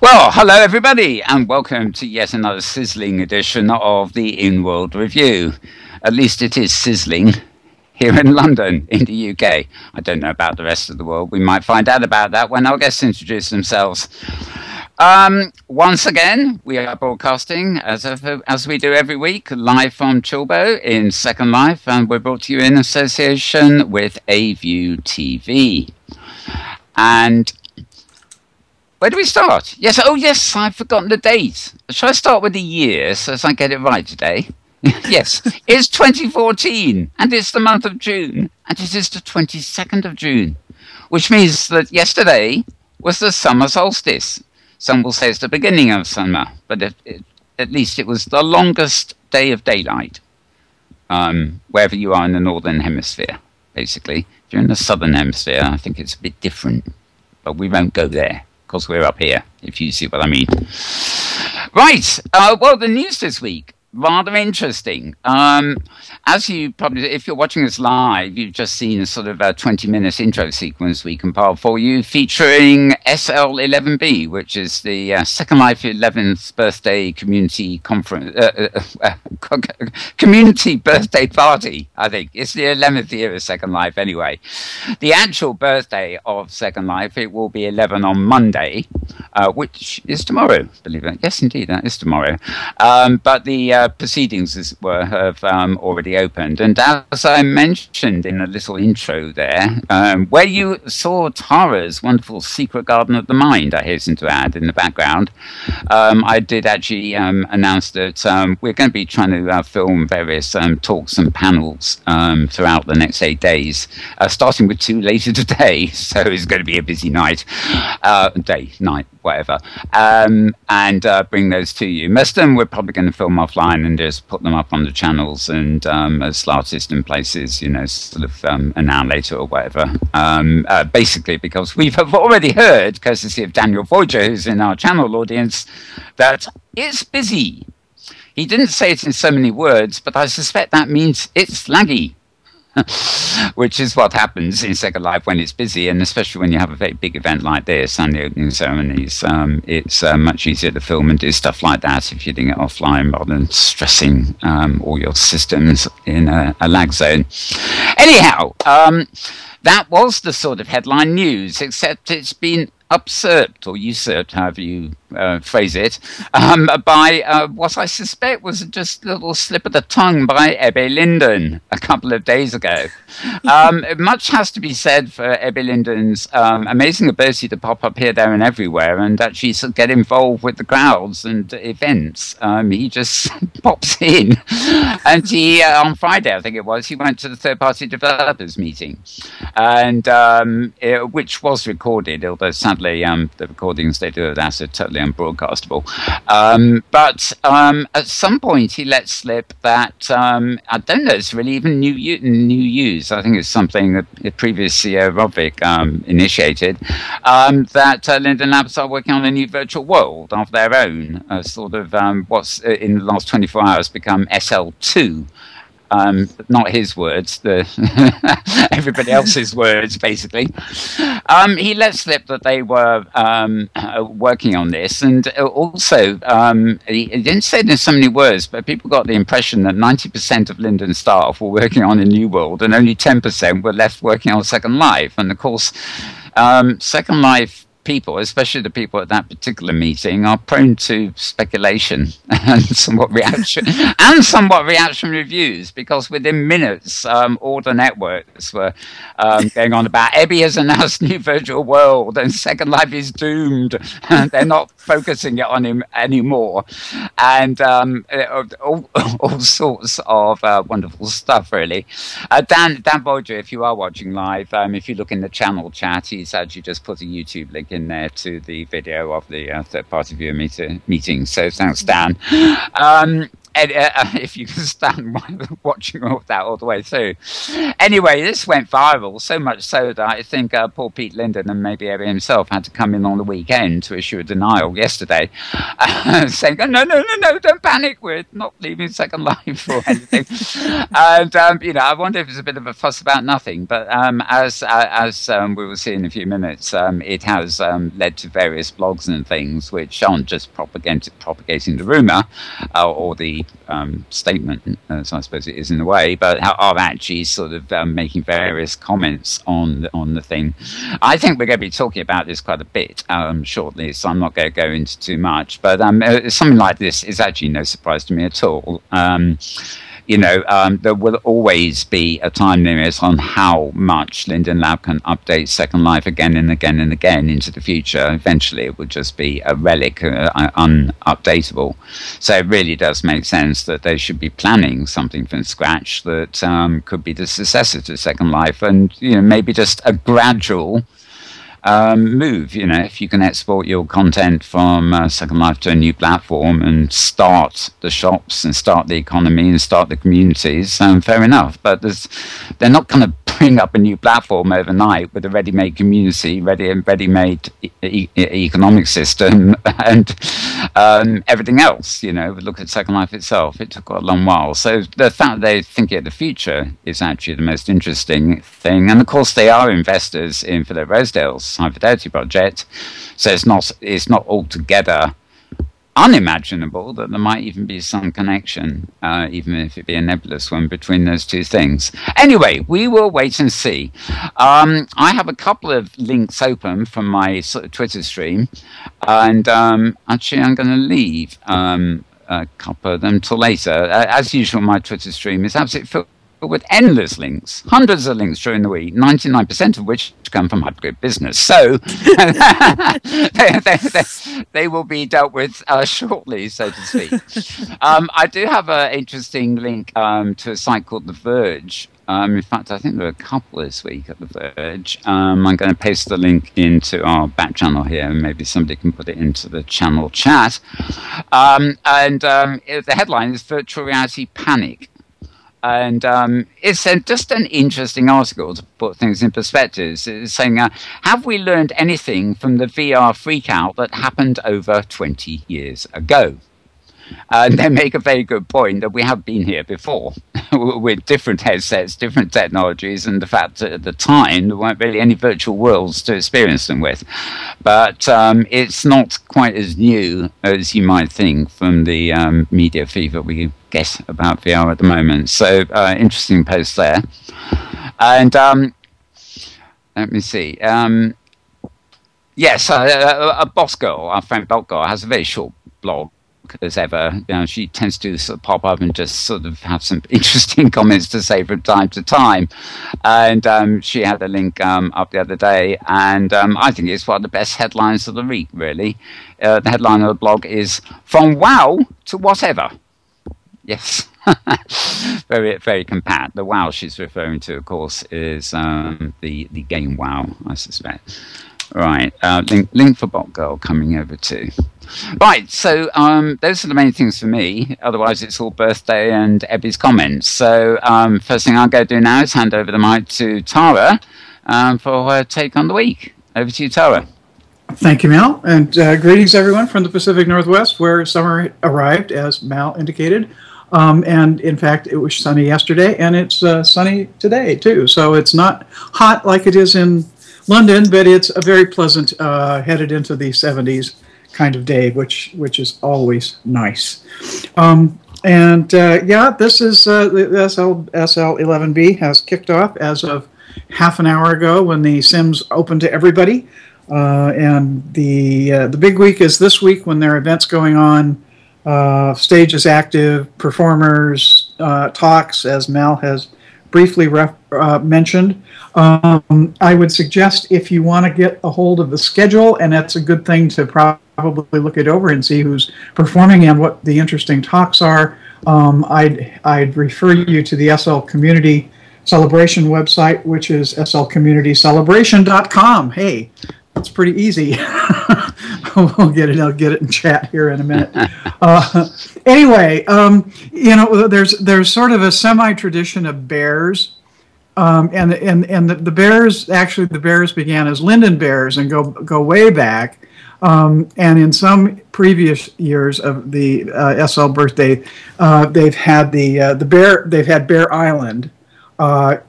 Well, hello everybody, and welcome to yet another sizzling edition of the Inworld Review. At least it is sizzling here in London, in the UK. I don't know about the rest of the world. We might find out about that when our guests introduce themselves. Once again, we are broadcasting, as we do every week, live from Chilbo in Second Life, and we're brought to you in association with A-View TV. And where do we start? Yes, I've forgotten the date. Shall I start with the year so as I get it right today? Yes, it's 2014, and it's the month of June, and it is the 22nd of June, which means that yesterday was the summer solstice. Some will say it's the beginning of summer, but at least it was the longest day of daylight, wherever you are in the northern hemisphere, basically. If you're in the southern hemisphere, I think it's a bit different, but we won't go there, because we're up here, if you see what I mean. Right, well, the news this week, rather interesting. As you probably, if you're watching us live, you've just seen a sort of a 20-minute intro sequence we compiled for you featuring SL11B, which is the Second Life 11th birthday community conference, community birthday party, I think. It's the 11th year of Second Life anyway. The actual birthday of Second Life, it will be 11 on Monday, which is tomorrow, believe it. Yes, indeed, that is tomorrow. But the proceedings, as it were, have already opened. And as I mentioned in a little intro there, where you saw Tara's wonderful Secret Garden of the Mind, I hasten to add, in the background, I did actually announce that we're going to be trying to film various talks and panels throughout the next 8 days, starting with 2 later today, so it's going to be a busy night, night, whatever, and bring those to you. Most of them we're probably going to film offline and just put them up on the channels and as largest in places, you know, sort of an hour later or whatever. Basically because we've already heard, courtesy of Daniel Voyager, who's in our channel audience, that it's busy. He didn't say it in so many words, but I suspect that means it's laggy. Which is what happens in Second Life when it's busy, and especially when you have a very big event like this and the opening ceremonies. It's much easier to film and do stuff like that if you're doing it offline rather than stressing all your systems in a lag zone. Anyhow, that was the sort of headline news, except it's been usurped or usurped, however you phrase it, by what I suspect was just a little slip of the tongue by Ebbe Linden a couple of days ago. Much has to be said for Ebbe Linden's amazing ability to pop up here, there and everywhere and actually sort of get involved with the crowds and events. He just pops in, and he, on Friday I think it was, he went to the third-party developers meeting, and which was recorded, although sadly the recordings they do of that are totally unbroadcastable. But at some point he let slip that, I don't know, it's really even new use. I think it's something that the previous CEO, Rodvik, initiated, that Linden Labs are working on a new virtual world of their own, sort of what's in the last 24 hours become SL2. Not his words, everybody else's words, basically. He let slip that they were working on this, and also he didn't say it in so many words, but people got the impression that 90% of Linden's staff were working on a new world, and only 10% were left working on Second Life. And of course, Second Life people, especially the people at that particular meeting, are prone to speculation and somewhat reaction reviews, because within minutes all the networks were going on about Ebbe has announced new virtual world and Second Life is doomed. They're not focusing it on him anymore, and all sorts of wonderful stuff, really. Dan Voyager, if you are watching live, if you look in the channel chat, he's actually just put a YouTube link in there to the video of the third-party viewer meeting. So thanks, Dan. And, if you can stand watching all that all the way through. Anyway, this went viral, so much so that I think poor Pete Linden and maybe Eddie himself had to come in on the weekend to issue a denial yesterday, saying, oh, no, don't panic, we're not leaving Second Life or anything. And, I wonder if it's a bit of a fuss about nothing, but as we will see in a few minutes, it has led to various blogs and things which aren't just propagating the rumour or the statement, as I suppose it is in a way, but are actually sort of making various comments on the thing. I think we're going to be talking about this quite a bit shortly, so I'm not going to go into too much. But something like this is actually no surprise to me at all. There will always be a time limit on how much Linden Lab can update Second Life again and again and again into the future. Eventually, it would just be a relic, unupdatable. So it really does make sense that they should be planning something from scratch that could be the successor to Second Life, and maybe just a gradual move. If you can export your content from Second Life to a new platform and start the shops and start the economy and start the communities, fair enough. But they're not going to bring up a new platform overnight with a ready-made community, ready-made economic system, and everything else. Look at Second Life itself; it took quite a long while. So the fact they think of the future is actually the most interesting thing. And of course, they are investors in Philip Rosedale's High Fidelity project, so it's not altogether unimaginable that there might even be some connection, even if it be a nebulous one, between those two things. Anyway, we will wait and see. I have a couple of links open from my sort of Twitter stream, and actually I'm going to leave a couple of them till later. As usual, my Twitter stream is absolutely filled with endless links, hundreds of links during the week, 99% of which come from Hypergrid Business. So they will be dealt with shortly, so to speak. I do have an interesting link to a site called The Verge. In fact, I think there are a couple this week at The Verge. I'm going to paste the link into our back channel here, and maybe somebody can put it into the channel chat. The headline is Virtual Reality Panic. And it's just an interesting article to put things in perspective. It's saying, have we learned anything from the VR freakout that happened over 20 years ago? And they make a very good point that we have been here before with different headsets, different technologies, and the fact that at the time there weren't really any virtual worlds to experience them with. But it's not quite as new as you might think from the media fever we get about VR at the moment. So interesting post there. And let me see. Yes, a boss girl, our friend Belt Girl, has a very short blog as ever. She tends to sort of pop up and just sort of have some interesting comments to say from time to time. And she had a link up the other day, and I think it's one of the best headlines of the week, really. The headline of the blog is "From Wow to Whatever." Yes. Very, very compact. The WoW she's referring to, of course, is the game WoW, I suspect. Right, link for Bot Girl coming over too. Right, so those are the main things for me. Otherwise, it's all birthday and Ebby's comments. So first thing I'll go do now is hand over the mic to Tara for her take on the week. Over to you, Tara. Thank you, Mal, and greetings everyone from the Pacific Northwest, where summer arrived, as Mal indicated. And in fact, it was sunny yesterday, and it's sunny today too. So it's not hot like it is in London, but it's a very pleasant, headed into the 70s kind of day, which is always nice. Yeah, this is the SL11B has kicked off as of half an hour ago when the Sims opened to everybody. And the big week is this week when there are events going on. Stage is active, performers, talks, as Mal has briefly mentioned. I would suggest if you want to get a hold of the schedule, and that's a good thing to probably look it over and see who's performing and what the interesting talks are, I'd refer you to the SL Community Celebration website, which is slcommunitycelebration.com. Hey, It's pretty easy. I'll get it in chat here in a minute. Anyway, there's sort of a semi-tradition of bears, and the bears, actually the bears began as Linden bears and go way back. And in some previous years of the SL birthday, they've had Bear Island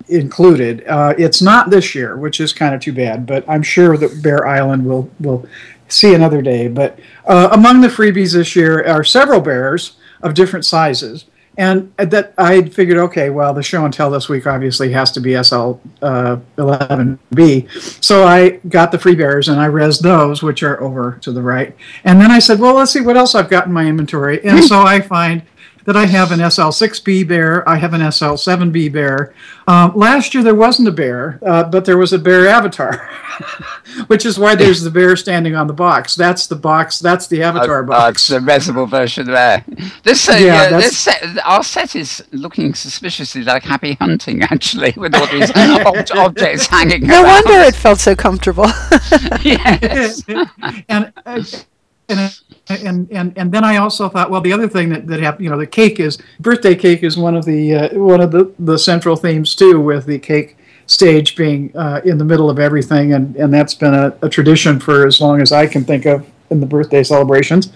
included. It's not this year, which is kind of too bad, but I'm sure that Bear Island will see another day. But among the freebies this year are several bears of different sizes. And that I figured, okay, well, the show and tell this week obviously has to be SL 11B. So I got the free bears and I rezzed those, which are over to the right. And then I said, well, let's see what else I've got in my inventory. And so I find that I have an SL6B bear, I have an SL7B bear. Last year there wasn't a bear, but there was a bear avatar, which is why there's the bear standing on the box. That's the box. That's the avatar box. It's the reservoir version there. Our set is looking suspiciously like Happy Hunting, actually, with all these objects hanging No around. wonder it felt so comfortable. Yes. And then I also thought, well, the other thing that happened, the birthday cake is one of the central themes too, with the cake stage being in the middle of everything, and that's been a tradition for as long as I can think of in the birthday celebrations.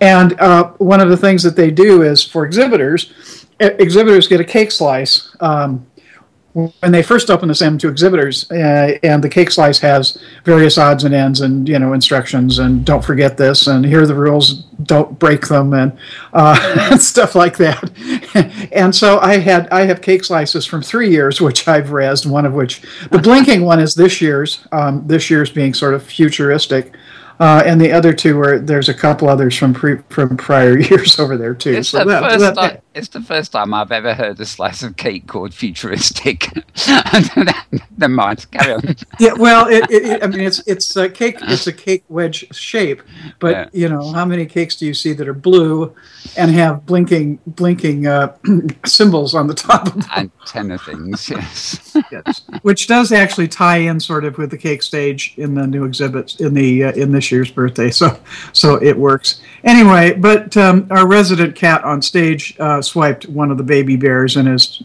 And one of the things that they do is for exhibitors get a cake slice. When they first open the sim to exhibitors, and the cake slice has various odds and ends and instructions and don't forget this and here are the rules, don't break them, and stuff like that. And so I have cake slices from 3 years which I've rezzed, one of which the blinking one is this year's being sort of futuristic. And the other two there's a couple others from prior years over there too. It's the first time I've ever heard a slice of cake called futuristic. Never mind, carry on. Yeah, well, it's a cake. It's a cake wedge shape, but how many cakes do you see that are blue and have blinking symbols on the top of them? Antenna things, yes. Yes. Which does actually tie in sort of with the cake stage in the new exhibits in this year's birthday, so it works. Anyway, but our resident cat on stage swiped one of the baby bears and is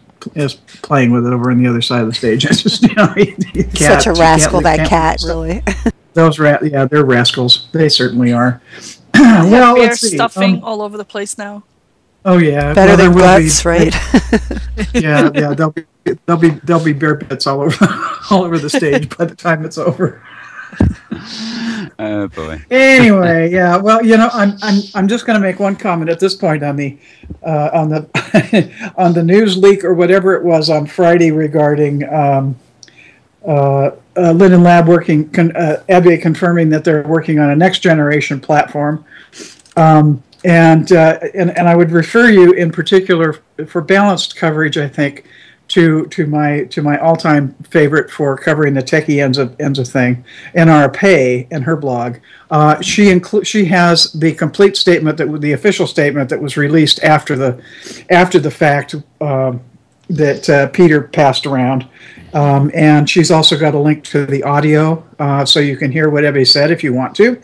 playing with it over on the other side of the stage. It's just such a rascal, that cat, really. They're rascals. They certainly are. Well, bear stuffing all over the place now. Oh yeah, better than guts, right? Yeah, there'll be bear bits all over the stage by the time it's over. Oh boy. Anyway, yeah. Well, I'm just going to make one comment at this point on the on the news leak or whatever it was on Friday regarding Linden Lab Abby confirming that they're working on a next generation platform, and I would refer you in particular for balanced coverage, I think, to my all-time favorite for covering the techie ends of thing, N.R. Pei, and her blog. She has the complete statement, the official statement that was released after the fact that Peter passed around, and she's also got a link to the audio, so you can hear what Ebby said if you want to,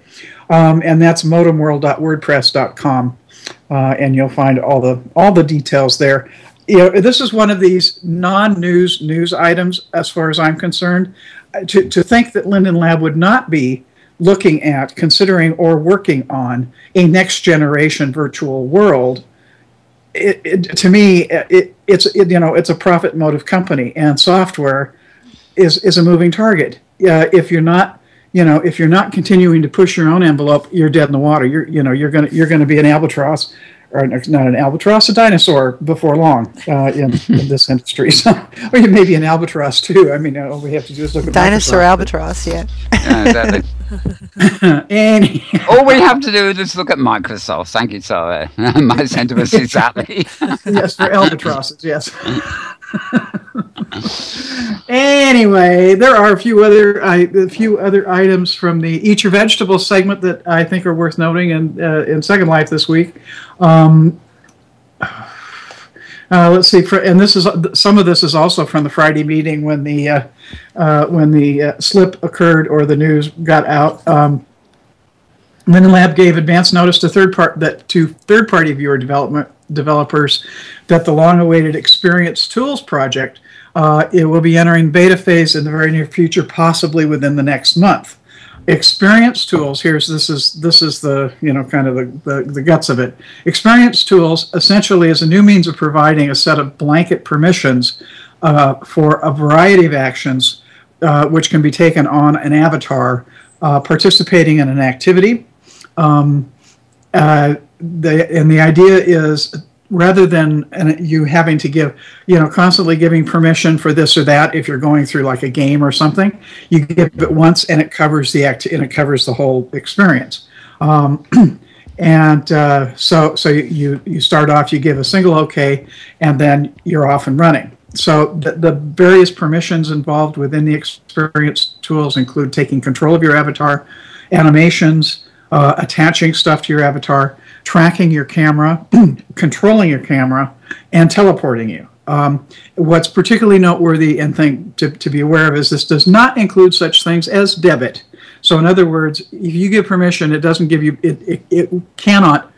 and that's modemworld.wordpress.com, and you'll find all the details there. This is one of these non-news news items, as far as I'm concerned. To think that Linden Lab would not be looking at, considering, or working on a next-generation virtual world, to me, it's a profit motive company, and software is a moving target. If you're not continuing to push your own envelope, you're dead in the water. You're gonna be an albatross. Or not an albatross, a dinosaur before long in this industry. So, or you may be an albatross too. I mean, all we have to do is look at dinosaur albatross. Yeah. Exactly. All we have to do is look at Microsoft. Thank you, Sarah. My sentiments exactly. Yes, for albatrosses. Yes. Anyway, there are a few other items from the Eat Your Vegetables segment that I think are worth noting in Second Life this week. Let's see, and this is some of this is also from the Friday meeting when the slip occurred or the news got out. Linden Lab gave advance notice to third-party viewer developers that the long-awaited Experience Tools project it will be entering beta phase in the very near future, possibly within the next month. Experience Tools, this is the kind of the guts of it. Experience Tools essentially is a new means of providing a set of blanket permissions for a variety of actions which can be taken on an avatar participating in an activity. The idea is, rather than you having to give, constantly giving permission for this or that, if you're going through like a game or something, you give it once and it covers the whole experience. So you start off, you give a single OK, and then you're off and running. So the various permissions involved within the Experience Tools include taking control of your avatar, animations, attaching stuff to your avatar, tracking your camera, controlling your camera, and teleporting you. What's particularly noteworthy and to be aware of is this does not include such things as debit. So in other words, if you give permission, it doesn't give you, it cannot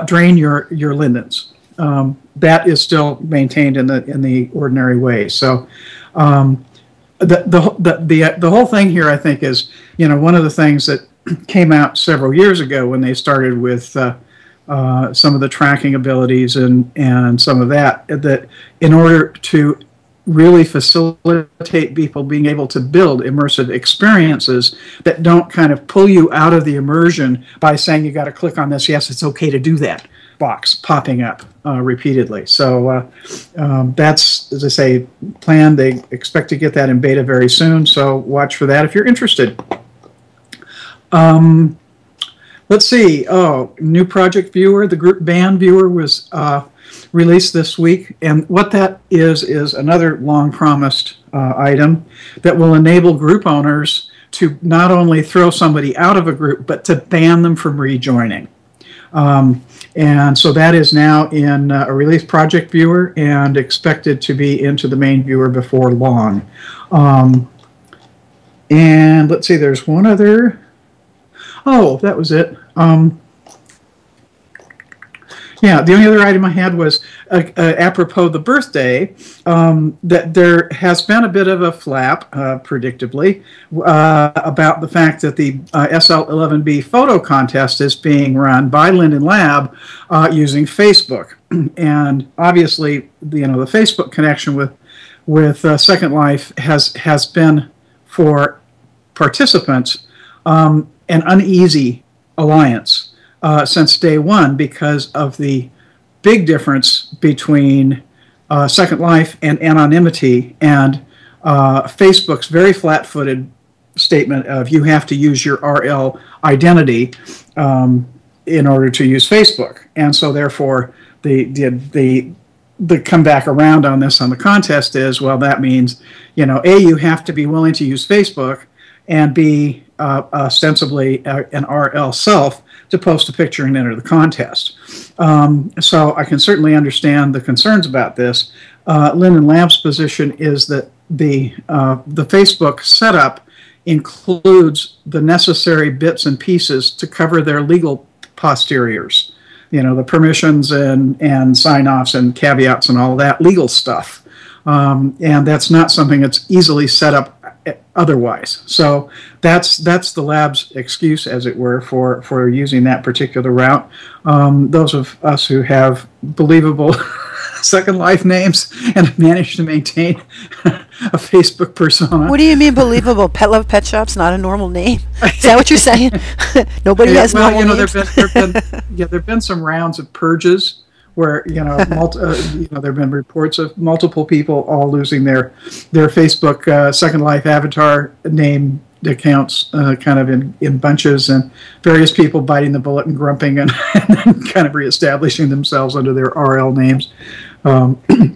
drain your lindens. That is still maintained in the ordinary way. So the whole thing here, I think, is one of the things that came out several years ago when they started with some of the tracking abilities and some of that in order to really facilitate people being able to build immersive experiences that don't kind of pull you out of the immersion by saying you got to click on this, yes, it's okay to do that box popping up repeatedly. So that's, as I say, planned. They expect to get that in beta very soon, so watch for that if you're interested. Let's see. Oh, new project viewer. The group band viewer was released this week, and what that is another long-promised item that will enable group owners to not only throw somebody out of a group, but to ban them from rejoining. And so that is now in a release project viewer and expected to be into the main viewer before long. And let's see, there's one other. Oh, that was it. Yeah, the only other item I had was apropos the birthday, that there has been a bit of a flap, predictably, about the fact that the SL11B photo contest is being run by Linden Lab using Facebook. And obviously, the Facebook connection with Second Life has been, for participants, an uneasy alliance since day one because of the big difference between Second Life and anonymity and Facebook's very flat-footed statement of you have to use your RL identity in order to use Facebook. And so therefore the comeback around on this on the contest is, well, that means, A, you have to be willing to use Facebook, and B, ostensibly an RL self to post a picture and enter the contest. So I can certainly understand the concerns about this. Linden Lab's position is that the Facebook setup includes the necessary bits and pieces to cover their legal posteriors. The permissions and sign-offs and caveats and all that legal stuff. And that's not something that's easily set up otherwise. So that's the lab's excuse, as it were, for using that particular route. Those of us who have believable Second Life names and have managed to maintain a Facebook persona. What do you mean believable? Petlove Petshop's not a normal name. Is that what you're saying? Nobody has normal names. There've been some rounds of purges where there have been reports of multiple people all losing their Facebook Second Life avatar name accounts kind of in bunches, and various people biting the bullet and grumping and then kind of reestablishing themselves under their RL names.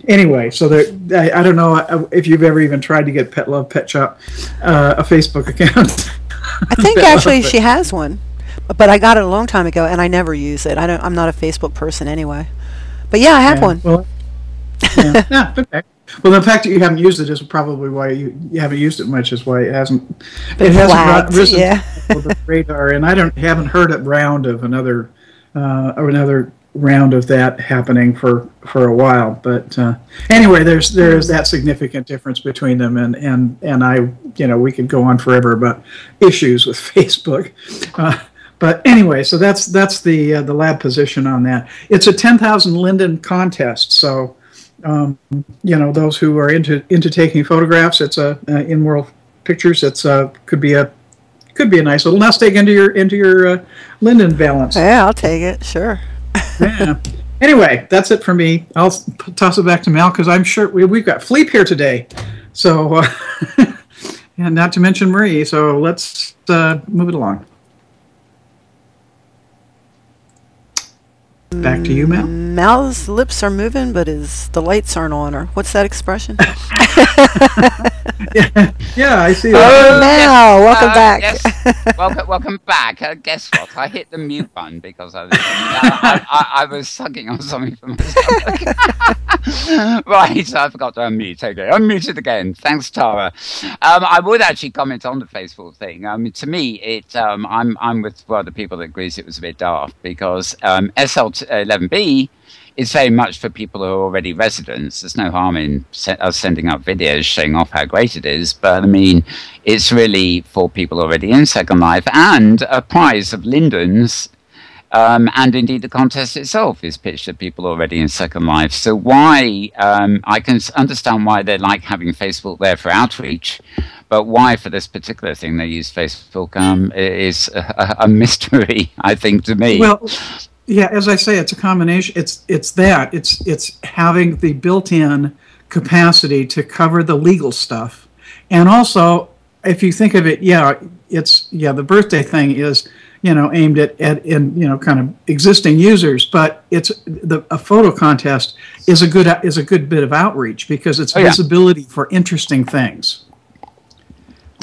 Anyway, so I don't know if you've ever even tried to get Petlove Petshop a Facebook account. I think actually she has one, but I got it a long time ago and I never use it. I'm not a Facebook person anyway. But yeah, I have one. Well, Yeah. Yeah. Okay. Well, the fact that you haven't used it is probably why you haven't used it much. Is why it hasn't risen to the radar. And I haven't heard a round of another round of that happening for a while. But anyway, there's that significant difference between them, and I we could go on forever about issues with Facebook. But anyway, so that's the lab position on that. It's a 10,000 linden contest, so. Those who are into taking photographs, it's Inworld pictures. It's could be a nice little nest egg into your linden balance. Yeah, I'll take it. Sure. Yeah. Anyway, that's it for me. I'll toss it back to Mel because I'm sure we've got Fleep here today. So, and not to mention Marie. So let's move it along. Back to you, Mel. Mel's lips are moving, but the lights aren't on her. What's that expression? yeah, I see. Oh, Mel, welcome back. Yes. Welcome back. Guess what? I hit the mute button because I was sucking on something for myself. Right, so I forgot to unmute. Okay, unmuted again. Thanks, Tara. I would actually comment on the Facebook thing. To me, I'm with other people that agrees it was a bit daft because SL11B is very much for people who are already residents. There's no harm in us sending up videos showing off how great it is, but I mean, it's really for people already in Second Life, and a prize of lindens. And indeed, the contest itself is pitched at people already in Second Life. So why, I can understand why they like having Facebook there for outreach, but why for this particular thing they use Facebook is a mystery, I think, to me. Well, yeah, as I say, it's a combination. It's having the built-in capacity to cover the legal stuff. And also, if you think of it, the birthday thing is, aimed at kind of existing users, but a photo contest is a good bit of outreach because it's visibility for interesting things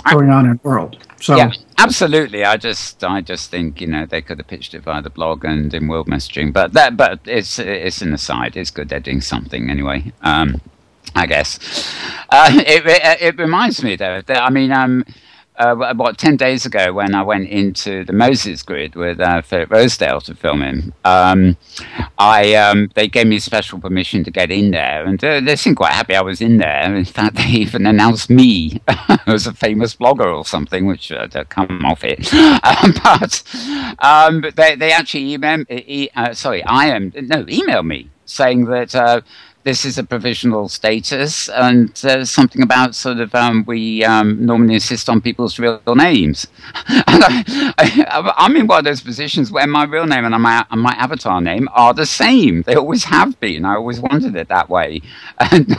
going on in the world. So yeah, absolutely. I just think they could have pitched it via the blog and in world messaging, but it's an aside. It's good they're doing something anyway. I guess it reminds me though that I mean. 10 days ago when I went into the Moses grid with Philip Rosedale to film him, they gave me special permission to get in there, and they seemed quite happy I was in there. In fact, they even announced me as a famous blogger or something, which come off it. But they actually emailed me saying that this is a provisional status, and something about sort of we normally insist on people's real names. And I'm in one of those positions where my real name and my avatar name are the same. They always have been. I always wanted it that way. And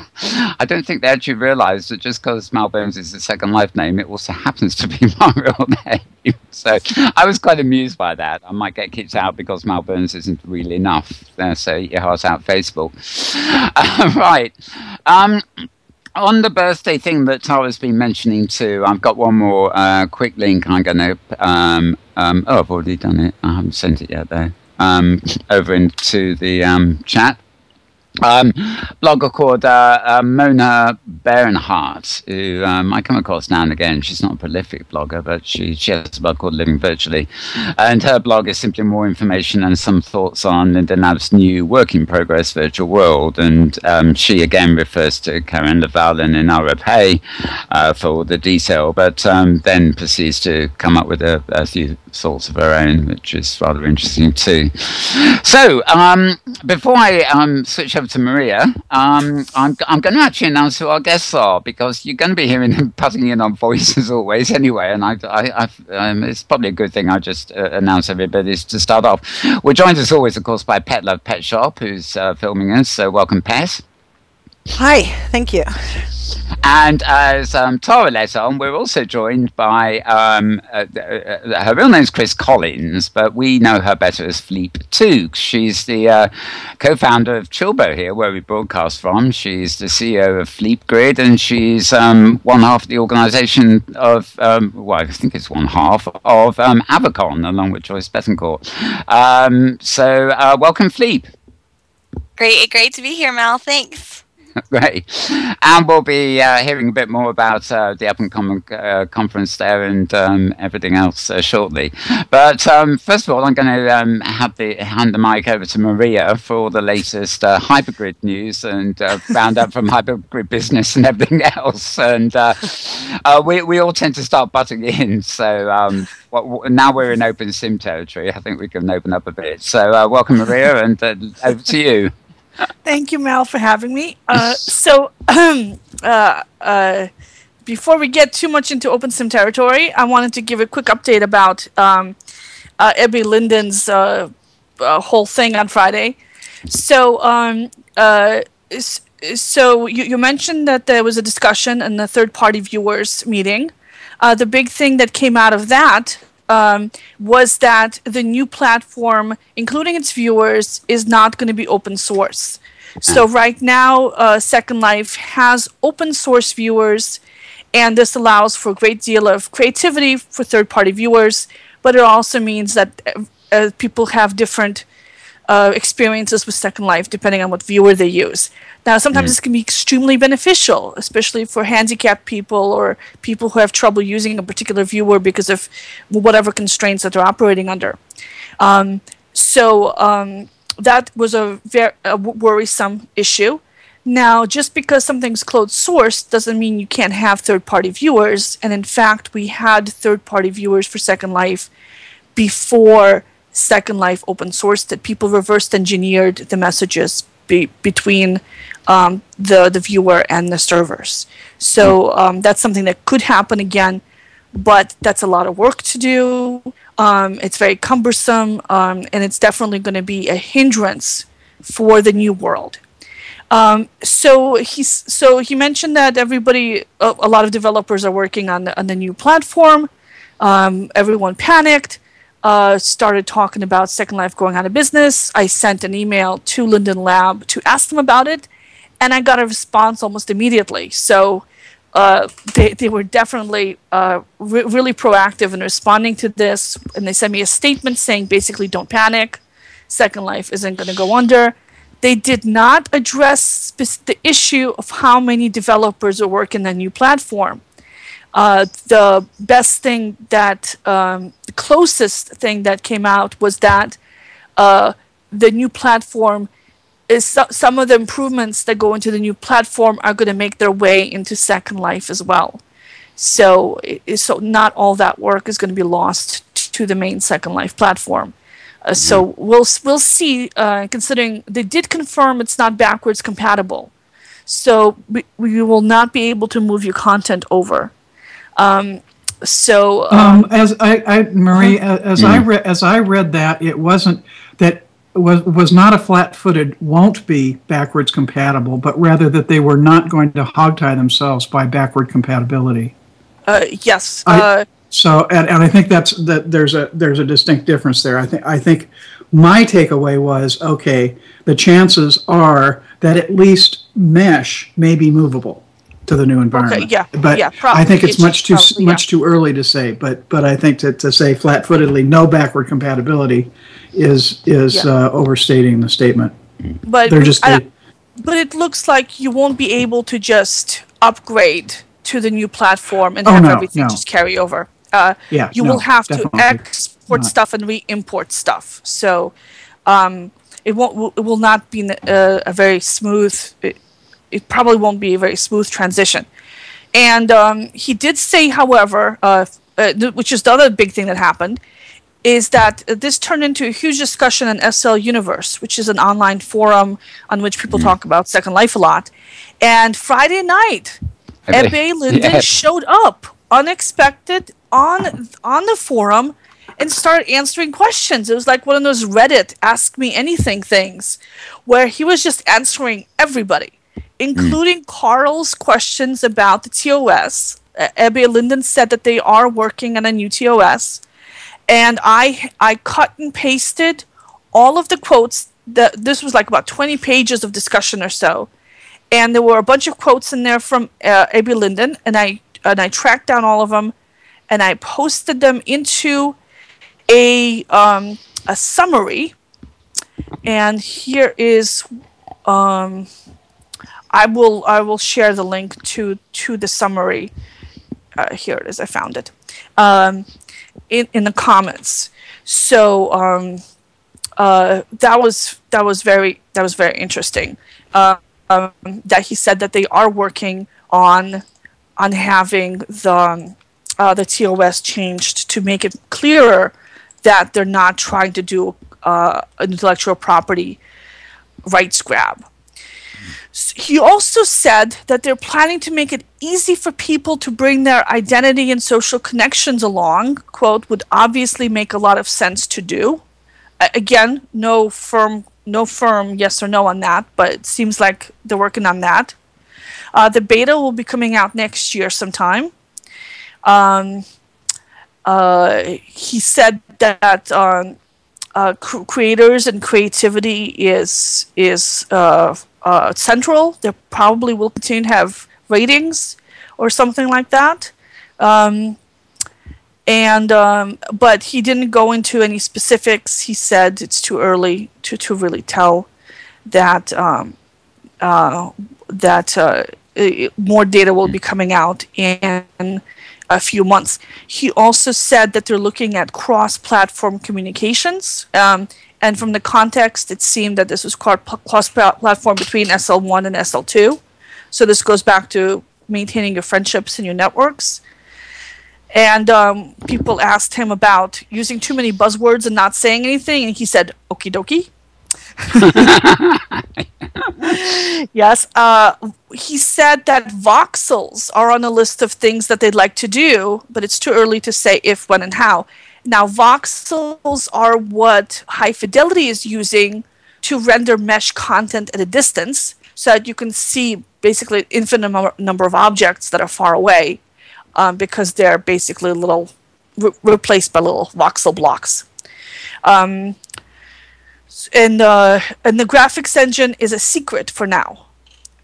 I don't think they actually realised that just because Malbones is the Second Life name, it also happens to be my real name. So I was quite amused by that. I might get kicked out because Malbones isn't really enough. So your heart out, Facebook. Right. On the birthday thing that Tara's been mentioning too, I've got one more quick link. I'm going to... I've already done it. I haven't sent it yet, though. Over into the chat. Blogger called Mona Bernhardt, who I come across now and again. She's not a prolific blogger, but she has a blog called Living Virtually. And her blog is simply more information and some thoughts on Linda Knapp's new work-in-progress virtual world. And she again refers to Karen Laval and Inara Pay for the detail, but then proceeds to come up with a few thoughts of her own, which is rather interesting too. So, before I switch over to Maria, I'm going to actually announce who our guests are, because you're going to be hearing them putting in on voice as always anyway, and it's probably a good thing I just announce everybody to start off. We're joined as always, of course, by Petlove Petshop, who's filming us, so welcome, Pet. Hi, thank you. And as Tara let on, we're also joined by, her real name's Chris Collins, but we know her better as Fleep Tuque. She's the co-founder of Chilbo here, where we broadcast from. She's the CEO of Fleep Grid, and she's one half of the organisation of, I think it's one half of Avacon, along with Joyce Betancourt. So welcome, Fleep. Great to be here, Mel. Thanks. Great. And we'll be hearing a bit more about the up-and-coming conference there and everything else shortly. But first of all, I'm going to hand the mic over to Maria for all the latest hypergrid news and roundup from hypergrid business and everything else. And we all tend to start butting in. So now we're in open sim territory. I think we can open up a bit. So welcome, Maria, and over to you. Thank you, Mel, for having me. Before we get too much into OpenSim territory, I wanted to give a quick update about Ebby Linden's whole thing on Friday. So you mentioned that there was a discussion in the third-party viewers meeting. The big thing that came out of that was that the new platform, including its viewers, is not going to be open source. So right now, Second Life has open source viewers, and this allows for a great deal of creativity for third-party viewers, but it also means that people have different experiences with Second Life depending on what viewer they use. Now, sometimes this can be extremely beneficial, especially for handicapped people or people who have trouble using a particular viewer because of whatever constraints that they're operating under. That was a very worrisome issue. Now, just because something's closed source doesn't mean you can't have third-party viewers. And in fact, we had third-party viewers for Second Life before Second Life open sourced it. People reversed engineered the messages between the viewer and the servers. So that's something that could happen again, but that's a lot of work to do. It's very cumbersome, and it's definitely going to be a hindrance for the new world. So he mentioned that a lot of developers are working on the new platform. Everyone panicked. Started talking about Second Life going out of business. I sent an email to Linden Lab to ask them about it, and I got a response almost immediately. So they were definitely really proactive in responding to this, and they sent me a statement saying basically don't panic, Second Life isn't going to go under. They did not address the issue of how many developers are working on the new platform. The best thing that, the closest thing that came out was that the new platform is some of the improvements that go into the new platform are going to make their way into Second Life as well. So not all that work is going to be lost to the main Second Life platform. So we'll see, considering they did confirm it's not backwards compatible. So we will not be able to move your content over. Marie, as I read that, it wasn't that was not a flat-footed won't be backwards compatible, but rather that they were not going to hogtie themselves by backward compatibility. Yes. So I think there's a distinct difference there. I think my takeaway was, okay, the chances are that at least mesh may be movable to the new environment. Okay, yeah, but I think it's much too early to say. But I think to say flat-footedly no backward compatibility is overstating the statement. But but it looks like you won't be able to just upgrade to the new platform and have everything just carry over. You will have to export stuff and re-import stuff. So it will not be a very smooth. It probably won't be a very smooth transition. And he did say, however, which is the other big thing that happened, is that this turned into a huge discussion in SL Universe, which is an online forum on which people talk about Second Life a lot. And Friday night, Ebbe Linden showed up unexpected on the forum and started answering questions. It was like one of those Reddit Ask Me Anything things where he was just answering everybody, including Carl's questions about the TOS. Ebbe Linden said that they are working on a new TOS. And I cut and pasted all of the quotes. This was like about 20 pages of discussion or so. And there were a bunch of quotes in there from Ebbe Linden. And I tracked down all of them. And I posted them into a summary. And here is... I will share the link to the summary. Here it is. I found it in the comments. So that was very interesting. That he said that they are working on having the TOS changed to make it clearer that they're not trying to do an intellectual property rights grab. He also said that they're planning to make it easy for people to bring their identity and social connections along. Quote, would obviously make a lot of sense to do. Again, no firm yes or no on that, but it seems like they're working on that. The beta will be coming out next year sometime. He said that creators and creativity is central. They probably will continue to have ratings or something like that. But he didn't go into any specifics. He said it's too early to really tell that more data will be coming out in a few months. He also said that they're looking at cross-platform communications. And from the context, it seemed that this was cross-platform between SL1 and SL2. So this goes back to maintaining your friendships and your networks. And people asked him about using too many buzzwords and not saying anything, and he said, okie dokie. Yes. He said that voxels are on a list of things that they'd like to do, but it's too early to say if, when, and how. Now, voxels are what High Fidelity is using to render mesh content at a distance, so that you can see basically an infinite number of objects that are far away, because they're basically replaced by little voxel blocks. And the graphics engine is a secret for now.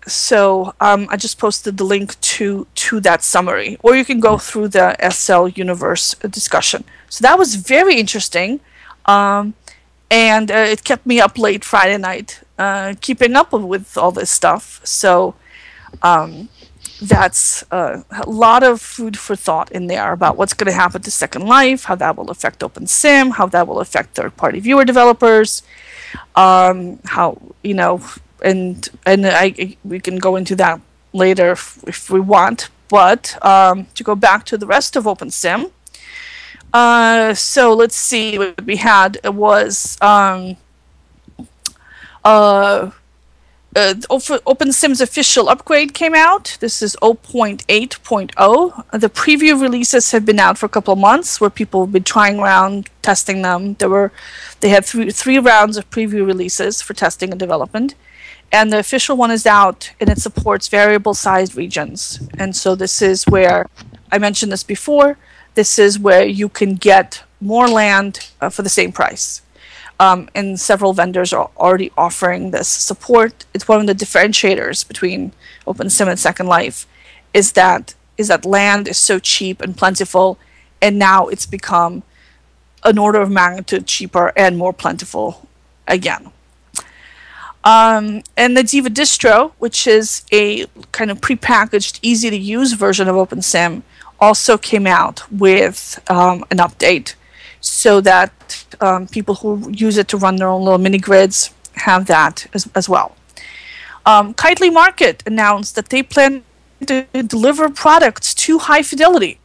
So I just posted the link to that summary, or you can go through the SL Universe discussion. So that was very interesting, and it kept me up late Friday night keeping up with all this stuff. So that's a lot of food for thought in there about what's going to happen to Second Life, how that will affect OpenSim, how that will affect third-party viewer developers, how, you know, and we can go into that later if we want. But to go back to the rest of OpenSim, so let's see what we had. It was OpenSim's official upgrade came out. This is 0.8.0. The preview releases have been out for a couple of months, where people have been trying around, testing them. They had three rounds of preview releases for testing and development, and the official one is out, and it supports variable sized regions. And so this is where, I mentioned this before, this is where you can get more land for the same price. And several vendors are already offering this support. It's one of the differentiators between OpenSim and Second Life, is that land is so cheap and plentiful, and now it's become an order of magnitude cheaper and more plentiful again. And the Diva distro, which is a kind of prepackaged, easy-to-use version of OpenSim, also came out with an update, so that people who use it to run their own little mini grids have that as well. Kitely Market announced that they plan to deliver products to High Fidelity,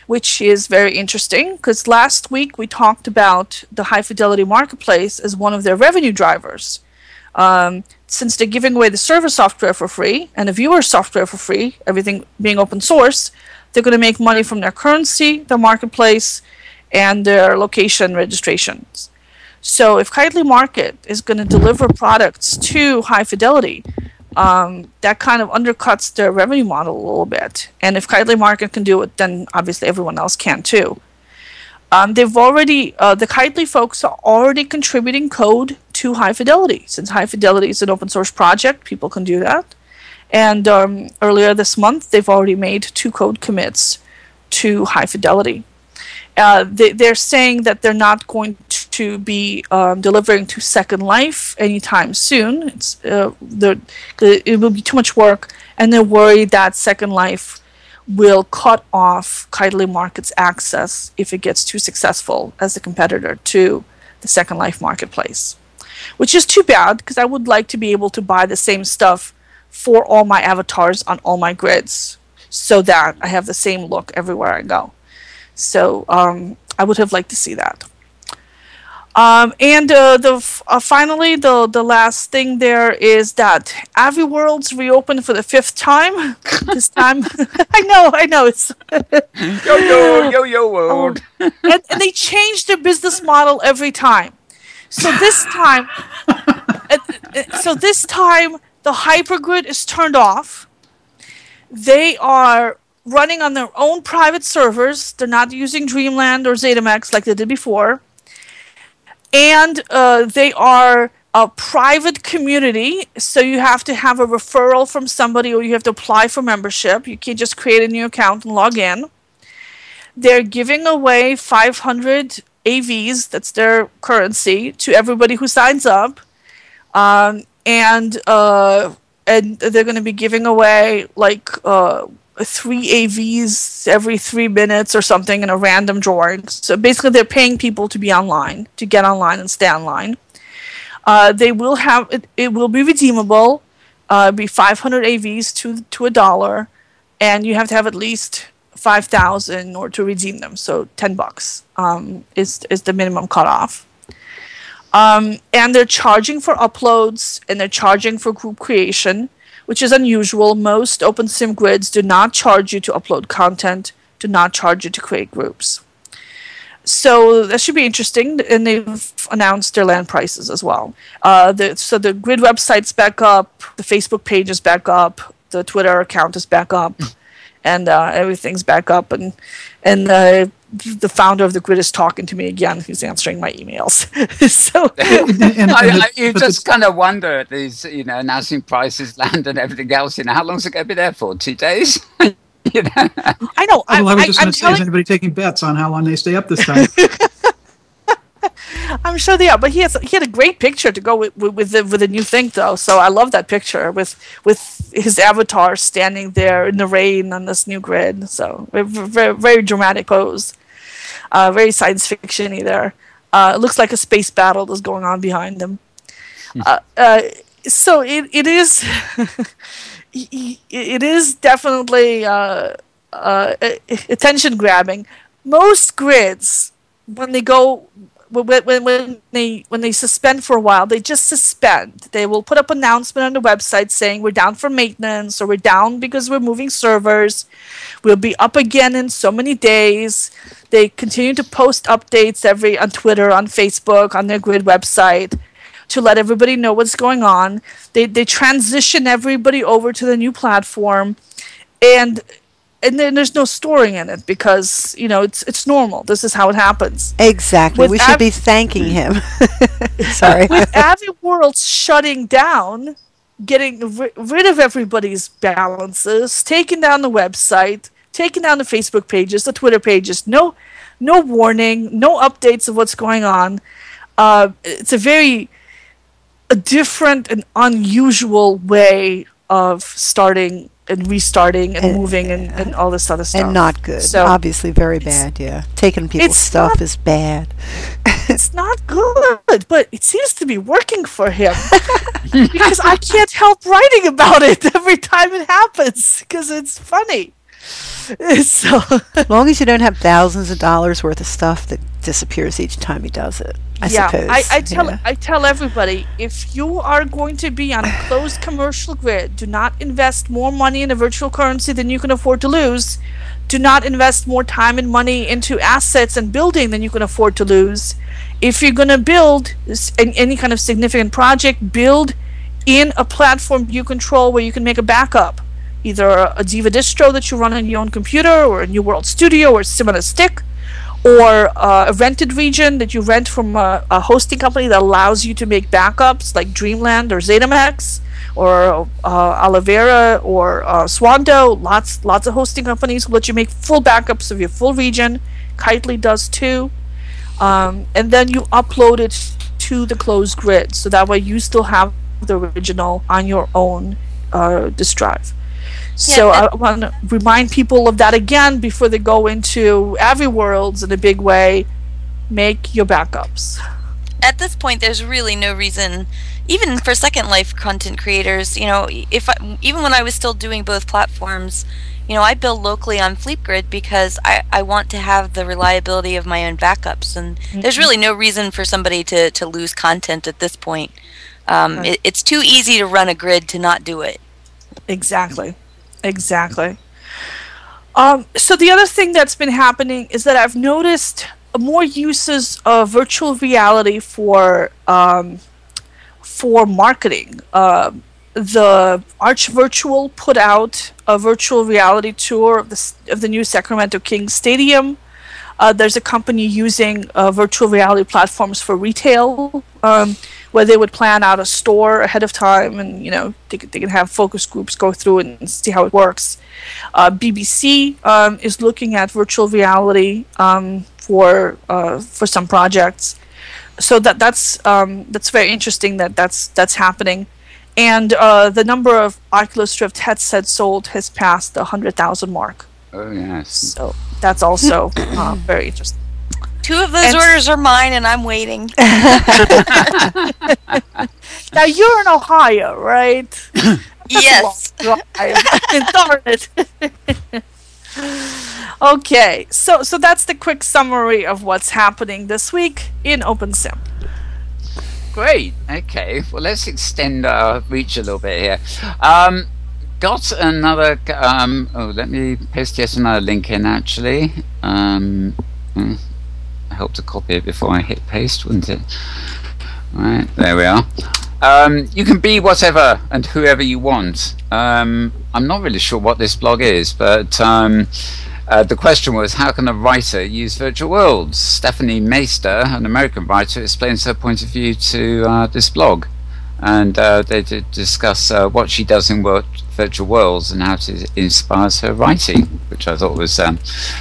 which is very interesting, because last week we talked about the High Fidelity Marketplace as one of their revenue drivers. Since they're giving away the server software for free and the viewer software for free, everything being open source, they're going to make money from their currency, their marketplace, and their location registrations. So if Kitely Market is going to deliver products to High Fidelity, that kind of undercuts their revenue model a little bit. And if Kitely Market can do it, then obviously everyone else can too. They've already, the Kitely folks are already contributing code to High Fidelity. Since High Fidelity is an open source project, people can do that. And earlier this month, they've already made 2 code commits to High Fidelity. They're saying that they're not going to be delivering to Second Life anytime soon. It will be too much work, and they're worried that Second Life will cut off Kitely Market's access if it gets too successful as a competitor to the Second Life marketplace, which is too bad because I would like to be able to buy the same stuff for all my avatars on all my grids so that I have the same look everywhere I go. So I would have liked to see that. Finally, the last thing there is that AviWorld's reopened for the 5th time. This time, I know it's yo world. and they changed their business model every time. So this time, the hypergrid is turned off. They are running on their own private servers. They're not using Dreamland or ZetaMax like they did before. And they are a private community, so you have to have a referral from somebody or you have to apply for membership. You can't just create a new account and log in. They're giving away 500 AVs, that's their currency, to everybody who signs up. And they're going to be giving away like 3 AVs every 3 minutes or something in a random drawing. So basically they're paying people to be online, to get online and stay online. They will have it will be redeemable, be 500 AVs to $1, and you have to have at least 5,000 in order to redeem them. So $10 is the minimum cutoff. And they're charging for uploads and they're charging for group creation, which is unusual. Most OpenSim grids do not charge you to upload content, do not charge you to create groups. So that should be interesting, and they've announced their land prices as well. So the grid website's back up, the Facebook page is back up, the Twitter account is back up, and everything's back up, and the founder of the grid is talking to me again. He's answering my emails. So you just kind of wonder, these, announcing prices, land, and everything else. How long's it going to be there for? 2 days? I know. I was just going to say, is anybody taking bets on how long they stay up this time? I'm sure they are, but he had a great picture to go with the new thing, though. So I love that picture with his avatar standing there in the rain on this new grid. So very, very dramatic pose, very science fiction-y there. It looks like a space battle that's going on behind him. So it is. It is definitely attention grabbing. Most grids, when they suspend for a while, they just suspend. They will put up an announcement on the website saying we're down for maintenance, or we're down because we're moving servers. We'll be up again in so many days. They continue to post updates on Twitter, on Facebook, on their grid website, to let everybody know what's going on. They transition everybody over to the new platform, and then there's no storing in it because it's normal. This is how it happens. Exactly. We should be thanking him. Sorry. With AviWorld shutting down, getting rid of everybody's balances, taking down the website, taking down the Facebook pages, the Twitter pages, no warning, no updates of what's going on. It's a different and unusual way of starting and restarting and moving and all this other stuff. And not good. So obviously very bad, yeah. Taking people's stuff is bad. It's not good, but it seems to be working for him. Because I can't help writing about it every time it happens, because it's funny. So as long as you don't have thousands of dollars worth of stuff that disappears each time he does it, I suppose. I tell everybody, if you are going to be on a closed commercial grid, do not invest more money in a virtual currency than you can afford to lose. Do not invest more time and money into assets and building than you can afford to lose. If you're going to build any kind of significant project, build in a platform you control where you can make a backup. Either a Diva distro that you run on your own computer, or a New World Studio, or similar stick, or a rented region that you rent from a hosting company that allows you to make backups, like Dreamland or ZetaMax, or Oliveira or Swando. Lots of hosting companies will let you make full backups of your full region. Kitely does too. and then you upload it to the closed grid, so that way you still have the original on your own disk drive. So I want to remind people of that again before they go into Everworlds in a big way. Make your backups. At this point, there's really no reason, even for Second Life content creators, even when I was still doing both platforms, I build locally on Fleep because I want to have the reliability of my own backups, and there's really no reason for somebody to lose content at this point. It's too easy to run a grid to not do it. Exactly. So the other thing that's been happening is that I've noticed more uses of virtual reality for marketing. The Arch Virtual put out a virtual reality tour of the new Sacramento Kings Stadium. There's a company using virtual reality platforms for retail, where they would plan out a store ahead of time, and they can have focus groups go through it and see how it works. BBC is looking at virtual reality for some projects, so that's very interesting that's happening. And the number of Oculus Rift headsets sold has passed the 100,000 mark. Oh yes. So that's also very interesting. 2 of those orders are mine, and I'm waiting. Now you're in Ohio, right? Yes. Darn it. Okay, so that's the quick summary of what's happening this week in OpenSim. Great. Okay. Well, let's extend our reach a little bit here. Got another. Let me paste yet another link in. Actually, I hope to copy it before I hit paste, wouldn't it? Right, there we are. You can be whatever and whoever you want. I'm not really sure what this blog is, but the question was, how can a writer use virtual worlds? Stephanie Meister, an American writer, explains her point of view to this blog. And they did discuss what she does in virtual worlds and how it inspires her writing, which I thought was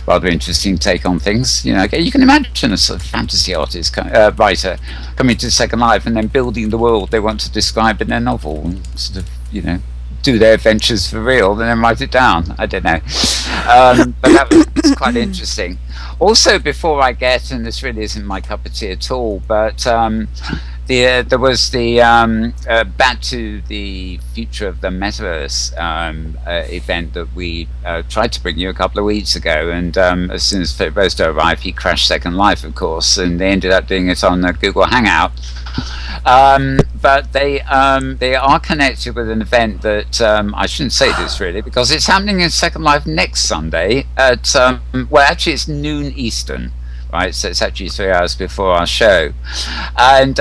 rather interesting take on things. You can imagine a sort of fantasy artist writer coming to Second Life and then building the world they want to describe in their novel, and sort of do their adventures for real and then write it down. I don't know, but that was quite interesting. Also, before I get, and this really isn't my cup of tea at all, but there was the Back to the Future of the Metaverse event that we tried to bring you a couple of weeks ago, and as soon as Rosto arrived, he crashed Second Life, of course, and they ended up doing it on Google Hangout. But they are connected with an event that I shouldn't say this really, because it's happening in Second Life next Sunday at actually it's noon Eastern. Right, so it's actually 3 hours before our show, and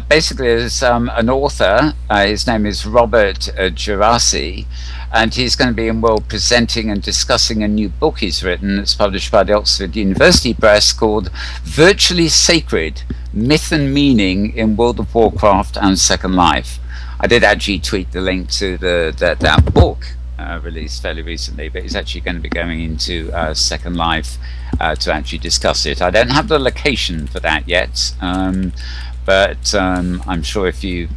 basically there's an author. His name is Robert Gerasi, and he's going to be in World presenting and discussing a new book he's written that's published by the Oxford University Press called "Virtually Sacred: Myth and Meaning in World of Warcraft and Second Life." I did actually tweet the link to that book. Released fairly recently, but he's actually going to be going into Second Life to actually discuss it. I don't have the location for that yet, but I'm sure if you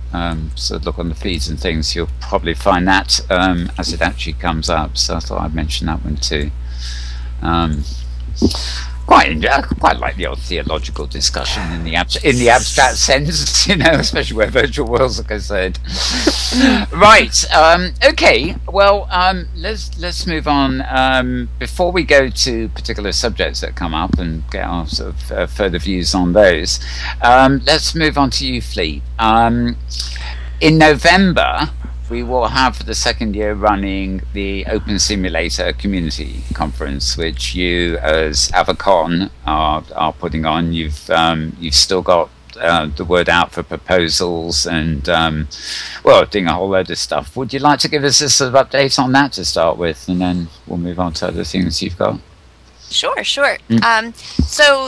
sort of look on the feeds and things, you'll probably find that as it actually comes up. So I thought I'd mention that one too. Quite like the old theological discussion in the abstract sense, especially where virtual worlds are concerned. Right. Okay. Well, let's move on. Before we go to particular subjects that come up and get our sort of further views on those, let's move on to you, Fleep. In November, we will have for the second year running the Open Simulator Community Conference, which you, as Avacon, are putting on. You've still got the word out for proposals and doing a whole load of stuff. Would you like to give us a sort of update on that to start with, and then we'll move on to other things you've got? Sure. So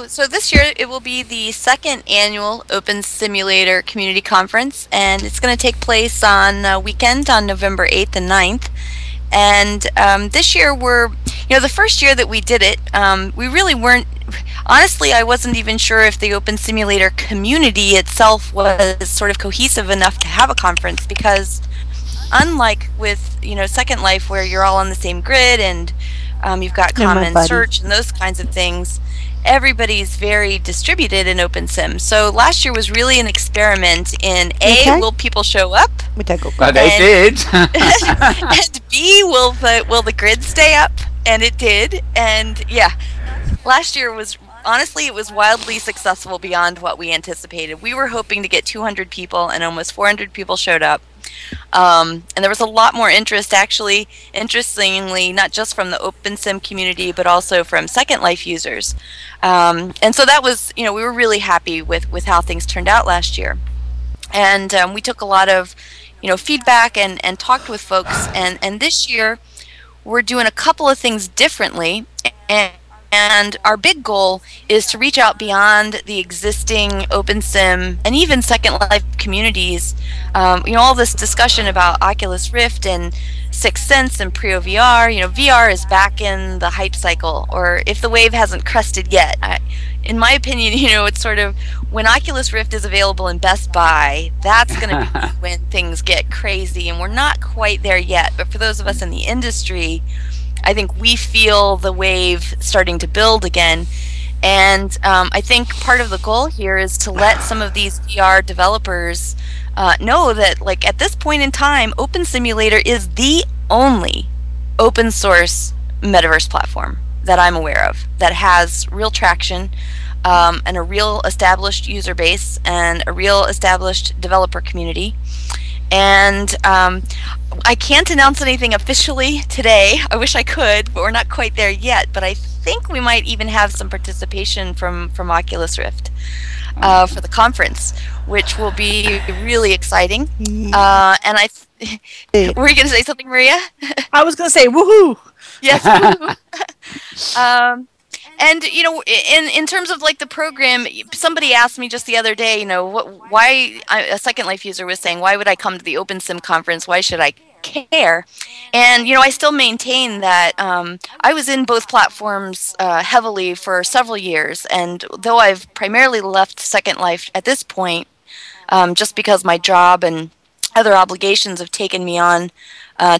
this year it will be the second annual Open Simulator Community Conference, and it's going to take place on a weekend on November 8th and 9th. And this year the first year that we did it, we really weren't. Honestly, I wasn't even sure if the Open Simulator community itself was sort of cohesive enough to have a conference, because unlike with Second Life, where you're all on the same grid and you've got common search and those kinds of things, everybody's very distributed in OpenSim. So last year was really an experiment in will people show up? But they did. And B, will the grid stay up? And it did. And yeah, last year was honestly, it was wildly successful beyond what we anticipated. We were hoping to get 200 people, and almost 400 people showed up. And there was a lot more interest, actually, interestingly, not just from the OpenSim community, but also from Second Life users. And so that was, we were really happy with how things turned out last year. And we took a lot of, feedback and talked with folks. And this year, we're doing a couple of things differently. And our big goal is to reach out beyond the existing OpenSim and even Second Life communities. All this discussion about Oculus Rift and Sixth Sense and Prio VR. VR is back in the hype cycle, or if the wave hasn't crested yet. In my opinion, it's sort of when Oculus Rift is available in Best Buy, that's going to be when things get crazy, and we're not quite there yet. But for those of us in the industry, I think we feel the wave starting to build again. And I think part of the goal here is to let some of these VR developers know that, at this point in time, Open Simulator is the only open source metaverse platform that I'm aware of that has real traction and a real established user base and a real established developer community. And I can't announce anything officially today. I wish I could, but we're not quite there yet. But I think we might even have some participation from Oculus Rift for the conference, which will be really exciting. And were you going to say something, Maria? I was going to say woohoo! Yes, woohoo! And in terms of the program, somebody asked me just the other day, why a Second Life user was saying, why would I come to the OpenSim conference? Why should I care? And I still maintain that I was in both platforms heavily for several years, and though I've primarily left Second Life at this point, just because my job and other obligations have taken me on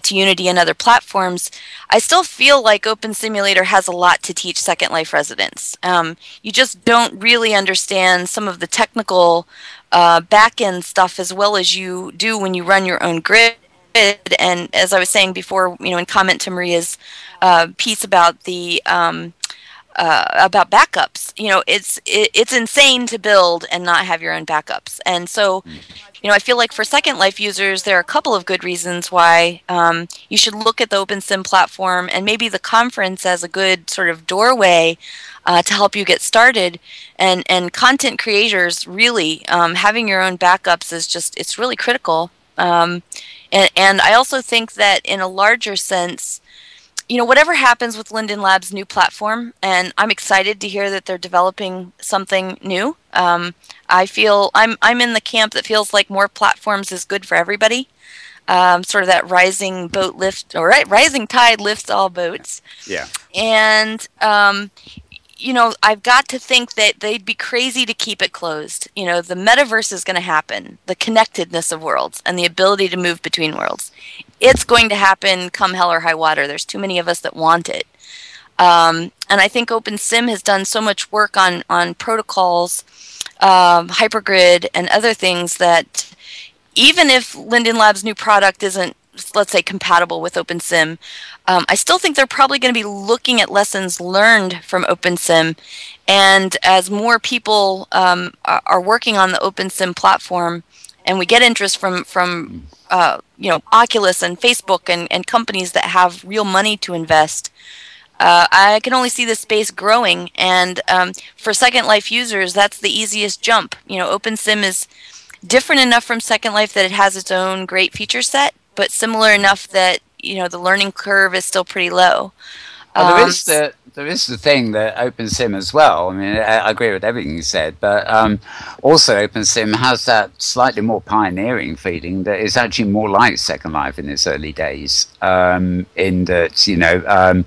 to Unity and other platforms, I still feel like Open Simulator has a lot to teach Second Life residents. You just don't really understand some of the technical back-end stuff as well as you do when you run your own grid. And as I was saying before, in comment to Maria's piece about the about backups, it's insane to build and not have your own backups. And so I feel like for Second Life users, there are a couple of good reasons why you should look at the OpenSim platform and maybe the conference as a good sort of doorway to help you get started. And content creators, really, having your own backups is it's really critical. And I also think that in a larger sense, whatever happens with Linden Lab's new platform, and I'm excited to hear that they're developing something new. I feel I'm in the camp that feels like more platforms is good for everybody. Sort of that rising tide lifts all boats. Yeah. And I've got to think that they'd be crazy to keep it closed. The metaverse is going to happen, the connectedness of worlds and the ability to move between worlds. It's going to happen come hell or high water. There's too many of us that want it. And I think OpenSim has done so much work on protocols, hypergrid, and other things that even if Linden Lab's new product isn't, let's say, compatible with OpenSim, I still think they're probably going to be looking at lessons learned from OpenSim. And as more people are working on the OpenSim platform, and we get interest from Oculus and Facebook and companies that have real money to invest, I can only see this space growing. And for Second Life users, that's the easiest jump. OpenSim is different enough from Second Life that it has its own great feature set, but similar enough that the learning curve is still pretty low. Well, there is the thing that OpenSim as well. I mean, I agree with everything you said, but also OpenSim has that slightly more pioneering feeling that it's actually more like Second Life in its early days. In that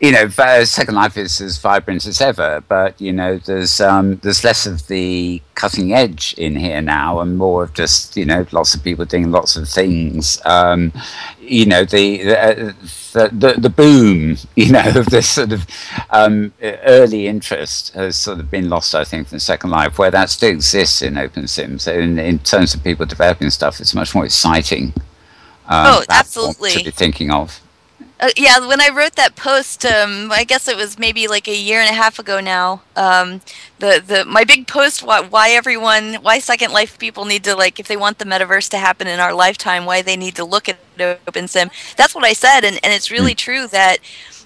Second Life is as vibrant as ever, but there's less of the cutting edge in here now, and more of just lots of people doing lots of things. The boom, of this sort of early interest has sort of been lost, I think, from Second Life, where that still exists in OpenSim. So in terms of people developing stuff, it's much more exciting. Absolutely. To be thinking of. Yeah, when I wrote that post, I guess it was maybe like a year and a half ago now. My big post, why Second Life people need to, like, if they want the metaverse to happen in our lifetime, why they need to look at OpenSim. That's what I said, and it's really true that,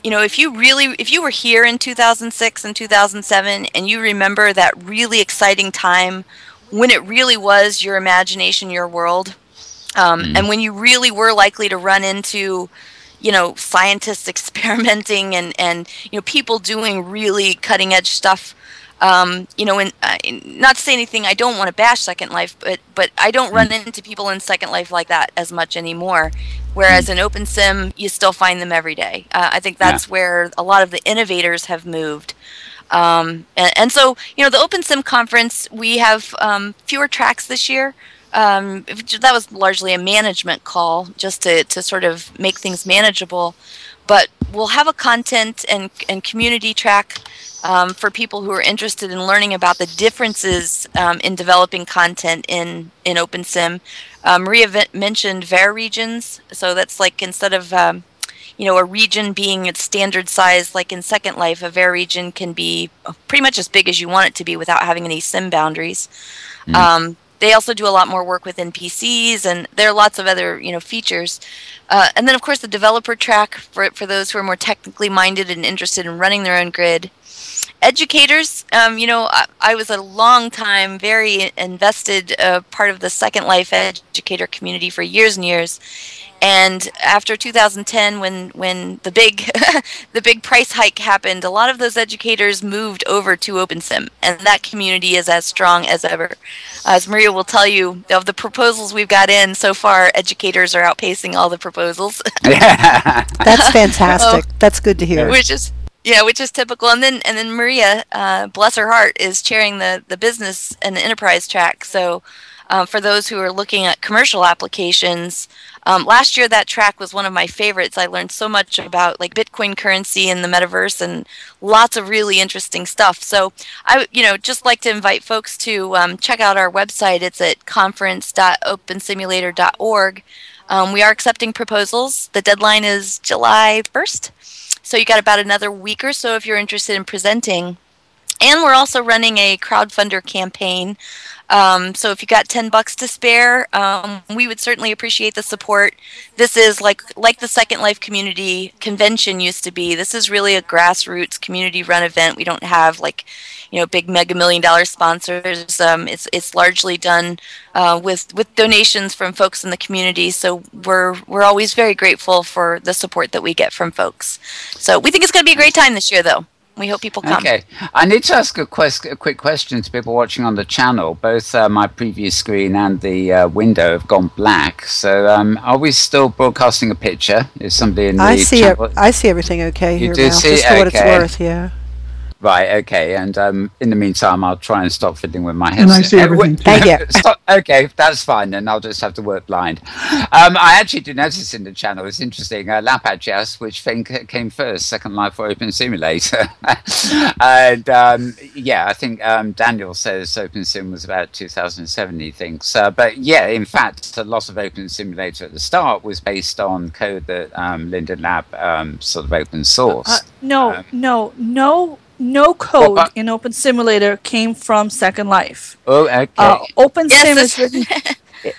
if you were here in 2006 and 2007, and you remember that really exciting time when it really was your imagination, your world, and when you really were likely to run into scientists experimenting and people doing really cutting edge stuff. And not to say anything, I don't want to bash Second Life, but I don't run into people in Second Life like that as much anymore. Whereas in OpenSim, you still find them every day. I think that's where a lot of the innovators have moved. And so, the OpenSim conference, we have fewer tracks this year. That was largely a management call, just to sort of make things manageable. But we'll have a content and community track for people who are interested in learning about the differences in developing content in OpenSim. Maria mentioned var regions, so that's like instead of a region being its standard size, like in Second Life, a var region can be pretty much as big as you want it to be without having any sim boundaries. They also do a lot more work with NPCs, and there are lots of other features. And then, of course, the developer track for those who are more technically minded and interested in running their own grid. Educators, I was a long time, very invested part of the Second Life educator community for years and years. And after 2010, when the big the big price hike happened, a lot of those educators moved over to OpenSim, and that community is as strong as ever. As Maria will tell you, of the proposals we've got in so far, educators are outpacing all the proposals. That's fantastic. That's good to hear. Which is typical. And then Maria, bless her heart, is chairing the business and the enterprise track. So for those who are looking at commercial applications, last year that track was one of my favorites. I learned so much about like Bitcoin currency and the metaverse and lots of really interesting stuff. So I just like to invite folks to check out our website. It's at conference.opensimulator.org. We are accepting proposals. The deadline is July 1st. So you got about another week or so if you're interested in presenting. And we're also running a crowdfunder campaign. So if you got $10 to spare, we would certainly appreciate the support. This is like the Second Life community convention used to be. This is really a grassroots community-run event. We don't have big mega $1 million sponsors. It's largely done with donations from folks in the community. So we're always very grateful for the support that we get from folks. So we think it's going to be a great time this year, though. We hope people come. Okay. I need to ask a quick question to people watching on the channel. Both my previous screen and the window have gone black. So are we still broadcasting a picture? Is somebody in the channel? I see everything okay you here do now, see, just for what it's worth, yeah. Right, okay. And in the meantime, I'll try and stop fiddling with my headset. And I see everything too. Thank you. Okay, that's fine. Then I'll just have to work blind. I actually did notice in the channel, it's interesting, Lap actually asked which thing came first, Second Life or Open Simulator. And I think Daniel says Open Sim was about 2007, he thinks. But yeah, in fact, a lot of Open Simulator at the start was based on code that Linden Lab sort of open source. No code in Open Simulator came from Second Life. Oh, okay.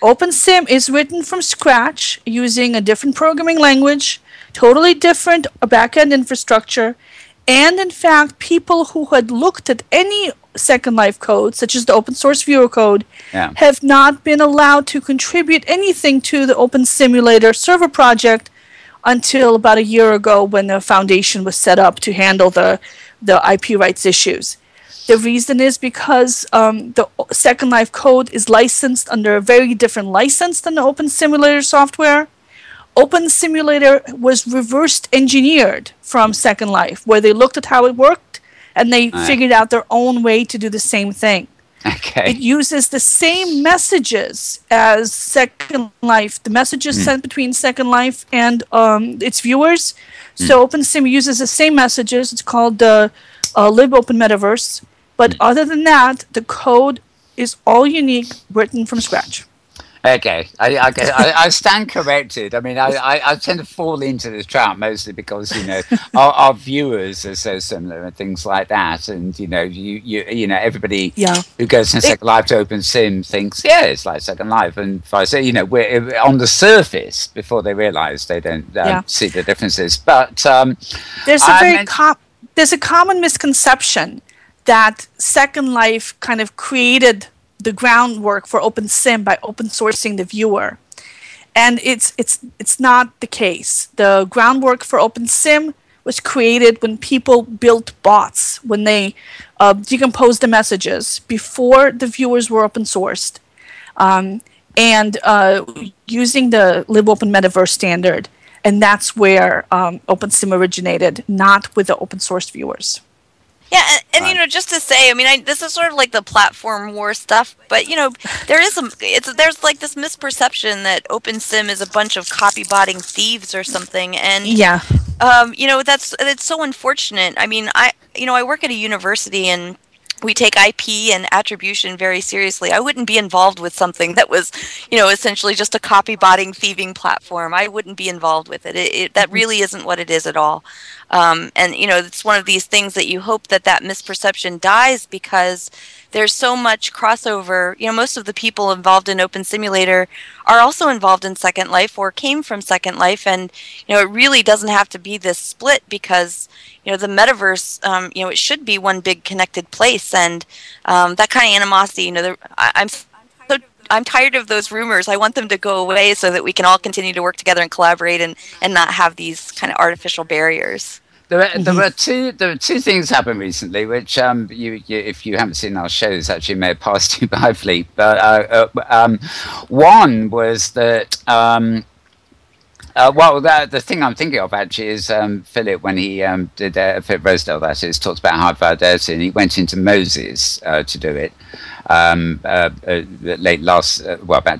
OpenSim is written from scratch using a different programming language, totally different backend infrastructure, and in fact, people who had looked at any Second Life code, such as the open source viewer code, have not been allowed to contribute anything to the Open Simulator server project until about a year ago when the foundation was set up to handle the IP rights issues. The reason is because the Second Life code is licensed under a very different license than the Open Simulator software. Open Simulator was reversed engineered from Second Life, where they looked at how it worked and they figured out their own way to do the same thing. Okay. It uses the same messages as Second Life, the messages sent between Second Life and its viewers. So OpenSim uses the same messages. It's called the Lib Open Metaverse. But other than that, the code is all unique, written from scratch. Okay, I stand corrected. I mean, I tend to fall into this trap mostly because our viewers are so similar and things like that, and everybody who goes from Second Life to Open Sim thinks it's like Second Life, and if I say we're on the surface before they realise they don't see the differences. But there's a common misconception that Second Life kind of created the groundwork for OpenSim by open sourcing the viewer, and it's not the case. The groundwork for OpenSim was created when people built bots, when they decomposed the messages before the viewers were open sourced, and using the LibOpen Metaverse standard, and that's where OpenSim originated, not with the open source viewers. Yeah, and just to say, I mean, this is sort of like the platform war stuff, but there's like this misperception that OpenSim is a bunch of copy-botting thieves or something, and it's so unfortunate. I mean, I work at a university and we take IP and attribution very seriously. I wouldn't be involved with something that was, essentially just a copy-botting, thieving platform. I wouldn't be involved with it. That really isn't what it is at all. And it's one of these things that you hope that misperception dies, because there's so much crossover. Most of the people involved in Open Simulator are also involved in Second Life or came from Second Life, and it really doesn't have to be this split, because the metaverse, it should be one big connected place, and that kind of animosity. I'm tired of those rumors. I want them to go away so that we can all continue to work together and collaborate and not have these kind of artificial barriers. There were two things happened recently, which if you haven't seen our shows, actually may have passed you by, Fleep. But one was that the thing I'm thinking of actually is Philip, when he did Philip Rosedale, that is, talked about high fidelity, and he went into Moses to do it about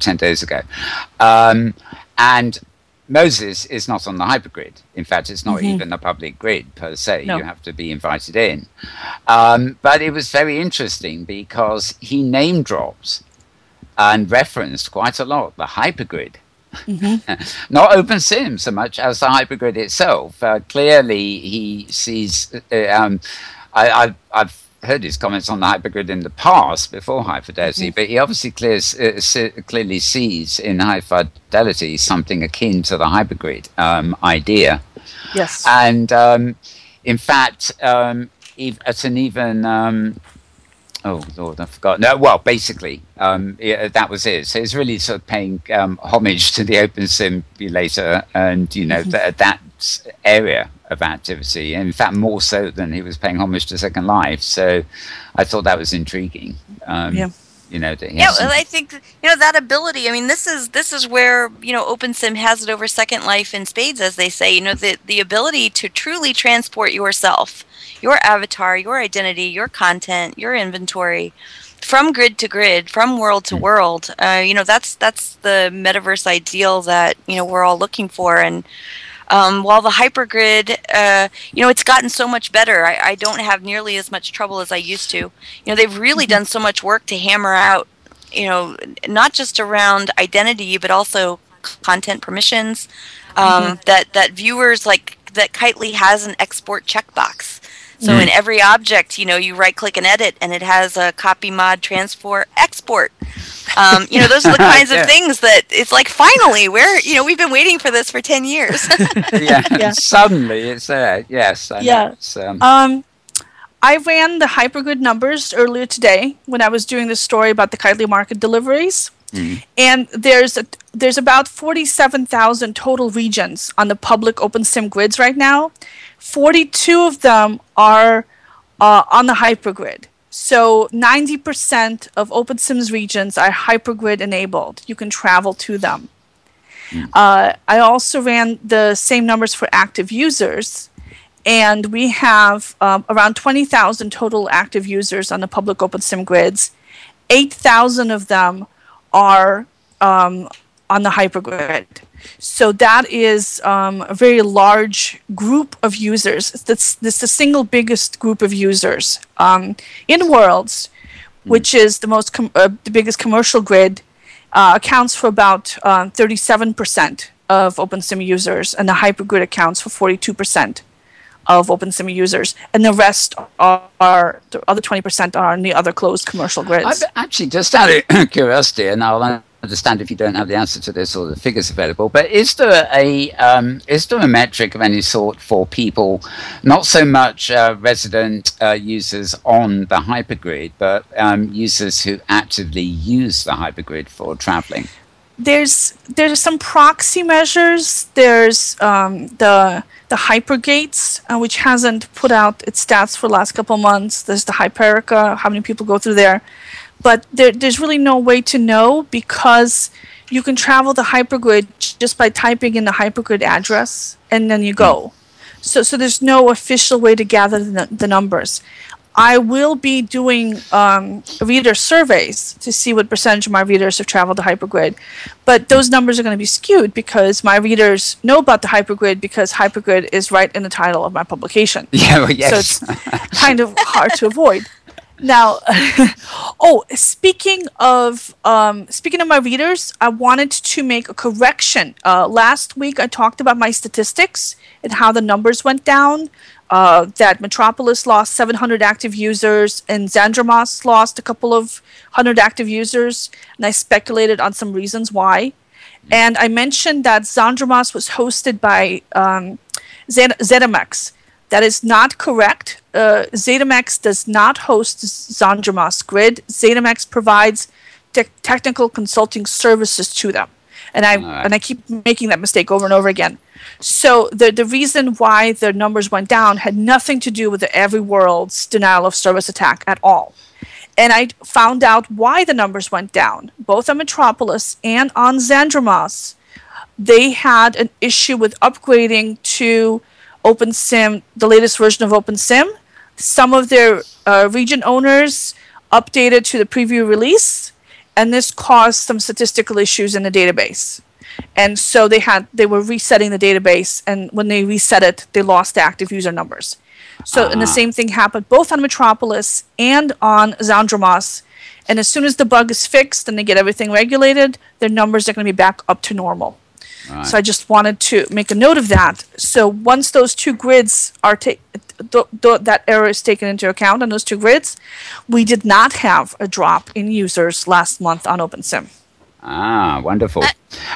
10 days ago, and Moses is not on the hypergrid. In fact, it's not even a public grid per se. No. You have to be invited in. But it was very interesting because he name dropped and referenced quite a lot the hypergrid. Not OpenSim so much as the hypergrid itself. Clearly, he sees. I've heard his comments on the hypergrid in the past before high fidelity, but he obviously clearly sees in high fidelity something akin to the hypergrid idea. Yes, and in fact, at an even oh Lord, I forgot. No, well, basically, that was it. So it's really sort of paying homage to the Open Simulator and that area of activity. In fact, more so than he was paying homage to Second Life. So I thought that was intriguing. I think that ability. I mean, this is where OpenSim has it over Second Life in spades, as they say. The ability to truly transport yourself, your avatar, your identity, your content, your inventory, from grid to grid, from world to world. That's the metaverse ideal that we're all looking for. And while the hypergrid, it's gotten so much better. I don't have nearly as much trouble as I used to. They've really done so much work to hammer out, not just around identity, but also content permissions, that viewers, like, that Kitely has an export checkbox. So in every object, you right-click and edit, and it has a copy, mod, transfer, export. Those are the kinds of things that it's like, finally, we've been waiting for this for 10 years. Suddenly it's there. Yes. I ran the hypergrid numbers earlier today when I was doing the story about the Kitely market deliveries. And there's about 47,000 total regions on the public OpenSim grids right now. 42 of them are on the hypergrid. So 90% of OpenSim's regions are hypergrid enabled. You can travel to them. I also ran the same numbers for active users, and we have around 20,000 total active users on the public OpenSim grids. 8,000 of them are on the hypergrid. So that is a very large group of users. That's the single biggest group of users. Inworlds, which is the biggest commercial grid, accounts for about 37% of OpenSim users, and the hypergrid accounts for 42% of OpenSim users, and the rest are the other 20% are on the other closed commercial grids. Actually, just out of curiosity, and I'll understand if you don't have the answer to this or the figures available, but is there a metric of any sort for people, not so much resident users on the hypergrid, but users who actively use the hypergrid for traveling? There's some proxy measures. There's the Hypergates, which hasn't put out its stats for the last couple of months. There's the Hyperica, how many people go through there. But there's really no way to know, because you can travel the hypergrid just by typing in the hypergrid address, and then you go. So there's no official way to gather the numbers. I will be doing reader surveys to see what percentage of my readers have traveled the hypergrid. But those numbers are going to be skewed because my readers know about the hypergrid because hypergrid is right in the title of my publication. Yeah, well, yes. So it's kind of hard to avoid. Now, speaking of my readers, I wanted to make a correction. Last week, I talked about my statistics and how the numbers went down. That Metropolis lost 700 active users, and Zandromos lost a couple of hundred active users, and I speculated on some reasons why. And I mentioned that Zandromos was hosted by ZetaMex. That is not correct. ZetaMex does not host Zandromos grid. ZetaMex provides technical consulting services to them. And I keep making that mistake over and over again. So the reason why the numbers went down had nothing to do with the Everyworld's denial of service attack at all. And I found out why the numbers went down. Both on Metropolis and on Zandromos, they had an issue with upgrading to OpenSim, the latest version of OpenSim. Some of their region owners updated to the preview release, and this caused some statistical issues in the database. And so they were resetting the database, and when they reset it, they lost the active user numbers. So and the same thing happened both on Metropolis and on Zandromos. And as soon as the bug is fixed and they get everything regulated, their numbers are going to be back up to normal. Right. So I just wanted to make a note of that. So once those two grids are that error is taken into account on those two grids, we did not have a drop in users last month on OpenSim. Ah, wonderful.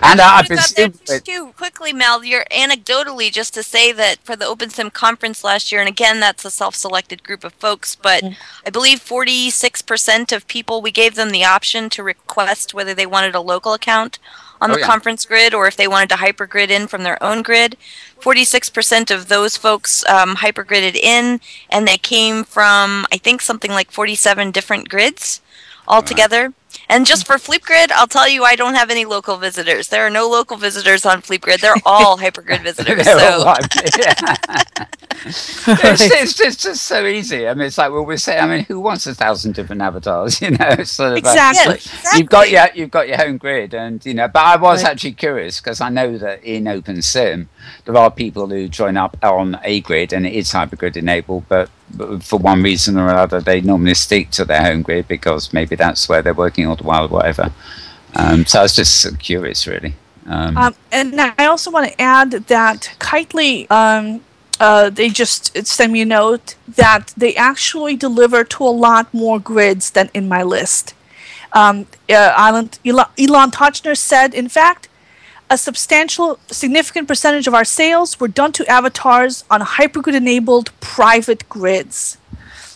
And I presume too quickly, Mel, you're anecdotally just to say that for the OpenSim conference last year, and again, that's a self-selected group of folks, but I believe 46% of people, we gave them the option to request whether they wanted a local account on the conference grid or if they wanted to hypergrid in from their own grid. 46% of those folks hypergridded in, and they came from, I think, something like 47 different grids altogether. Right. And just for FleepGrid, I'll tell you, I don't have any local visitors. There are no local visitors on FleepGrid. They're all hypergrid visitors. It's just so easy. I mean, it's like, well, we're saying, I mean, who wants 1,000 different avatars? You know, it's sort of exactly. You've got your home grid, and you know. But I was actually curious because I know that in OpenSim there are people who join up on a grid and it is hypergrid enabled, but for one reason or another, they normally stick to their home grid because maybe that's where they're working all the while, or whatever. So I was just curious, really. And I also want to add that Kitely, they just sent me a note that they actually deliver to a lot more grids than in my list. Elon Tochner said, in fact, a significant percentage of our sales were done to avatars on hypergrid-enabled private grids.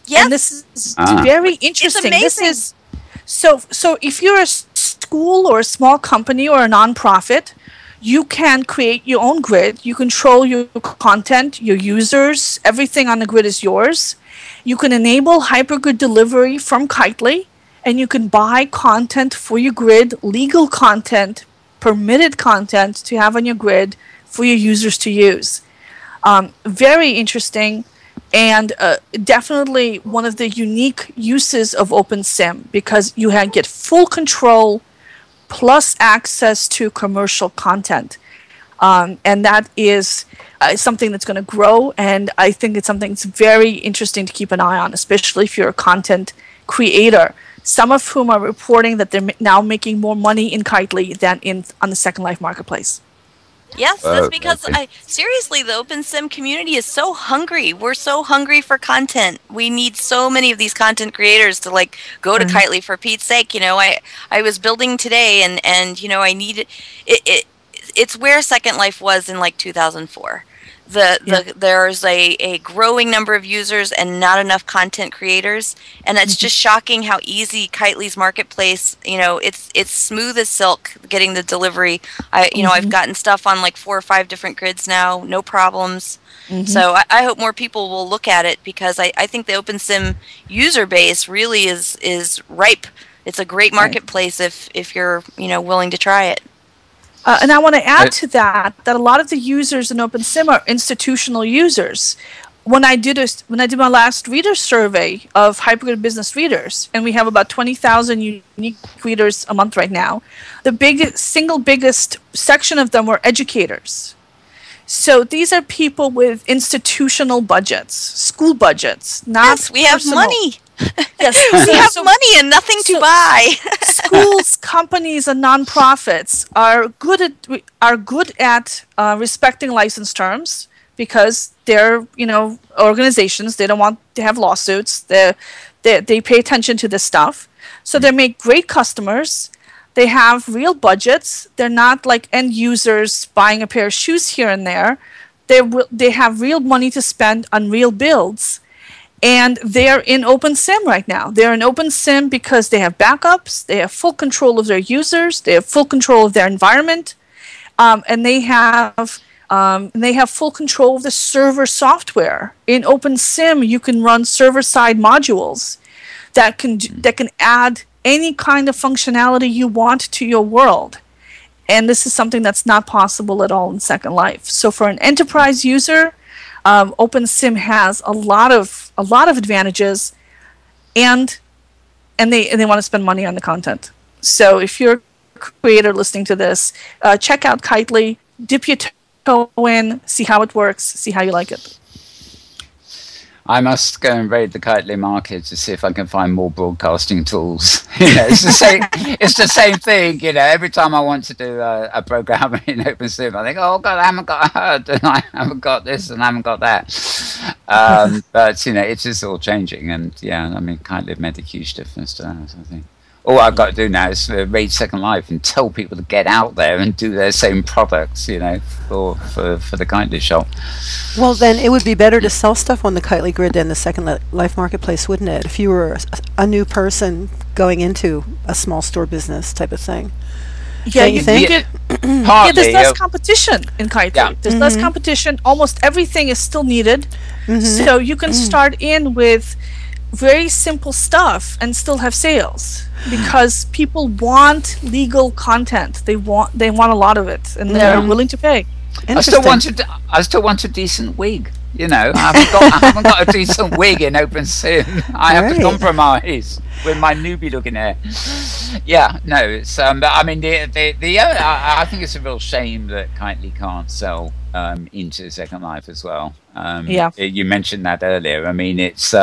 Yes. And this is very interesting. It's amazing. This is so if you're a school or a small company or a nonprofit, you can create your own grid. You control your content, your users, everything on the grid is yours. You can enable hypergrid delivery from Kitely, and you can buy content for your grid, legal content, permitted content to have on your grid for your users to use. Very interesting, and definitely one of the unique uses of OpenSim, because you get full control plus access to commercial content. And that is something that's going to grow, and I think it's something that's very interesting to keep an eye on, especially if you're a content creator, some of whom are reporting that they're now making more money in Kitely than on the Second Life marketplace. Yes, that's because seriously, the OpenSim community is so hungry. We're so hungry for content. We need so many of these content creators to go to Kitely, for Pete's sake. I was building today, and I needed it. It's where Second Life was in 2004. There's a growing number of users and not enough content creators, and it's just shocking how easy Kitely's marketplace. It's smooth as silk getting the delivery. I've gotten stuff on 4 or 5 different grids now, no problems. So I hope more people will look at it, because I think the OpenSim user base really is ripe. It's a great marketplace if you're willing to try it. And I want to add to that a lot of the users in OpenSim are institutional users. When I did my last reader survey of Hypergrid business readers, and we have about 20,000 unique readers a month right now, the single biggest section of them were educators. So these are people with institutional budgets, school budgets, not yes, we have money. Yes, we have money and nothing to buy. Schools, companies, and nonprofits are good at respecting license terms, because they're organizations. They don't want to have lawsuits. They pay attention to this stuff, so they make great customers. They have real budgets. They're not like end users buying a pair of shoes here and there. They have real money to spend on real builds. And they're in OpenSim right now. They're in OpenSim because they have backups, they have full control of their users, they have full control of their environment, and they have full control of the server software. In OpenSim, you can run server-side modules that can add any kind of functionality you want to your world. And this is something that's not possible at all in Second Life. So for an enterprise user, OpenSim has a lot of advantages, and they want to spend money on the content. So if you're a creator listening to this, check out Kitely, dip your toe in, see how it works, see how you like it. I must go and raid the Kitely market to see if I can find more broadcasting tools. It's the same. It's the same thing. Every time I want to do a program in OpenSim, I think, oh God, I haven't got Herd, and I haven't got this, and I haven't got that. But it's just all changing, and Kitely have made a huge difference to that, I think. All I've got to do now is raid Second Life and tell people to get out there and do their same products, for the Kitely shop. Well, then it would be better to sell stuff on the Kitely grid than the Second Life marketplace, wouldn't it? If you were a new person going into a small store business type of thing. Yeah, you think? There's less competition in Kitely. Yeah. There's less competition. Almost everything is still needed. So you can start in with very simple stuff and still have sales, because people want legal content. They want a lot of it, and they're willing to pay. I still want a decent wig. I haven't got a decent wig in OpenSim. I have to compromise with my newbie looking hair. Yeah, no, it's but I mean I think it's a real shame that Kitely can't sell into Second Life as well. You mentioned that earlier. I mean, it's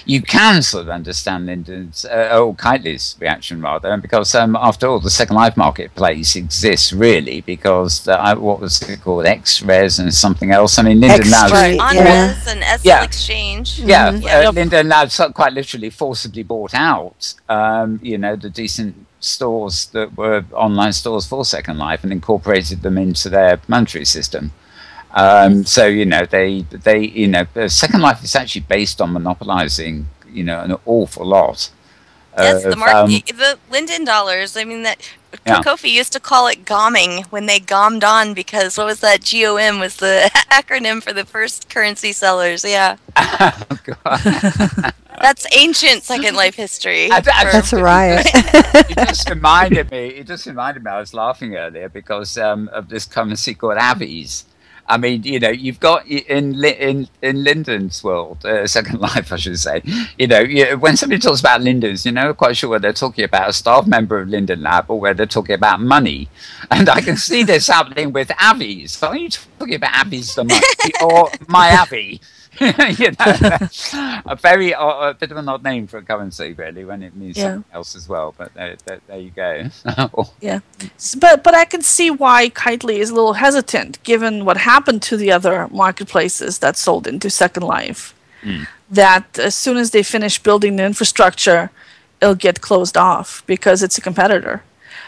you can sort of understand Lyndon's Kitely's reaction rather, because after all, the Second Life marketplace exists really because what was it called, X-Res and something else. I mean, Lyndon now On-Res and SL Exchange. Lyndon now quite literally forcibly bought out the decent stores that were online stores for Second Life and incorporated them into their monetary system. So Second Life is actually based on monopolizing an awful lot. Yes, the Lyndon dollars. I mean, that Kofi used to call it gomming when they gommed on, because what was that? GOM was the acronym for the first currency sellers. Yeah. Oh, God. That's ancient Second Life history. That's a riot. It just reminded me. I was laughing earlier because of this currency called Avies. I mean, you've got in Lyndon's world, Second Life, I should say. When somebody talks about Lyndon's, you're never quite sure whether they're talking about a staff member of Lyndon Lab or whether they're talking about money. And I can see this happening with Avies. Are you talking about Avies the money or my Avi? A very a bit of an odd name for a currency, really, when it means something else as well. But there you go. Yeah, but I can see why Kitely is a little hesitant, given what happened to the other marketplaces that sold into Second Life. That as soon as they finish building the infrastructure, it'll get closed off because it's a competitor.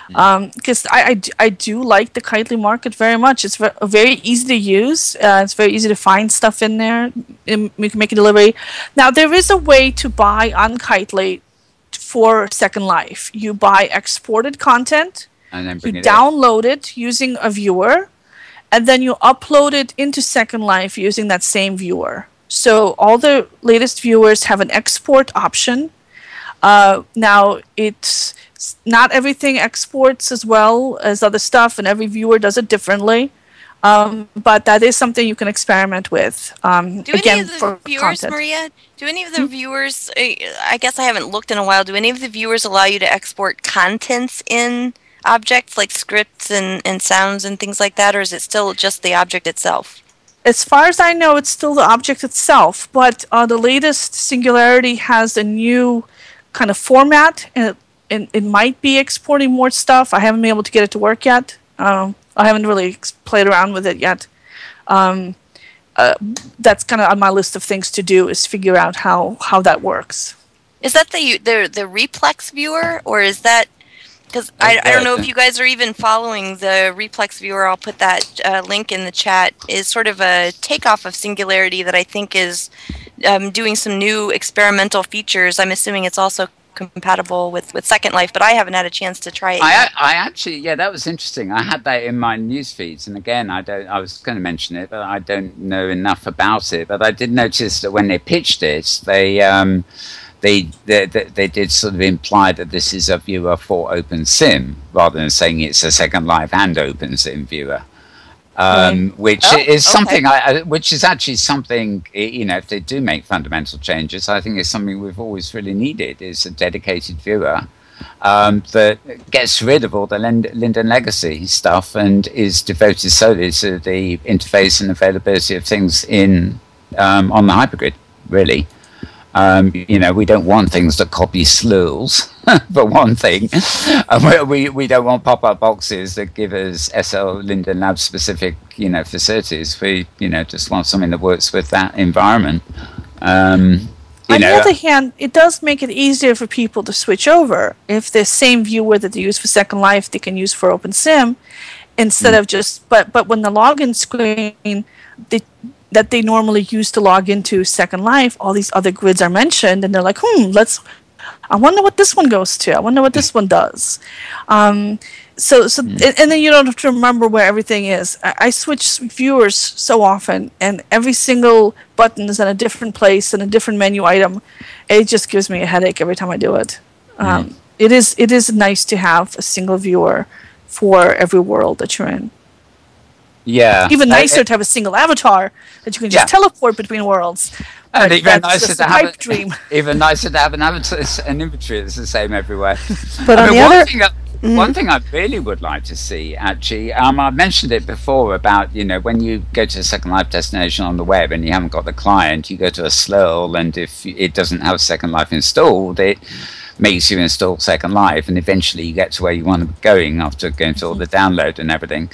Because I do like the Kitely market very much. It's very easy to use. It's very easy to find stuff in there. We can make a delivery. Now, there is a way to buy on Kitely for Second Life. You buy exported content, and then you download it using a viewer, and then you upload it into Second Life using that same viewer. So all the latest viewers have an export option. Now, it's not everything exports as well as other stuff, and every viewer does it differently. But that is something you can experiment with. Do any of the viewers, content. Maria, do any of the viewers, I guess I haven't looked in a while, do any of the viewers allow you to export contents in objects like scripts and sounds and things like that, or is it still just the object itself? As far as I know, it's still the object itself, but the latest Singularity has a new kind of format, and it might be exporting more stuff. I haven't been able to get it to work yet. I haven't really played around with it yet. That's kind of on my list of things to do, is figure out how that works. Is that the Replex viewer, or is that... Because I don't know if you guys are even following the Replex viewer. I'll put that link in the chat. Is sort of a takeoff of Singularity that I think is doing some new experimental features. I'm assuming it's also compatible with Second Life, but I haven't had a chance to try it yet. I actually, that was interesting. I had that in my news feeds, and again, I was going to mention it, but I don't know enough about it. But I did notice that when they pitched it, they did sort of imply that this is a viewer for OpenSim rather than saying it's a Second Life and OpenSim viewer. Which is something, which is actually something, if they do make fundamental changes, I think it's something we've always really needed, is a dedicated viewer that gets rid of all the Linden legacy stuff and is devoted solely to the interface and availability of things on the hypergrid, really. We don't want things that copy slurls, for one thing. We don't want pop-up boxes that give us SL Linden Lab specific, facilities. We, just want something that works with that environment. On the other hand, it does make it easier for people to switch over. If the same viewer that they use for Second Life, they can use for OpenSim, instead of just, but when the login screen, that they normally use to log into Second Life, all these other grids are mentioned, and they're like, I wonder what this one goes to. I wonder what this one does. And then you don't have to remember where everything is. I switch viewers so often, and every single button is in a different place and a different menu item. It just gives me a headache every time I do it. It is nice to have a single viewer for every world that you're in. Yeah. Even nicer to have a single avatar that you can just teleport between worlds. And even nicer to have even nicer to have an inventory that's the same everywhere. But one thing I really would like to see, actually, I mentioned it before about, when you go to a Second Life destination on the web and you haven't got the client, you go to a slurl, and if it doesn't have Second Life installed, it makes you install Second Life, and eventually you get to where you want to be going after going through all the download and everything.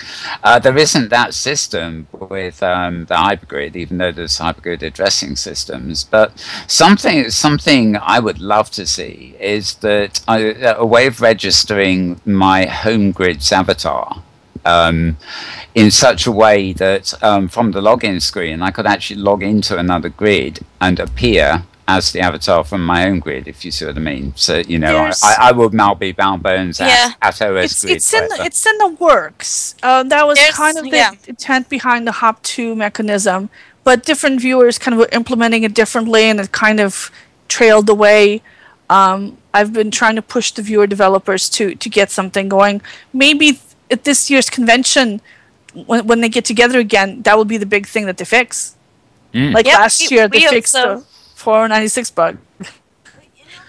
There isn't that system with the hypergrid, even though there's hypergrid addressing systems. But something I would love to see is that a way of registering my home grid's avatar in such a way that from the login screen I could actually log into another grid and appear as the avatar from my own grid, if you see what I mean. So, I would now be bound bones at OS grid. It's in the works. That was kind of the intent behind the Hop 2 mechanism, but different viewers kind of were implementing it differently, and it kind of trailed away. I've been trying to push the viewer developers to get something going. Maybe at this year's convention, when they get together again, that will be the big thing that they fix. Like last year, they fixed the 496 bug.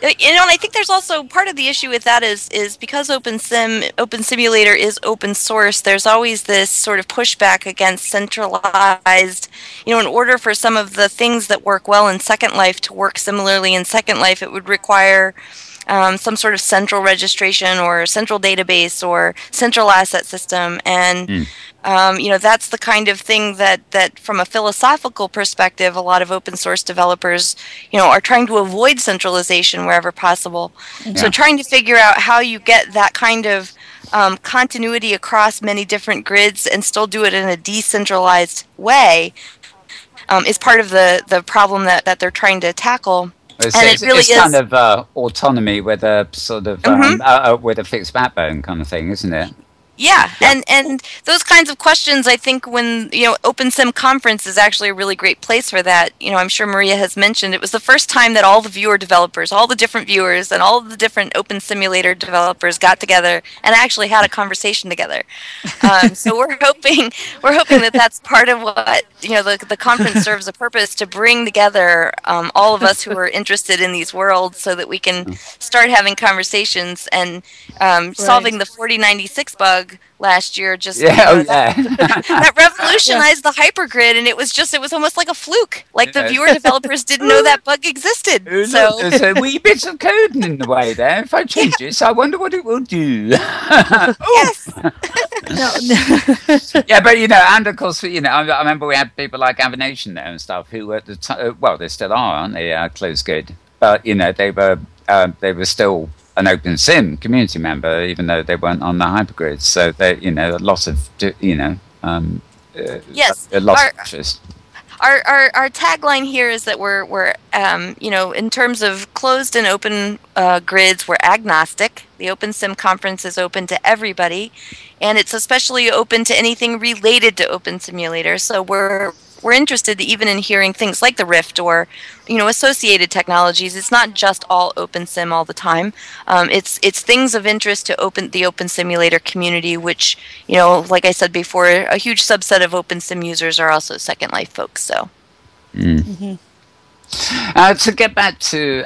You know, and I think there's also part of the issue with that is because Open Simulator is open source, there's always this sort of pushback against centralized, you know, in order for some of the things that work well in Second Life to work similarly in Second Life, it would require some sort of central registration or central database or central asset system. And, you know, that's the kind of thing that from a philosophical perspective, a lot of open source developers, you know, are trying to avoid centralization wherever possible. Yeah. So trying to figure out how you get that kind of continuity across many different grids and still do it in a decentralized way is part of the with that they're trying to tackle. It's kind of autonomy with a sort of with a fixed backbone kind of thing, isn't it? Yeah, and those kinds of questions, I think when, you know, OpenSim Conference is actually a really great place for that. You know, I'm sure Maria has mentioned it was the first time that all the viewer developers, all the different viewers, and all the different Open Simulator developers got together and actually had a conversation together. So we're hoping that that's part of what, you know, the conference serves a purpose to bring together all of us who are interested in these worlds so that we can start having conversations and solving the 4096 bug last year. Just that revolutionized the hypergrid, and it was almost like a fluke. Like the viewer developers didn't know that bug existed. So there's a wee bit of code in the way there. If I change it, I wonder what it will do. Yes. Yeah, but you know, and of course, you know, I remember we had people like Avanation there and stuff who were at the time. Well, they still are, aren't they? Closed grid, but you know, they were still an Open Sim community member, even though they weren't on the hypergrid. So they, you know, a lot of, you know, yes, a lot of interest. Our tagline here is that we're you know, in terms of closed and open grids, we're agnostic. The Open Sim Conference is open to everybody, and it's especially open to anything related to Open Simulator. So we're interested even in hearing things like the Rift or, you know, associated technologies. It's not just all Open Sim all the time. It's things of interest to the Open Simulator community, which, you know, like I said before, a huge subset of Open Sim users are also Second Life folks. So, to get back to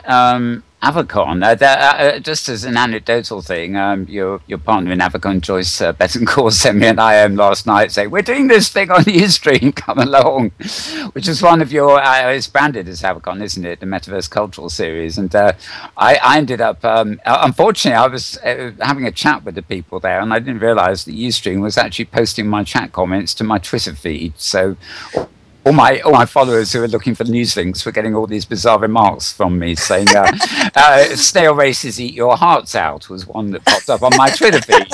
Avacon, just as an anecdotal thing, your partner in Avacon, Joyce Bettencourt, sent me an IM last night saying, we're doing this thing on Ustream, come along, which is one of your, it's branded as Avacon, isn't it, the Metaverse Cultural Series, and I ended up, unfortunately, I was having a chat with the people there, and I didn't realize that Ustream was actually posting my chat comments to my Twitter feed, so all my followers who are looking for news links were getting all these bizarre remarks from me saying, snail races eat your hearts out was one that popped up on my Twitter feed,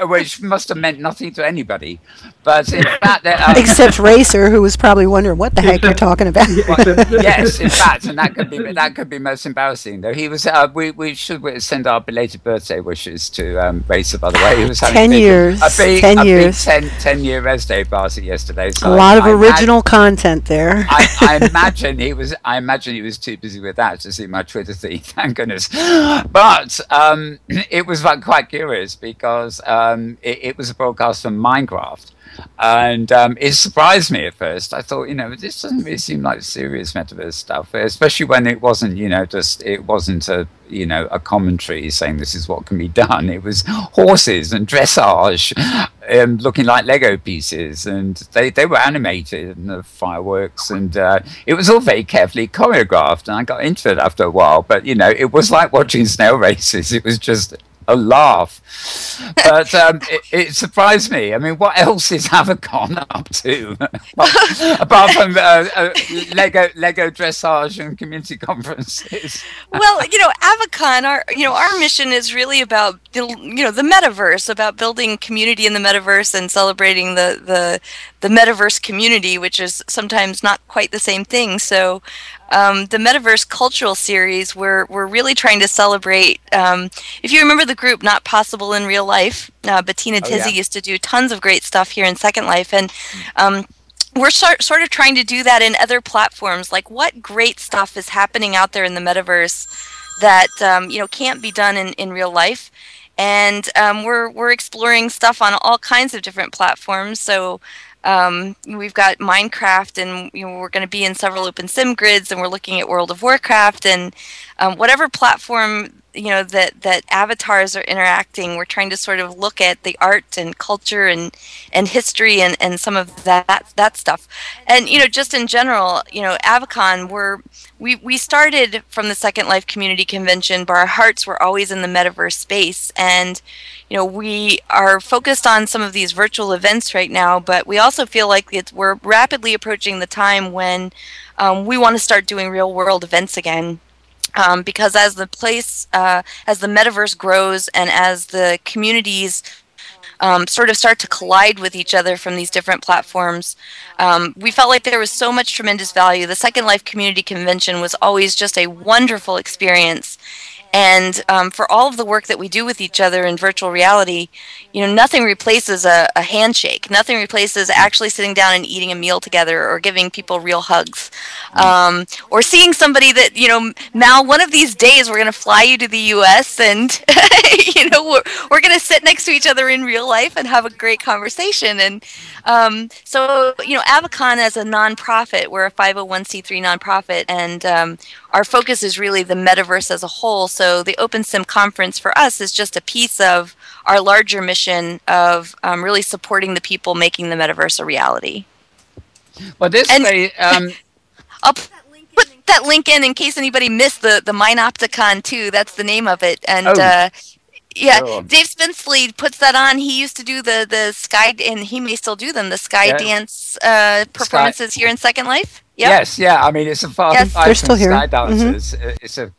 which must have meant nothing to anybody. But in fact, except Racer, who was probably wondering what the heck you're talking about. Yes, in fact, and that could be most embarrassing. Though he was, we should send our belated birthday wishes to Racer. By the way, he was having 10 years, a big 10-year res day party yesterday. So a lot of original content there. I imagine he was too busy with that to see my Twitter feed. Thank goodness. But it was quite curious because it was a broadcast from Minecraft. And it surprised me at first. I thought, you know, this doesn't really seem like serious metaverse stuff, especially when it wasn't, you know, it wasn't a commentary saying this is what can be done. It was horses and dressage, looking like Lego pieces, and they were animated and the fireworks, and it was all very carefully choreographed. And I got into it after a while, but you know, it was like watching snail races. It was just a laugh, but it surprised me. I mean, what else is Avacon up to apart from Lego dressage and community conferences? Well, you know, Avacon, our mission is really about the metaverse, about building community in the metaverse and celebrating the metaverse community, which is sometimes not quite the same thing. So the Metaverse Cultural Series, we're really trying to celebrate. If you remember the group Not Possible in Real Life, Bettina Tizzy used to do tons of great stuff here in Second Life, and we're sort of trying to do that in other platforms. Like, what great stuff is happening out there in the metaverse that can't be done in real life, and we're exploring stuff on all kinds of different platforms. So we've got Minecraft, and we're going to be in several open sim grids, and we're looking at World of Warcraft, and whatever platform that avatars are interacting. We're trying to sort of look at the art and culture and history and some of that stuff. And just in general, Avacon, we started from the Second Life Community Convention, but our hearts were always in the metaverse space. And we are focused on some of these virtual events right now, but we also feel like we're rapidly approaching the time when we want to start doing real world events again. Because as the metaverse grows and as the communities sort of start to collide with each other from these different platforms, we felt like there was so much tremendous value. The Second Life Community Convention was always just a wonderful experience. And for all of the work that we do with each other in virtual reality, nothing replaces a handshake. Nothing replaces actually sitting down and eating a meal together, or giving people real hugs, or seeing somebody that Mal. One of these days, we're going to fly you to the U.S. and we're going to sit next to each other in real life and have a great conversation. And so Avacon as a nonprofit, we're a 501c3 nonprofit, and our focus is really the metaverse as a whole. So the OpenSim conference for us is just a piece of our larger mission of really supporting the people making the metaverse a reality. Well, I'll put that link in case anybody missed the Minopticon too. That's the name of it. And sure. Dave Spenceley puts that on. He used to do the Sky, and he may still do them, the Sky Dance performances here in Second Life. Yep. Yes, yeah. I mean, it's a far they're still here. Sky Dancers. It's a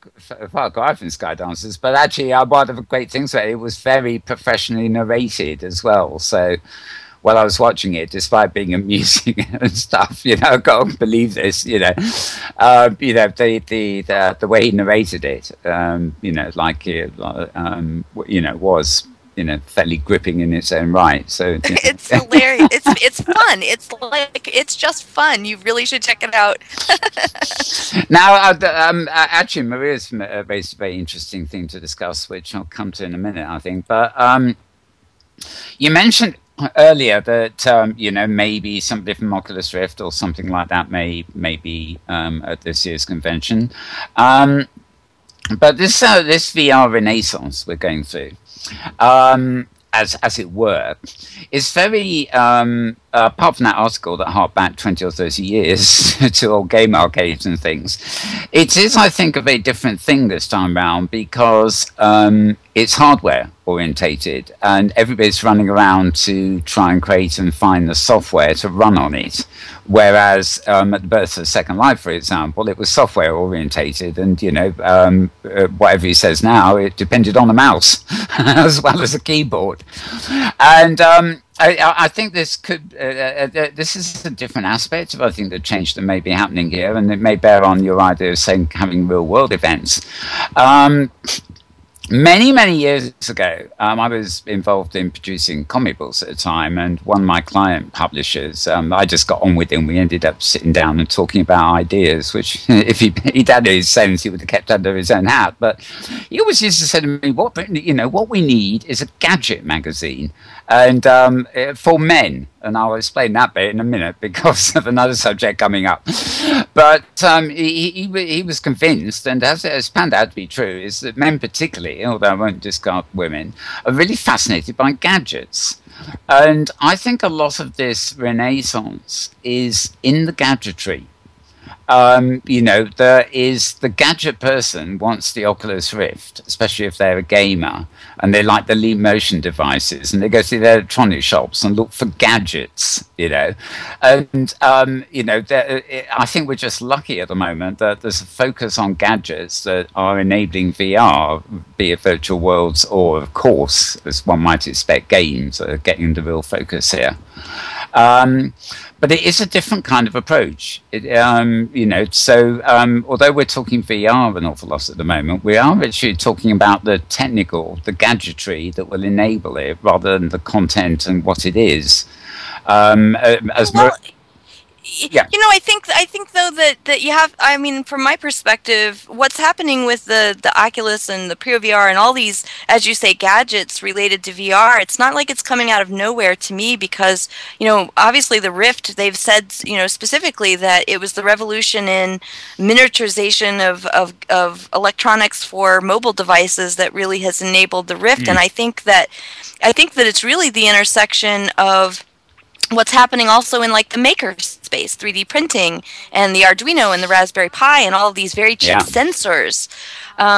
far cry from Sky Dancers, but actually, one of the great things about it was very professionally narrated as well. So, while I was watching it, despite being amusing and stuff, I can't believe this. The way he narrated it, was. Fairly gripping in its own right. So it's hilarious. It's fun. It's just fun. You really should check it out. Now, actually, Maria's raised a very interesting thing to discuss, which I'll come to in a minute, I think. But you mentioned earlier that maybe somebody from Oculus Rift or something like that may be at this year's convention. But this VR renaissance we're going through, as it were, is very apart from that article that harked back 20 or 30 years to old game arcades and things, it is, I think, a very different thing this time round, because it's hardware orientated, and everybody's running around to try and create and find the software to run on it. Whereas at the birth of Second Life, for example, it was software orientated, and whatever he says now, it depended on a mouse as well as a keyboard. And I think this could this is a different aspect of, I think, the change that may be happening here, and it may bear on your idea of saying having real world events. Many years ago, I was involved in producing comic books at the time, and one of my client publishers, I just got on with him. We ended up sitting down and talking about ideas, which if he'd had his sense, he would have kept under his own hat. But he always used to say to me, what we need is a gadget magazine, and for men. And I'll explain that bit in a minute because of another subject coming up. But he was convinced, and as it has panned out to be true, is that men particularly, although I won't discard women, are really fascinated by gadgets. And I think a lot of this renaissance is in the gadgetry. There is the gadget person wants the Oculus Rift, especially if they're a gamer, and they like the Leap motion devices, and they go to the electronic shops and look for gadgets, And, I think we're just lucky at the moment that there's a focus on gadgets that are enabling VR, be it virtual worlds or, of course, as one might expect, games are getting the real focus here. But it is a different kind of approach. Although we're talking VR an awful lot at the moment, we are actually talking about the technical, the gadgetry that will enable it, rather than the content and what it is. Yeah. You know, I think though that you have. I mean, from my perspective, what's happening with the Oculus and the ProVR and all these, as you say, gadgets related to VR, it's not like it's coming out of nowhere to me, because obviously the Rift, they've said specifically that it was the revolution in miniaturization of electronics for mobile devices that really has enabled the Rift, and I think that it's really the intersection of what's happening also in like the maker space, 3D printing, and the Arduino and the Raspberry Pi and all of these very cheap sensors.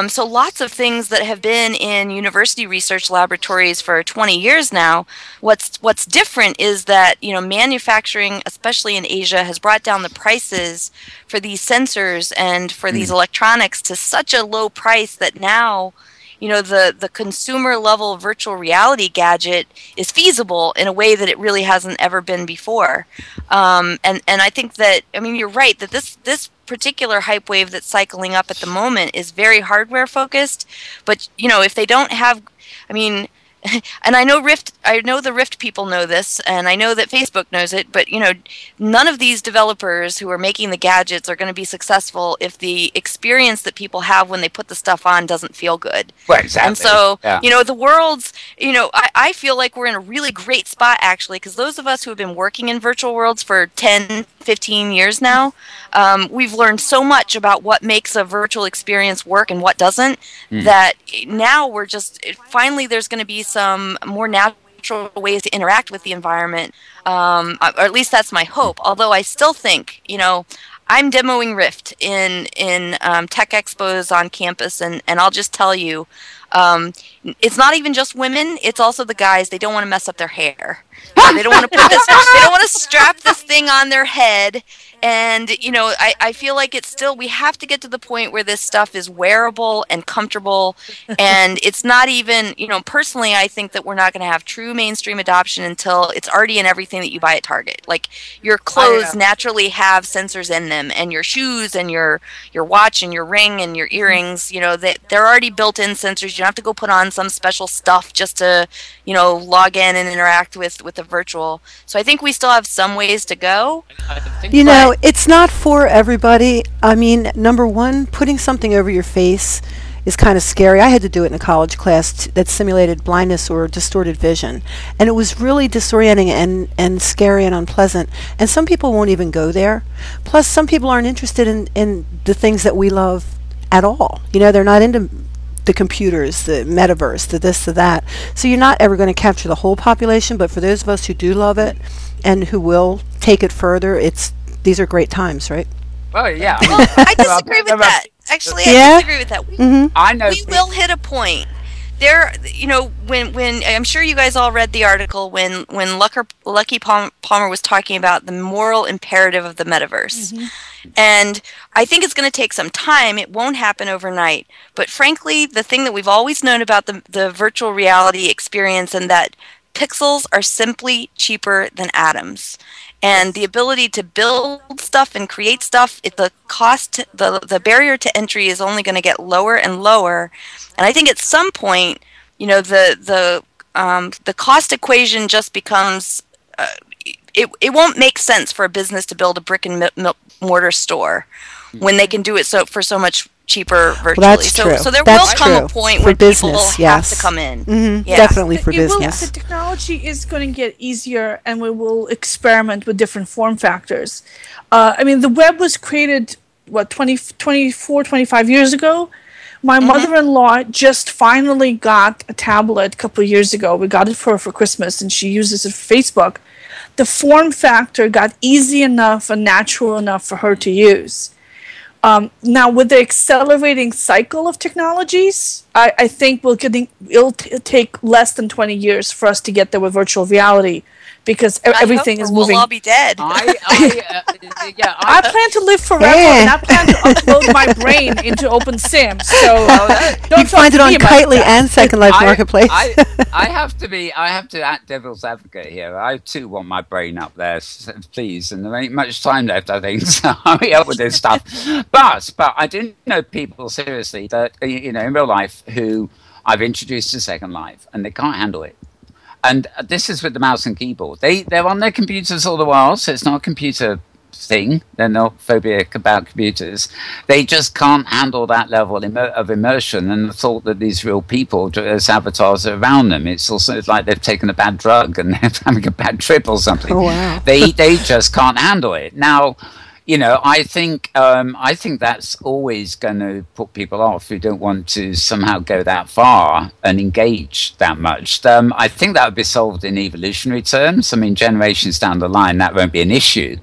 So lots of things that have been in university research laboratories for 20 years now. What's different is that manufacturing, especially in Asia, has brought down the prices for these sensors and for these electronics to such a low price that now the consumer level virtual reality gadget is feasible in a way that it really hasn't ever been before. And I think that, you're right, that this particular hype wave that's cycling up at the moment is very hardware focused. But, if they don't have, and I know the Rift people know this, and I know that Facebook knows it, but none of these developers who are making the gadgets are going to be successful if the experience that people have when they put the stuff on doesn't feel good. Well, exactly. And so, the world's, I feel like we're in a really great spot, actually, because those of us who have been working in virtual worlds for 10, 15 years now, we've learned so much about what makes a virtual experience work and what doesn't, that now we're just, finally there's going to be some more natural ways to interact with the environment, or at least that's my hope. Although I still think, I'm demoing Rift in tech expos on campus, and I'll just tell you, it's not even just women; it's also the guys. They don't want to mess up their hair. They don't want to put this. They don't want to strap this thing on their head. And I feel like it's still, we have to get to the point where this stuff is wearable and comfortable, and it's not even, personally, I think that we're not going to have true mainstream adoption until it's already in everything that you buy at Target. Like your clothes naturally have sensors in them, and your shoes and your watch and your ring and your earrings, they're already built-in sensors. You don't have to go put on some special stuff just to, log in and interact with the virtual. So I think we still have some ways to go. It's not for everybody. Number one, putting something over your face is kind of scary. I had to do it in a college class that simulated blindness or distorted vision. And it was really disorienting and scary and unpleasant. And some people won't even go there. Plus, some people aren't interested in the things that we love at all. They're not into the computers, the metaverse, the this, the that. So you're not ever going to capture the whole population, but for those of us who do love it and who will take it further, these are great times, right? Oh, yeah. Well, I disagree with that. Actually, I disagree with that. I know. We will hit a point. There, when I'm sure you guys all read the article when Lucky Palmer was talking about the moral imperative of the metaverse. And I think it's going to take some time. It won't happen overnight. But frankly, the thing that we've always known about the virtual reality experience, and that pixels are simply cheaper than atoms. And the ability to build stuff and create stuff, the barrier to entry is only going to get lower and lower. And I think at some point, the cost equation just becomes, it won't make sense for a business to build a brick and mortar store when they can do it for so much cheaper virtually. Well, that's true. So there that's will come a point where people have to come in. Definitely for business. The technology is going to get easier, and we will experiment with different form factors. The web was created, 24, 25 years ago? My mother-in-law just finally got a tablet a couple of years ago. We got it for her for Christmas, and she uses it for Facebook. The form factor got easy enough and natural enough for her to use. Now, with the accelerating cycle of technologies, I think it'll take less than 20 years for us to get there with virtual reality, because everything is moving. We'll all be dead. I plan to live forever, and I plan to upload my brain into OpenSim. So you find it on Kitely and Second Life Marketplace. I have to act devil's advocate here. I too want my brain up there, please, and there ain't much time left, I think. So hurry up with this stuff. But I do know people seriously that in real life who I've introduced to Second Life, and they can't handle it. And this is with the mouse and keyboard. They're on their computers all the while, so it's not a computer thing. They're not phobic about computers. They just can't handle that level of immersion and the thought that these real people as avatars are around them. It's also like they've taken a bad drug and they're having a bad trip or something. Oh, wow. They just can't handle it. Now, I think that's always going to put people off who don't want to somehow go that far and engage that much. I think that would be solved in evolutionary terms. I mean, generations down the line, that won't be an issue.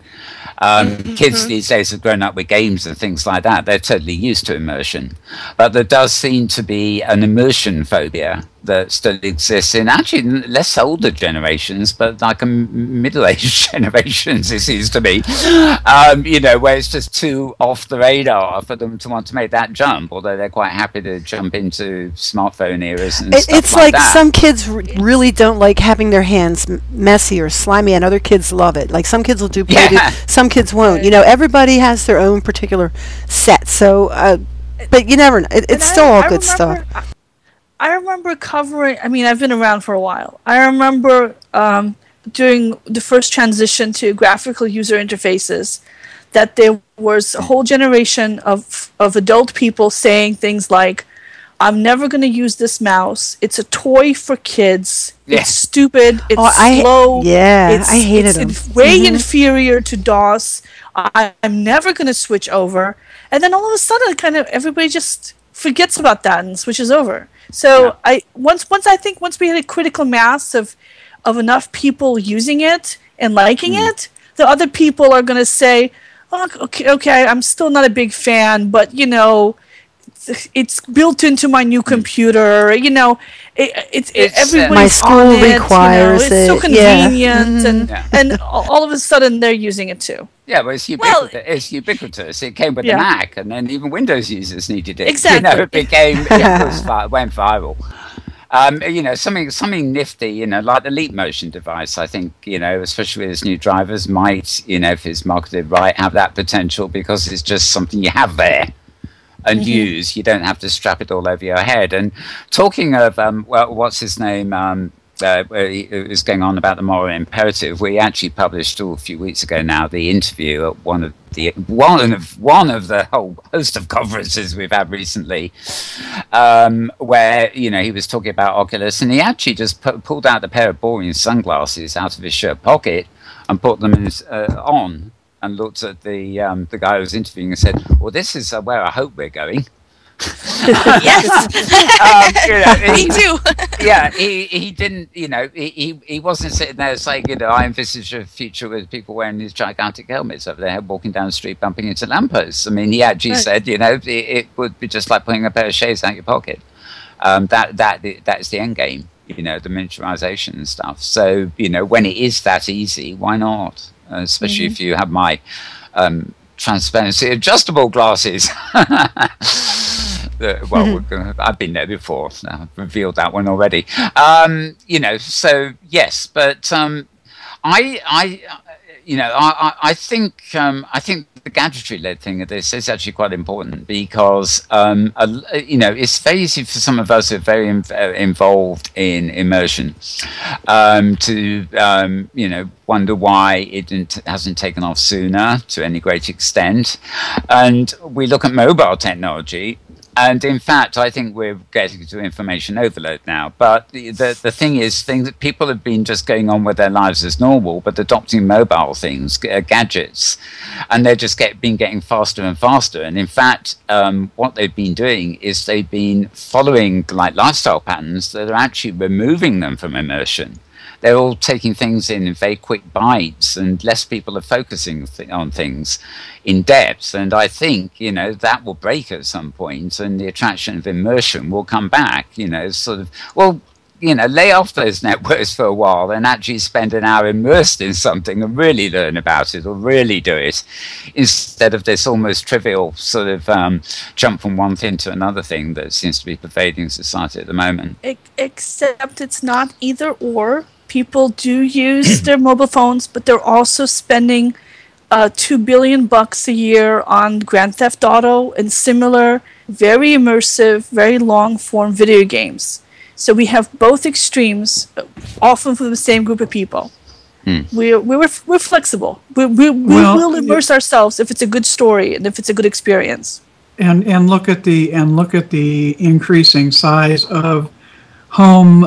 Kids these days have grown up with games and things like that. They're totally used to immersion. But there does seem to be an immersion phobia that still exists in actually less older generations, but like middle-aged generations, it seems to me, where it's just too off the radar for them to want to make that jump, although they're quite happy to jump into smartphone eras and stuff it's like that. Some kids really don't like having their hands messy or slimy, and other kids love it. Like some kids will do play, some kids won't. Everybody has their own particular set. So, but you never know. It's still all good stuff. I remember covering, I've been around for a while. I remember during the first transition to graphical user interfaces that there was a whole generation of adult people saying things like, I'm never going to use this mouse. It's a toy for kids. Yeah. It's stupid. It's slow. I hated them. It's way inferior to DOS. I'm never going to switch over. And then all of a sudden, kind of everybody just forgets about that and switches over. So once we had a critical mass of enough people using it and liking it, the other people are going to say, oh, okay, I'm still not a big fan, but it's built into my new computer. Everybody's my school on it, requires it. It's so convenient, and all of a sudden they're using it too. Yeah, well, it's ubiquitous. It came with the Mac, and then even Windows users needed it. Exactly. It became went viral. Something nifty, like the Leap motion device. I think especially with its new drivers, might if it's marketed right, have that potential because it's just something you have there and use. You don't have to strap it all over your head. And talking of what's his name? It was going on about the moral imperative. We actually published a few weeks ago now the interview at one of the whole host of conferences we've had recently, where he was talking about Oculus, and he actually just pulled out a pair of boring sunglasses out of his shirt pocket and put them on, and looked at the guy who was interviewing and said, "Well, this is where I hope we're going." Yes. Me too. Yeah, he didn't, he wasn't sitting there saying, I envisage a future with people wearing these gigantic helmets over their head, walking down the street, bumping into lampposts. He actually said, it would be just like putting a pair of shades out your pocket. That's the end game, the miniaturization and stuff. So, when it is that easy, why not? Especially if you have my transparency adjustable glasses. I've been there before. I've revealed that one already. So yes, but I think the gadgetry-led thing of this is actually quite important because it's very easy for some of us who are very involved in immersion to wonder why it hasn't taken off sooner to any great extent. And we look at mobile technology. And in fact, I think we're getting to information overload now. But the thing is, that people have been just going on with their lives as normal, but adopting mobile things, gadgets, and they're just been getting faster and faster. And in fact, what they've been doing is they've been following lifestyle patterns that are actually removing them from immersion. They're all taking things in very quick bites, and less people are focusing on things in depth. And I think, that will break at some point, and the attraction of immersion will come back, lay off those networks for a while and actually spend an hour immersed in something and really learn about it or really do it, instead of this almost trivial sort of jump from one thing to another thing that seems to be pervading society at the moment. Except it's not either or. People do use their mobile phones, but they're also spending $2 billion a year on Grand Theft Auto and similar, very immersive, very long-form video games. So we have both extremes, often from the same group of people. We're flexible. We will immerse ourselves if it's a good story and if it's a good experience. And look at the increasing size of home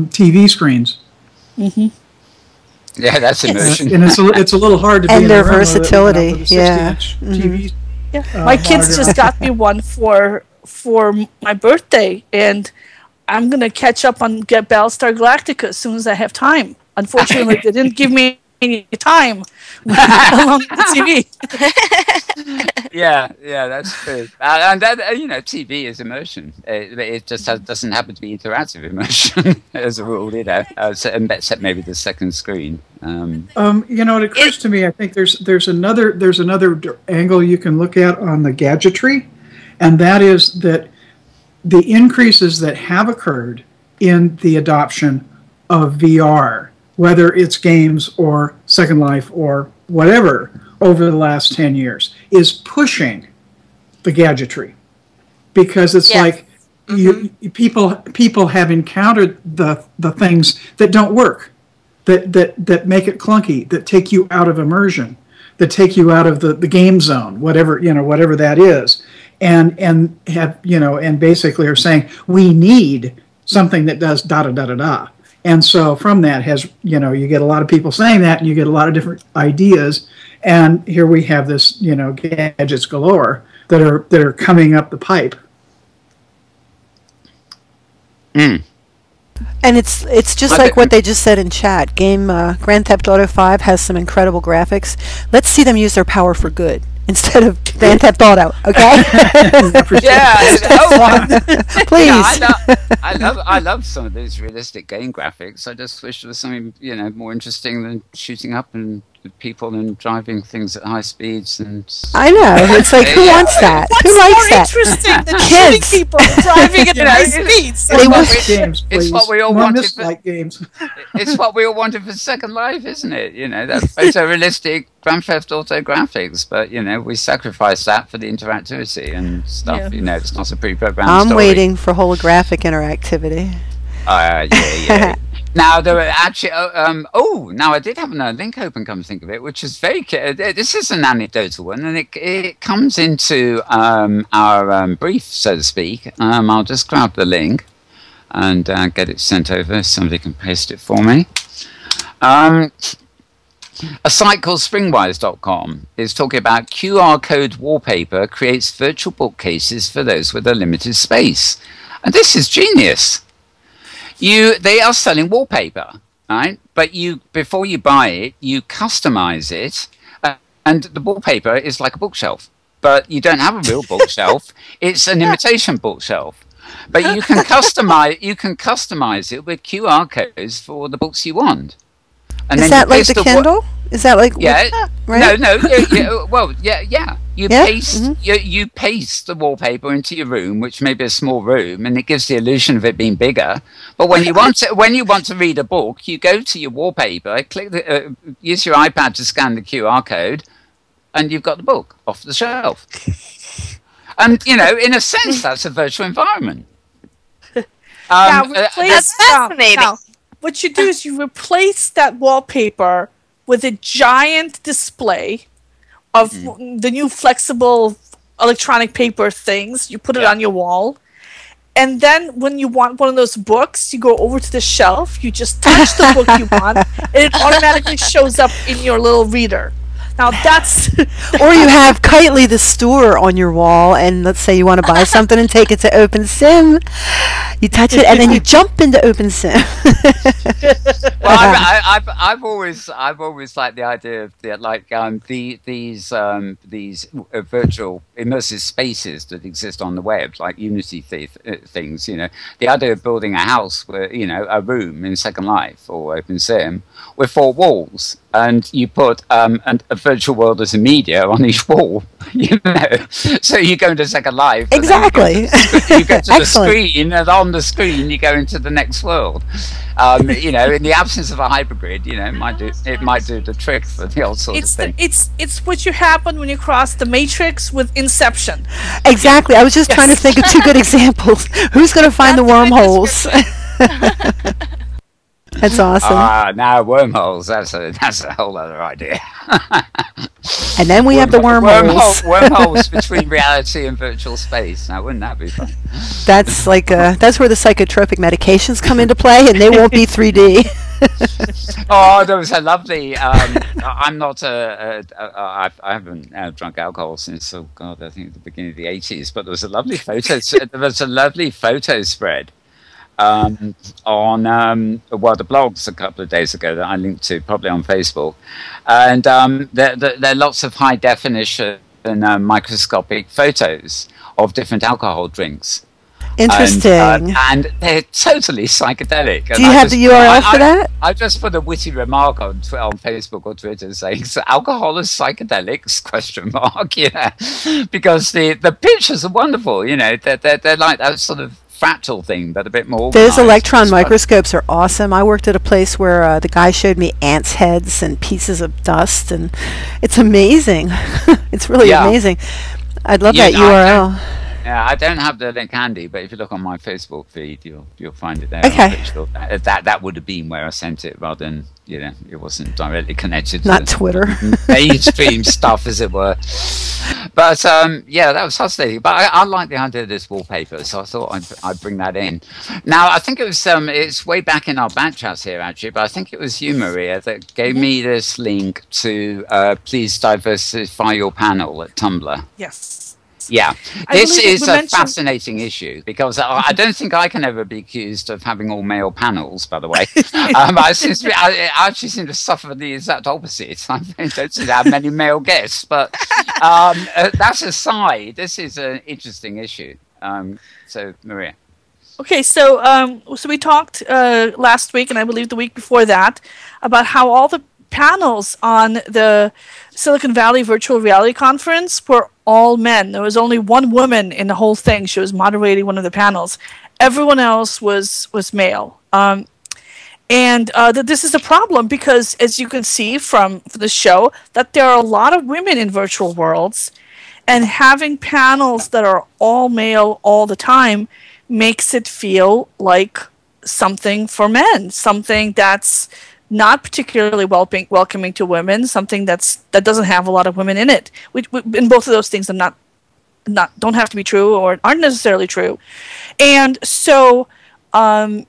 TV screens. Mm-hmm. Yeah, that's immersion. And it's a little hard to be and in their the room versatility. with a 60-inch TV. Yeah. My kids just got me one for my birthday, and I'm gonna catch up on get Battlestar Galactica as soon as I have time. Unfortunately, they didn't give me any time along the TV. Yeah, that's true. And that, TV is immersion. It just doesn't happen to be interactive immersion as a rule, except maybe the second screen. It occurs to me. I think there's another angle you can look at on the gadgetry, and that is that the increases that have occurred in the adoption of VR, whether it's games or Second Life or whatever, over the last 10 years, is pushing the gadgetry, because it's like people have encountered the things that don't work, that make it clunky, that take you out of immersion, that take you out of the game zone, whatever that is, and have and basically are saying we need something that does da da da da da. And so from that you get a lot of people saying that, and you get a lot of different ideas. And here we have this, gadgets galore that are coming up the pipe. And it's just like what they just said in chat. Grand Theft Auto 5 has some incredible graphics. Let's see them use their power for good instead of Grand Theft Auto. Okay? Please. Yeah, I love some of these realistic game graphics. I just wish there was something more interesting than shooting up and people and driving things at high speeds. And I know, it's like, who wants that? What's who likes more that? interesting than shooting people and driving at high speeds? It's what we all wanted. Games. It's what we all wanted for Second Life, isn't it? That photorealistic Grand Theft Auto graphics, but we sacrifice that for the interactivity and stuff. It's not a pre-programmed story. I'm waiting for holographic interactivity. Yeah. Now there are actually. Now I did have another link open. Come to think of it, which is very. This is an anecdotal one, and it comes into our brief, so to speak. I'll just grab the link and get it sent over. Somebody can paste it for me. A site called Springwise.com is talking about QR code wallpaper creates virtual bookcases for those with a limited space, and this is genius. They are selling wallpaper, right? But before you buy it, you customize it, and the wallpaper is like a bookshelf. But you don't have a real bookshelf; it's an imitation bookshelf. But you can customize it with QR codes for the books you want. And is that like the Kindle? Is that like right? No. Yeah. You paste the wallpaper into your room, which may be a small room, and it gives the illusion of it being bigger. But when you want to read a book, you go to your wallpaper, use your iPad to scan the QR code, and you've got the book off the shelf. And in a sense, that's a virtual environment. That's fascinating. Now, what you do is you replace that wallpaper with a giant display of the new flexible electronic paper things. You put it on your wall. And then when you want one of those books, you go over to the shelf, you just touch the book you want, and it automatically shows up in your little reader. Now that's... Or you have Kitely the store on your wall, and let's say you want to buy something and take it to OpenSim. You touch it, and then you jump into OpenSim. Well, I've always liked the idea of these virtual immersive spaces that exist on the web, like Unity things. The idea of building a house where a room in Second Life or OpenSim with 4 walls, and you put a virtual world as a media on each wall. So you go into Second Life. Exactly. You go to the screen, and on the screen you go into the next world. In the absence of a hypergrid, it might do the trick for the old sort of thing. It's what you happen when you cross the Matrix with Inception. Exactly. I was just trying to think of 2 good examples. Who's going to find the wormholes? That's awesome. Now wormholes, that's a whole other idea. And then we have the wormholes. Wormholes between reality and virtual space. Now, wouldn't that be fun? That's like that's where the psychotropic medications come into play, and they won't be 3D. Oh, there was a lovely. I'm not I haven't drunk alcohol since I think the beginning of the 80s. But there was a lovely photo. There was a lovely photo spread on the blogs a couple of days ago that I linked to, probably on Facebook, and there are lots of high definition and microscopic photos of different alcohol drinks. Interesting. And they're totally psychedelic. Do you have the URL for that? I just put a witty remark on Facebook or Twitter saying alcohol is psychedelics ? Because the pictures are wonderful. They're like that sort of fractal thing, but a bit more. Those electron microscopes are awesome. I worked at a place where the guy showed me ants' heads and pieces of dust, and it's amazing. It's really amazing. I'd love that URL. I don't have the link handy, but if you look on my Facebook feed, you'll find it there. Okay. Sure that would have been where I sent it, rather than it wasn't directly connected. Not to Twitter. Mainstream stuff, as it were. But that was fascinating. But I like the idea of this wallpaper, so I thought I'd bring that in. Now I think it was it's way back in our back chats here actually, but I think it was you, Maria, that gave me this link to please diversify your panel at Tumblr. Yes. Yeah, this is a fascinating issue because I don't think I can ever be accused of having all male panels, by the way. I actually seem to suffer the exact opposite. I don't seem to have many male guests, but that's aside, this is an interesting issue. So, Maria. Okay, so we talked last week, and I believe the week before that, about how all the panels on the Silicon Valley Virtual Reality Conference were all men. There was only one woman in the whole thing. She was moderating one of the panels. Everyone else was male. This is a problem because, as you can see from the show, that there are a lot of women in virtual worlds, and having panels that are all male all the time makes it feel like something for men, something that's not particularly welcoming to women, something that doesn't have a lot of women in it. And both of those things are don't have to be true or aren't necessarily true. And so a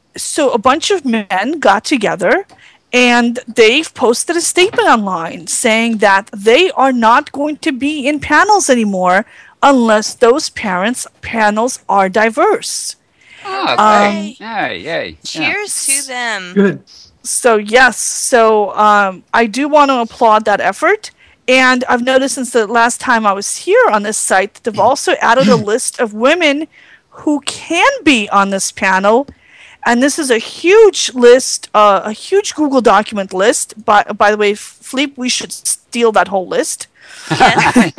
bunch of men got together and they've posted a statement online saying that they are not going to be in panels anymore unless those panels are diverse. Oh, okay. Yay. Cheers to them. Good. So yes, I do want to applaud that effort, and I've noticed since the last time I was here on this site that they've also added a list of women who can be on this panel, and this is a huge list, a huge Google document list. By the way, Fleep, we should steal that whole list. Yes.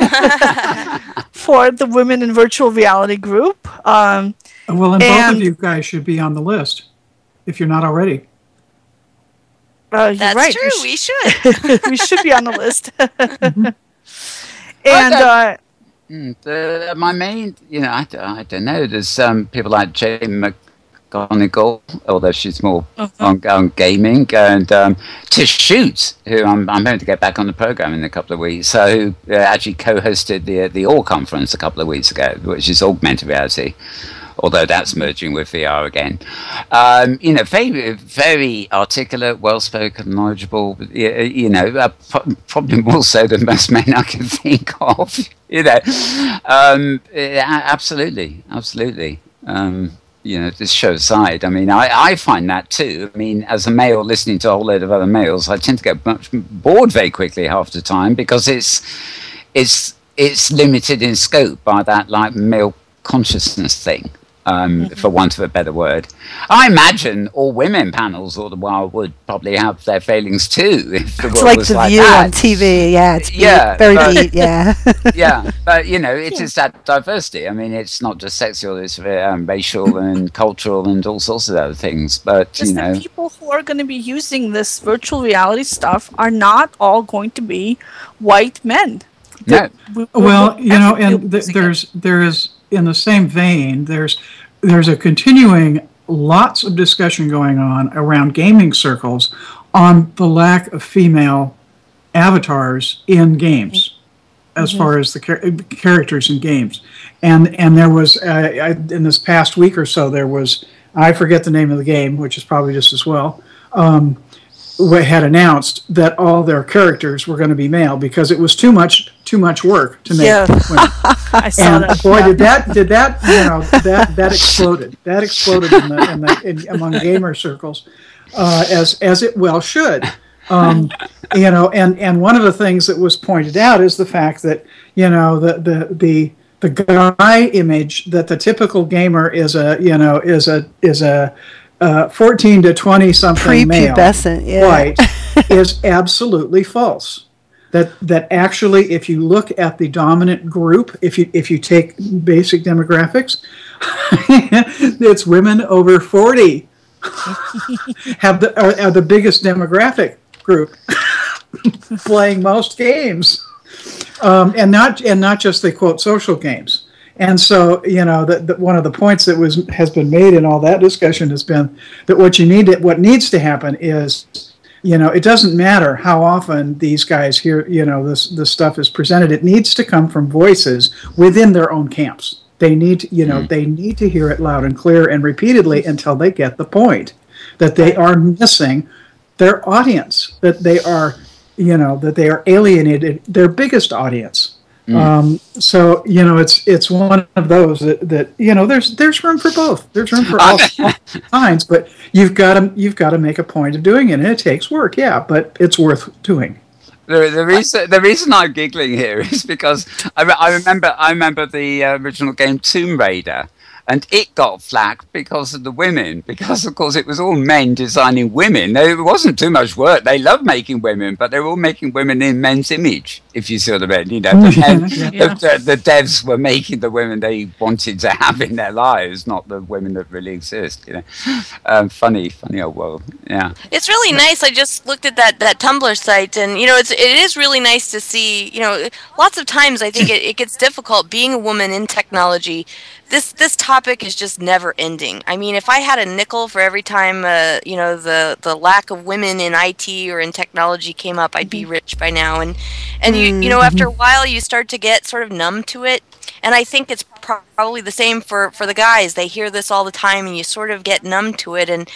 For the Women in Virtual Reality group. Well, and both of you guys should be on the list if you're not already. That's right. True. We should. We should be on the list. And my main, I don't know. There's people like Jane McGonigal, although she's more on gaming, and Tish Shoots, who I'm going to get back on the program in a couple of weeks. So who actually co-hosted the All conference a couple of weeks ago, which is augmented reality. Although that's merging with VR again. Very, very articulate, well-spoken, knowledgeable, probably more so than most men I can think of, absolutely. This show aside, I find that too. As a male listening to a whole load of other males, I tend to get much bored very quickly half the time because it's limited in scope by that like male consciousness thing. For want of a better word. I imagine all women panels all the while would probably have their failings too. If the it's world like was The like View that. on TV, very deep, Yeah, but it is that diversity. It's not just sexual; it's racial and cultural and all sorts of other things. But the people who are going to be using this virtual reality stuff are not all going to be white men. No. And there is in the same vein, there's a continuing lots of discussion going on around gaming circles on the lack of female avatars in games, as far as the characters in games. And there was, in this past week or so, there was, I forget the name of the game, which is probably just as well, had announced that all their characters were going to be male because it was too much work to make women. I saw and that. Boy, did that that exploded. That exploded among gamer circles, as it well should. And one of the things that was pointed out is the fact that the guy image that the typical gamer is a 14 to 20 something male, white, is absolutely false. That actually, if you look at the dominant group, if you take basic demographics, it's women over 40 are the biggest demographic group playing most games, and not just the quote social games. And so, that one of the points that has been made in all that discussion has been that what needs to happen is, it doesn't matter how often these guys hear, this stuff is presented. It needs to come from voices within their own camps. They need, they need to hear it loud and clear and repeatedly until they get the point that they are missing their audience, that they are, that they are alienated their biggest audience. So it's one of those that there's room for both. There's room for all kinds, but you've got to make a point of doing it, and it takes work, but it's worth doing. The reason I'm giggling here is because I remember the original game Tomb Raider. And it got flack because of the women, because of course it was all men designing women. It wasn't too much work. They loved making women, but they were all making women in men's image, if you see what I mean. The devs were making the women they wanted to have in their lives, not the women that really exist. Funny old world. Yeah, it's really nice. I just looked at that Tumblr site, and it is really nice to see. Lots of times I think it gets difficult being a woman in technology. This topic is just never ending. I mean, if I had a nickel for every time the lack of women in IT or in technology came up, I'd be rich by now. And after a while you start to get sort of numb to it. And I think it's probably the same for the guys. They hear this all the time, and you sort of get numb to it. And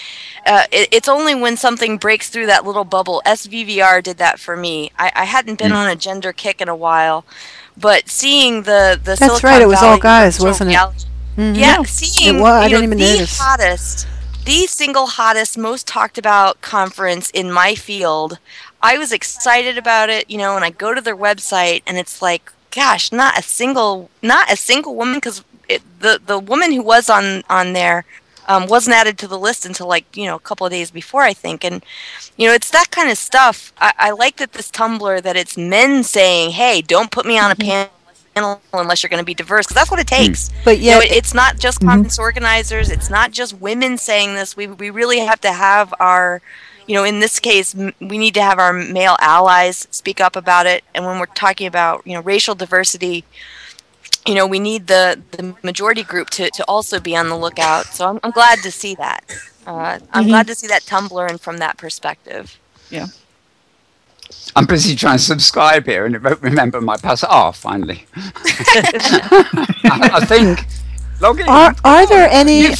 it's only when something breaks through that little bubble. SVVR did that for me. I hadn't been on a gender kick in a while. But seeing the That's Silicon right, it was Valley all guys, wasn't it? Yeah, seeing I didn't even notice. The single hottest, most talked about conference in my field, I was excited about it, and I go to their website and it's like, gosh, not a single woman, because the woman who was on there wasn't added to the list until a couple of days before, I think. And it's that kind of stuff. I like that this Tumblr, that it's men saying, hey, don't put me on a panel unless you're going to be diverse, because that's what it takes. But yet, it's not just conference organizers, it's not just women saying this. We really have to have our, in this case, we need to have our male allies speak up about it. And when we're talking about racial diversity, we need the majority group to also be on the lookout. So I'm glad to see that. I'm glad to see that Tumblr, and from that perspective. Yeah. I'm busy trying to subscribe here, and it won't remember my password. Oh, finally. I think. Log in. Are there any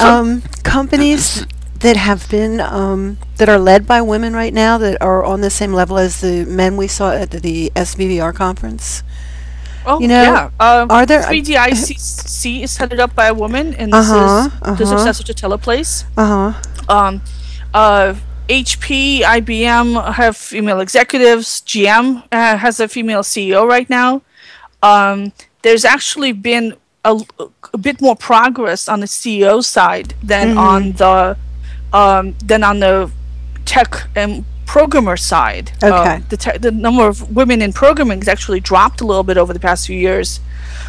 companies that have been that are led by women right now that are on the same level as the men we saw at the SVVR conference? Oh, yeah. Are there 3DICC is headed up by a woman, and this is successor to Teleplace. HP, IBM have female executives. GM has a female CEO right now. There's actually been a bit more progress on the CEO side than on the tech and programmer side. Okay. The number of women in programming has actually dropped a little bit over the past few years,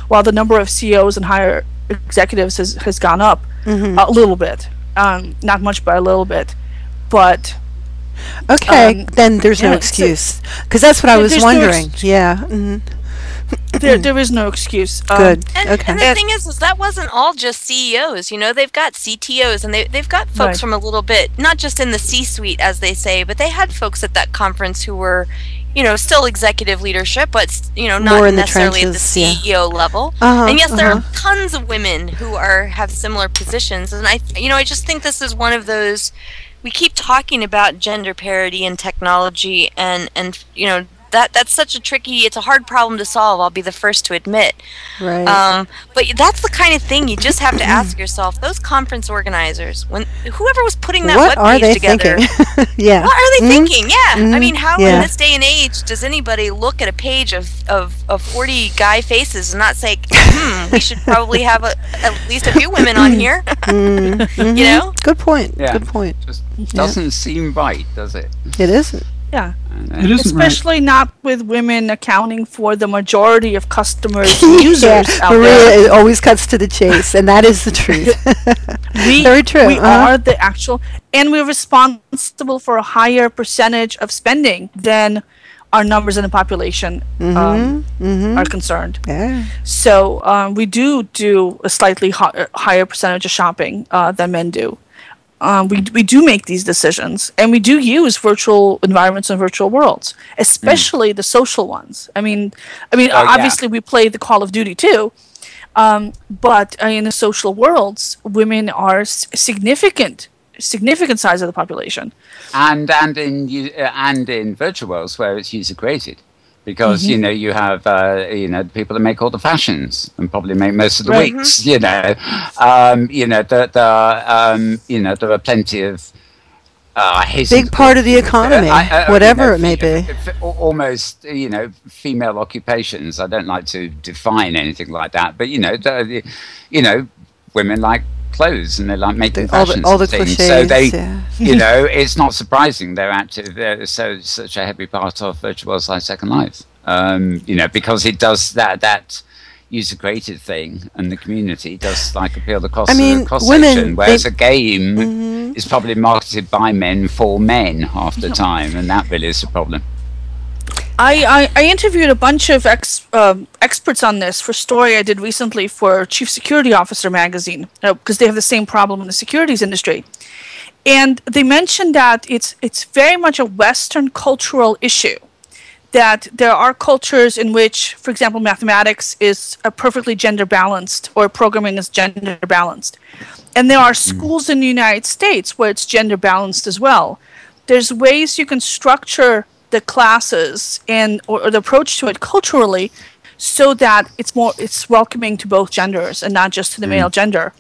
while the number of CEOs and higher executives has gone up a little bit. Not much, but a little bit. But then there's no excuse, because that's what I was wondering. There is no excuse. Good. And the thing is that wasn't all just CEOs. You know, they've got CTOs and they've got folks from a little bit, not just in the C-suite, as they say, but they had folks at that conference who were, you know, still executive leadership, but, you know, not necessarily at the CEO level. And yes, there are tons of women who have similar positions. And I just think this is one of those, we keep talking about gender parity in technology and you know, that's such a it's a hard problem to solve, I'll be the first to admit. Right. But that's the kind of thing you just have to ask yourself, those conference organizers, whoever was putting that webpage together, yeah. What are they thinking? Yeah. I mean, how in this day and age does anybody look at a page of 40 guy faces and not say, we should probably have at least a few women on here? You know? Good point. Yeah. Good point. Just doesn't seem right, does it? It isn't. Yeah. It isn't especially not with women accounting for the majority of customers and users out Maria there. it always cuts to the chase, and that is the truth. Very true. We are the actual, and we're responsible for a higher percentage of spending than our numbers in the population are concerned. Yeah. So we do a slightly higher percentage of shopping than men do. We do make these decisions, and we do use virtual environments and virtual worlds, especially the social ones. I mean, obviously we play the Call of Duty too, but in the social worlds, women are significant size of the population. And in virtual worlds where it's user created. Because you know you have the people that make all the fashions and probably make most of the wigs. There are plenty of big part of the economy, whatever it may be. Almost female occupations. I don't like to define anything like that, but women like clothes and they like making fashions all the and things. cliches, so they it's not surprising they're active. They're such a heavy part of virtual worlds like Second Life, because it does that user created thing, and the community does like appeal across the cross section, whereas a game is probably marketed by men for men half the time, and that really is a problem. I interviewed a bunch of experts on this for a story I did recently for Chief Security Officer magazine, because they have the same problem in the securities industry. And they mentioned that it's very much a Western cultural issue, that there are cultures in which, for example, mathematics is perfectly gender balanced, or programming is gender balanced. And there are schools in the United States where it's gender balanced as well. There's ways you can structure the classes or the approach to it culturally so that it's welcoming to both genders and not just to the male gender.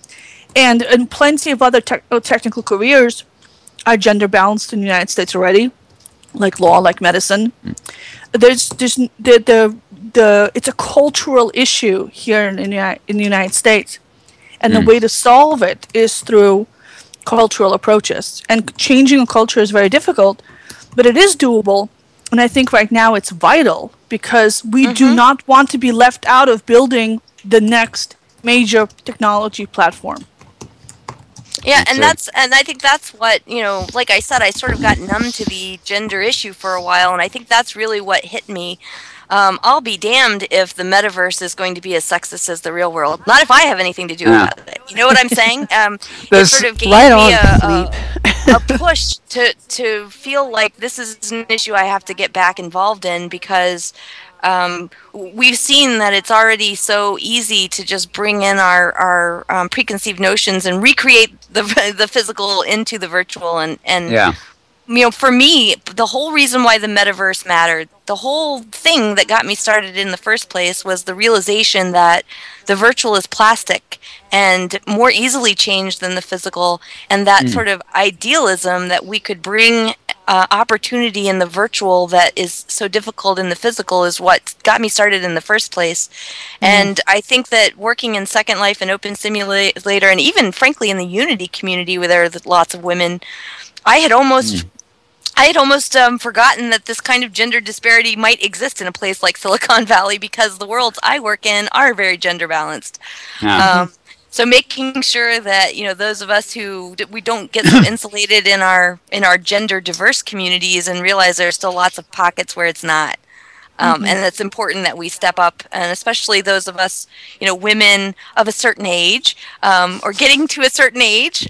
And plenty of other technical careers are gender balanced in the United States already, like law, like medicine. It's a cultural issue here in the United States, and the way to solve it is through cultural approaches. And changing a culture is very difficult, but it is doable. And I think right now it's vital, because we do not want to be left out of building the next major technology platform. Yeah, and I think that's what, like I said, I sort of got numb to the gender issue for a while, and I think that's really what hit me. I'll be damned if the metaverse is going to be as sexist as the real world. Not if I have anything to do about it. You know what I'm saying? It sort of gave me a push to feel like this is an issue I have to get back involved in, because we've seen that it's already so easy to just bring in our preconceived notions and recreate the physical into the virtual. And for me, the whole reason why the metaverse mattered, the whole thing that got me started in the first place, was the realization that the virtual is plastic and more easily changed than the physical, and that sort of idealism that we could bring opportunity in the virtual that is so difficult in the physical is what got me started in the first place. And I think that working in Second Life and Open Simulator, and even frankly in the Unity community where there are lots of women, I had almost forgotten that this kind of gender disparity might exist in a place like Silicon Valley, because the worlds I work in are very gender balanced. So making sure that those of us who we don't get so insulated in our gender diverse communities and realize there's still lots of pockets where it's not. And it's important that we step up, and especially those of us, women of a certain age, or getting to a certain age,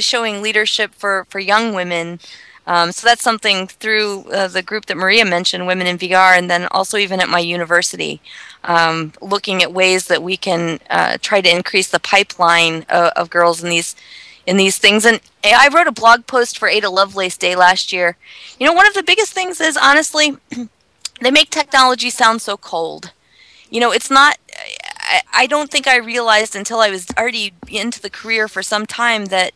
showing leadership for young women. So that's something through the group that Maria mentioned, Women in VR, and then also even at my university, looking at ways that we can try to increase the pipeline of girls in these things. And I wrote a blog post for Ada Lovelace Day last year. One of the biggest things is, honestly, they make technology sound so cold. It's not, I don't think I realized until I was already into the career for some time that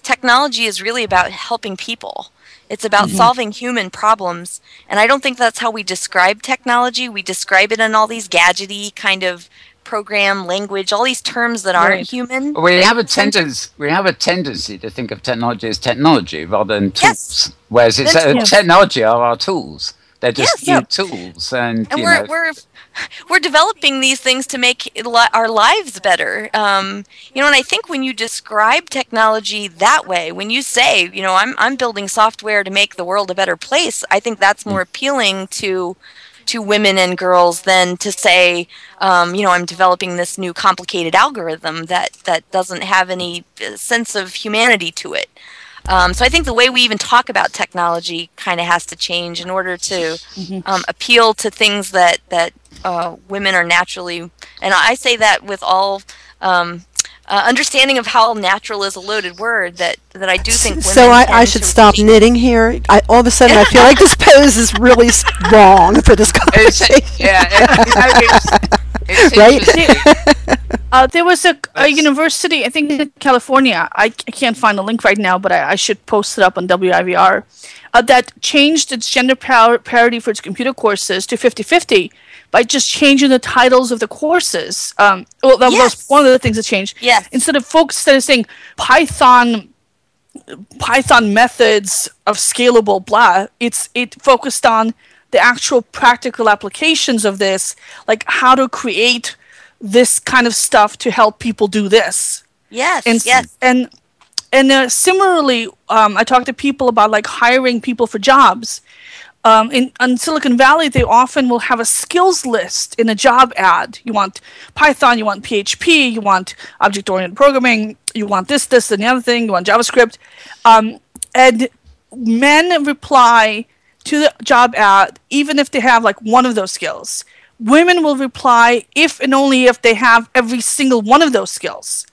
technology is really about helping people. It's about solving human problems. And I don't think that's how we describe technology. We describe it in all these gadgety kind of program language, all these terms that aren't human. We have a tendency to think of technology as technology rather than tools. Whereas technology are our tools. They're just new tools, and we're developing these things to make our lives better. And I think when you describe technology that way, when you say, I'm building software to make the world a better place, I think that's more appealing to women and girls than to say, I'm developing this new complicated algorithm that doesn't have any sense of humanity to it. So I think the way we even talk about technology kind of has to change in order to appeal to things that women are naturally, and I say that with all understanding of how natural is a loaded word, that I do think women so I should stop knitting here. All of a sudden I feel like this pose is really wrong for this conversation. There was a university, I think in California, I can't find the link right now, but I should post it up on WIVR, that changed its gender parity for its computer courses to 50-50 by just changing the titles of the courses. That was one of the things that changed. Yes. Instead of saying Python methods of scalable blah, it focused on the actual practical applications of this, like how to create this kind of stuff to help people do this. Yes. And similarly, I talk to people about like hiring people for jobs. In Silicon Valley, they often will have a skills list in a job ad. You want Python, you want PHP, you want object-oriented programming, you want this, and the other thing, you want JavaScript. And men reply to the job ad even if they have like one of those skills. Women will reply if and only if they have every single one of those skills.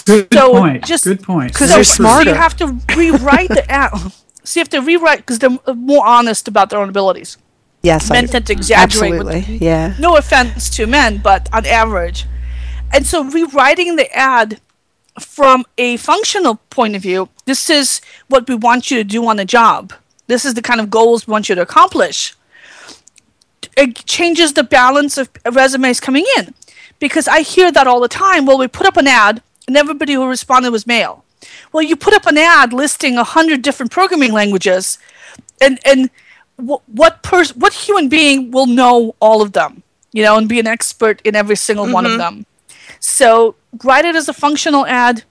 Good point. Because they're smarter. So you have to rewrite the ad. So you have to rewrite because they're more honest about their own abilities. Yes, men tend to exaggerate. Absolutely, no offense to men, but on average. And so rewriting the ad from a functional point of view, this is what we want you to do on the job. This is the kind of goals we want you to accomplish. It changes the balance of resumes coming in. Because I hear that all the time. Well, we put up an ad, and everybody who responded was male. Well, you put up an ad listing 100 different programming languages, and what human being will know all of them, and be an expert in every single one of them? So write it as a functional ad,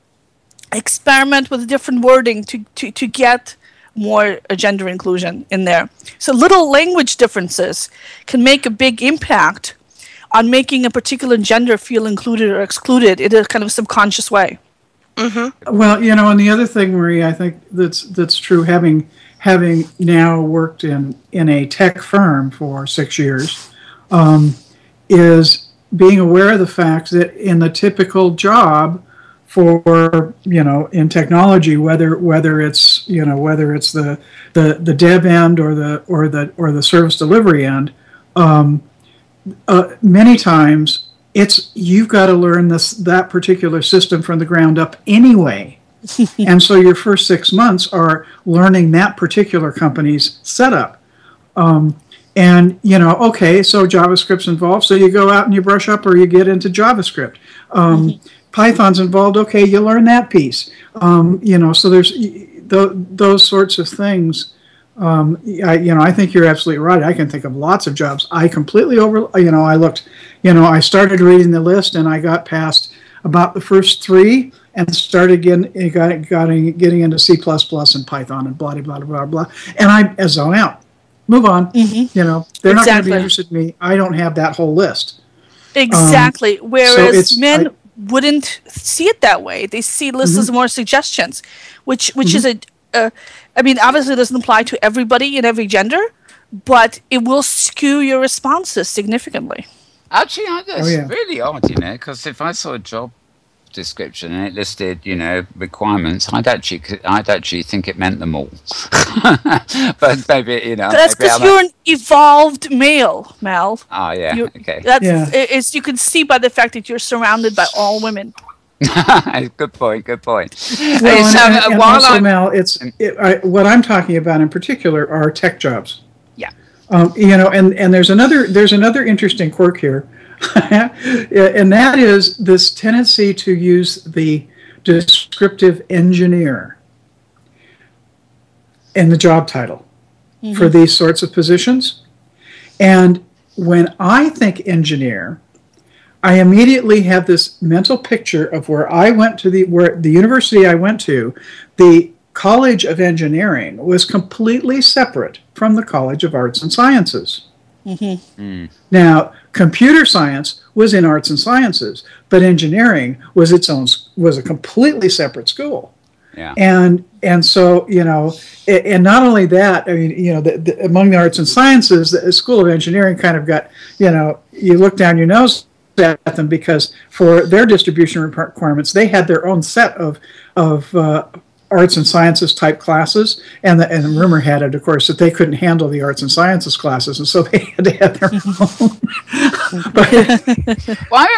experiment with different wording to get more gender inclusion in there. So little language differences can make a big impact on making a particular gender feel included or excluded in a kind of subconscious way. Well, and the other thing, Marie, I think that's true, having now worked in a tech firm for 6 years, is being aware of the fact that in the typical job for in technology, whether it's the dev end or the service delivery end, many times you've got to learn that particular system from the ground up anyway. And so your first 6 months are learning that particular company's setup. And, okay, so JavaScript's involved, so you go out and you brush up or you get into JavaScript. Python's involved, okay, you learn that piece. So there's those sorts of things. I think you're absolutely right. I can think of lots of jobs. I completely I looked, I started reading the list and I got past about the first 3 and started getting into C++ and Python and blah, blah, blah, blah, blah. And I zoned out. Move on. Mm-hmm. You know, they're not going to Exactly. be interested in me. I don't have that whole list. Exactly. Whereas so men wouldn't see it that way. They see lists as more suggestions, which is I mean, obviously it doesn't apply to everybody in every gender, but it will skew your responses significantly. Actually, that's really odd, you know, because if I saw a job description and it listed, you know, requirements, I'd actually think it meant them all. But maybe, you know, that's because you're an evolved male, Mel. Oh yeah, okay. It's you can see by the fact that you're surrounded by all women. Good point. Well, also, Mel, what I'm talking about in particular are tech jobs. Yeah. You know, and there's another interesting quirk here, and that is this tendency to use the descriptive engineer in the job title for these sorts of positions. And when I think engineer, I immediately have this mental picture of where I went to where the university I went to, the College of Engineering was completely separate from the College of Arts and Sciences. Now, computer science was in Arts and Sciences, but engineering was a completely separate school. Yeah. And so, you know, and not only that, I mean, you know, among the Arts and Sciences, the School of Engineering kind of got, you know, you look down your nose at them because for their distribution requirements, they had their own set of arts and sciences type classes, and the rumor had it, of course, that they couldn't handle the arts and sciences classes, and so they had to have their own. Well, I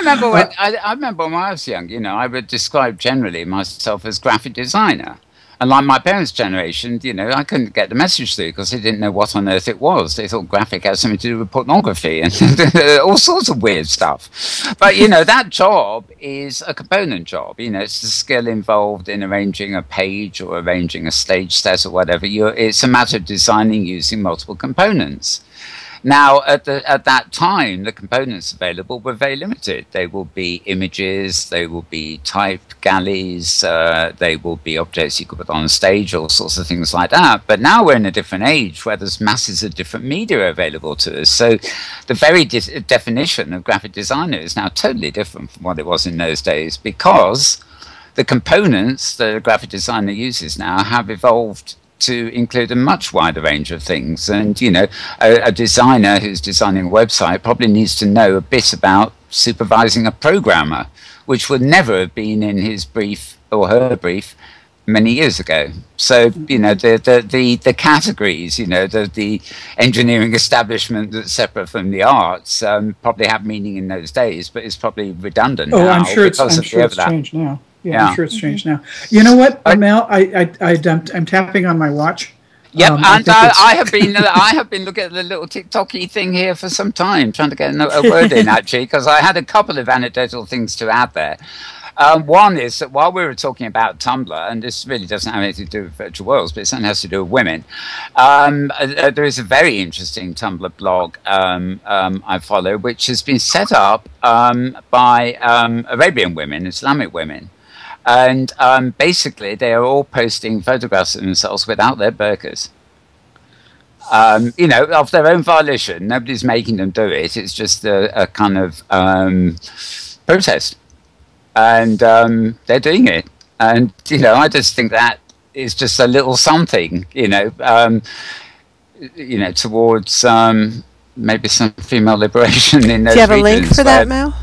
remember when I was young, you know, I would describe generally myself as graphic designer. And like my parents' generation, you know, I couldn't get the message through because they didn't know what on earth it was. They thought graphic had something to do with pornography and all sorts of weird stuff. But, you know, that job is a component job. You know, it's the skill involved in arranging a page or arranging a stage set or whatever. It's a matter of designing using multiple components. Now, at that time, the components available were very limited. They will be images, they will be type galleys, they will be objects you could put on a stage, all sorts of things like that. But now we're in a different age where there's masses of different media available to us. So the very definition of graphic designer is now totally different from what it was in those days, because the components that a graphic designer uses now have evolved to include a much wider range of things. And, you know, a designer who's designing a website probably needs to know a bit about supervising a programmer, which would never have been in his brief or her brief many years ago. So, you know, the categories, you know, the engineering establishment that's separate from the arts probably have meaning in those days, but it's probably redundant now. I'm sure it's changed now. Yeah, I'm sure it's changed now. You know what, Mel? I'm tapping on my watch. Yep, and I have been looking at the little TikTok-y thing here for some time, trying to get a word in actually, because I had a couple of anecdotal things to add there. One is that while we were talking about Tumblr, and this really doesn't have anything to do with virtual worlds, but it certainly has to do with women, there is a very interesting Tumblr blog I follow, which has been set up by Arabian women, Islamic women. And basically, they are all posting photographs of themselves without their burqas. You know, of their own volition. Nobody's making them do it. It's just a kind of protest. And they're doing it. And, you know, I just think that is just a little something, you know, towards maybe some female liberation in those regions. Do you have a link for that, Mel?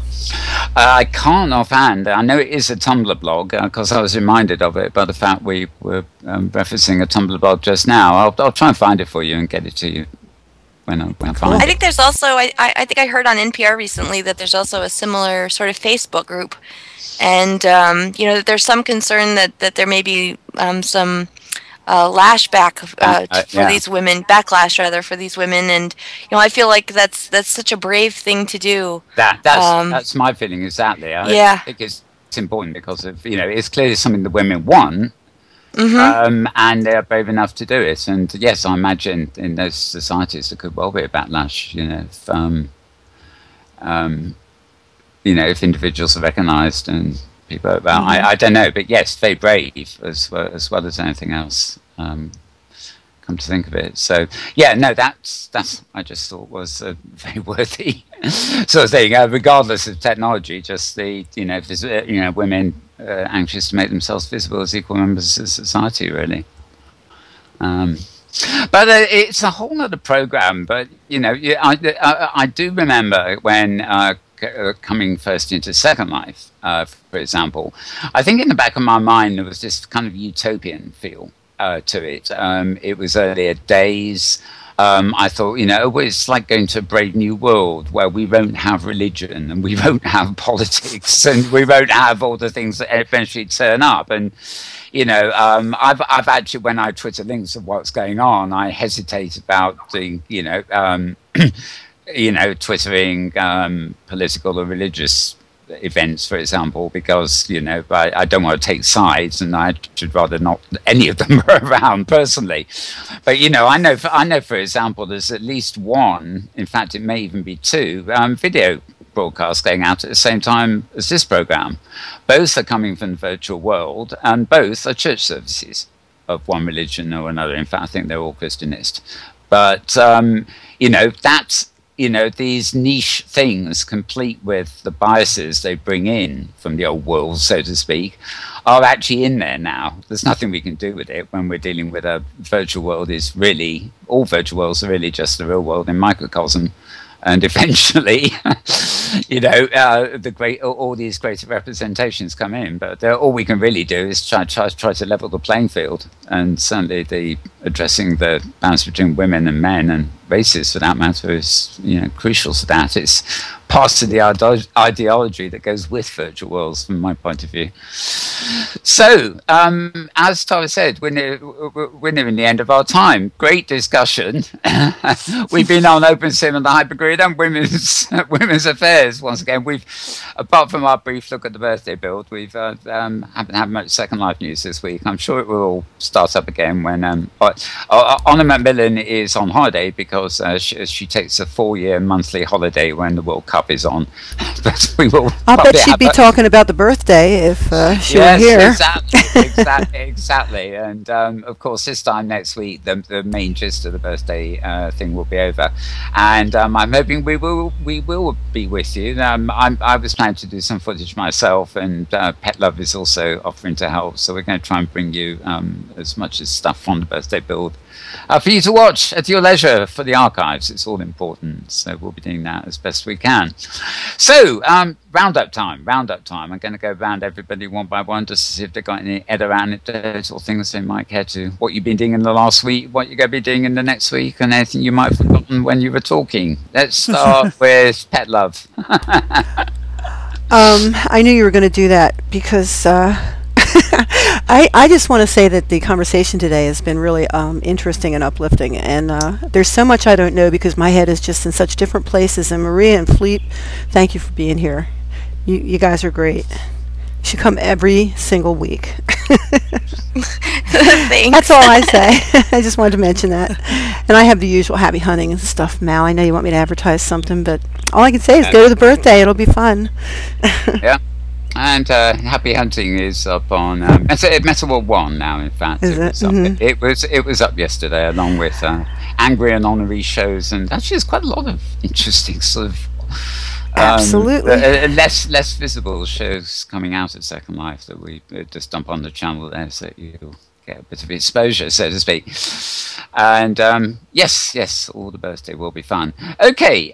I can't offhand. I know it is a Tumblr blog because I was reminded of it by the fact we were referencing a Tumblr blog just now. I'll try and find it for you and get it to you when I find it. I think there's also, I think I heard on NPR recently that there's also a similar sort of Facebook group. And, you know, there's some concern that there may be some lashback for these women, backlash rather for these women, and you know I feel like that's such a brave thing to do. That's my feeling exactly. I think it's important because of, you know, it's clearly something the women want, and they're brave enough to do it. And yes, I imagine in those societies there could well be a backlash. You know, if individuals are recognised and people about, I don't know, but yes, very brave as well as anything else. come to think of it. So yeah, no, that's I just thought was a very worthy sort of thing, regardless of technology. Just the women anxious to make themselves visible as equal members of society, really. But it's a whole other program. But I do remember when coming first into Second Life, for example. I think in the back of my mind there was this kind of utopian feel to it. It was earlier days. I thought, it's like going to a brave new world where we won't have religion and we won't have politics and we won't have all the things that eventually turn up. And, I've actually, when I Twitter links of what's going on, I hesitate about doing, twittering political or religious events, for example, because I don't want to take sides, and I should rather not any of them are around personally. But I know for example, there's at least one. In fact, it may even be two video broadcasts going out at the same time as this program. Both are coming from the virtual world, and both are church services of one religion or another. In fact, I think they're all Christianist. But that's. These niche things, complete with the biases they bring in from the old world, so to speak, are actually in there now. There's nothing we can do with it when we're dealing with a virtual world. All virtual worlds are really just the real world in microcosm. And eventually, all these greater representations come in. But all we can really do is try to level the playing field. And certainly addressing the balance between women and men and races, for that matter, is crucial to that. It's part of the ideology that goes with virtual worlds, from my point of view. So, as Tara said, we're nearing the end of our time. Great discussion. We've been on OpenSim and the Hypergrid and women's affairs once again. We've, apart from our brief look at the birthday build, we've haven't had much Second Life news this week. I'm sure it will all start up again when Anna Macmillan is on holiday because she takes a 4-year monthly holiday when the World Cup is on. But we will. I'll bet she'd be talking about the birthday if she were here. Exactly. And of course, this time next week, the main gist of the birthday thing will be over. And I'm hoping we will be with you. I was planning to do some footage myself, and Petlove is also offering to help. So we're going to try and bring you as much as stuff from the birthday build for you to watch at your leisure for the archives. It's all important, so we'll be doing that as best we can. So roundup time. I'm going to go around everybody one by one just to see if they've got any other anecdotes or things they might care to, what you've been doing in the last week, what you're going to be doing in the next week, and anything you might have forgotten when you were talking. Let's start with Petlove. I knew you were going to do that because I just want to say that the conversation today has been really interesting and uplifting, and there's so much I don't know because my head is just in such different places. And Maria and Fleep, thank you for being here. You guys are great. You should come every single week. Thanks. That's all I say. I just wanted to mention that. And I have the usual happy hunting and stuff, Mal. I know you want me to advertise something, but all I can say is go to the birthday. It'll be fun. Yeah. And Happy Hunting is up on Meta World 1 now. In fact, it was up yesterday, along with angry and honorary shows, and actually there's quite a lot of interesting sort of absolutely less visible shows coming out at Second Life that we just dump on the channel there, so you'll get a bit of exposure, so to speak. And yes, all the birthday will be fun. Okay,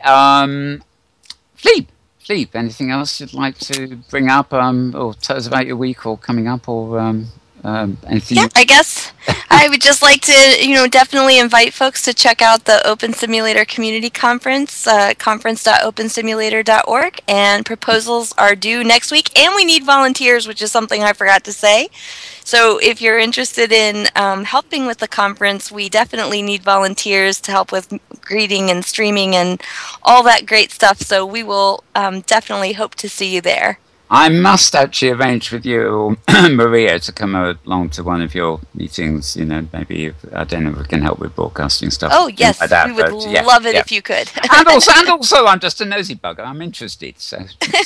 Fleep, anything else you'd like to bring up, or tell us about your week or coming up, or anything? Yeah, I guess I would just like to, definitely invite folks to check out the Open Simulator Community Conference, conference.opensimulator.org, and proposals are due next week, and we need volunteers, which is something I forgot to say. So if you're interested in helping with the conference, we definitely need volunteers to help with greeting and streaming and all that great stuff. So we will definitely hope to see you there. I must actually arrange with you, Maria, to come along to one of your meetings. Maybe I don't know if we can help with broadcasting stuff. Oh yes, like that, we would love it if you could. and also, I'm just a nosy bugger. I'm interested, so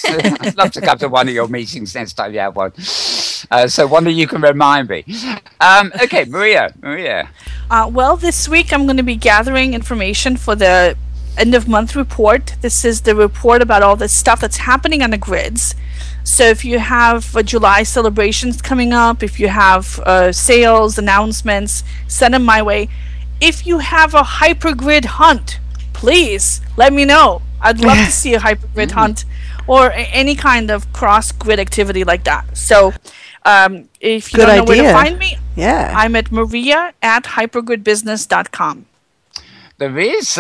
I'd love to come to one of your meetings next time you have one. So one of you can remind me. Okay, Maria. Well, this week I'm going to be gathering information for the end of month report. This is the report about all the stuff that's happening on the grids. So if you have July celebrations coming up, if you have sales, announcements, send them my way. If you have a hypergrid hunt, please let me know. I'd love to see a hypergrid hunt or any kind of cross-grid activity like that. So if you don't know where to find me, I'm at maria@hypergridbusiness.com. There is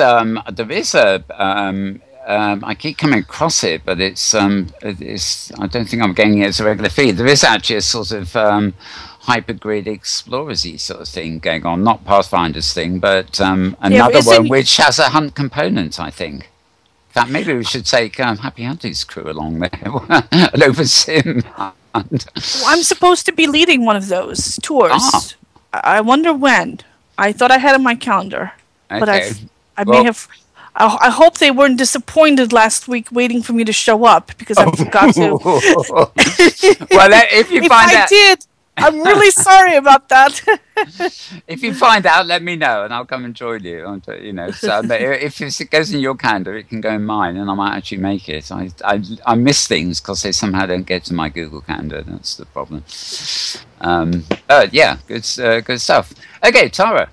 I keep coming across it, but it's I don't think I'm getting it as a regular feed. There is actually a sort of hypergrid explorers-y sort of thing going on, not Pathfinder's thing, but another one which has a hunt component, I think. In fact, maybe we should take Happy Hunting's crew along there, an open sim hunt. Well, I'm supposed to be leading one of those tours. I wonder when. I thought I had it on my calendar, but I may have. I hope they weren't disappointed last week waiting for me to show up because I forgot to. Well, if you find out, I did, I'm really sorry about that. If you find out, let me know, and I'll come and join you. So if it goes in your calendar, it can go in mine, and I might actually make it. I miss things because they somehow don't get to my Google Calendar. That's the problem. Yeah, good stuff. Okay, Tara.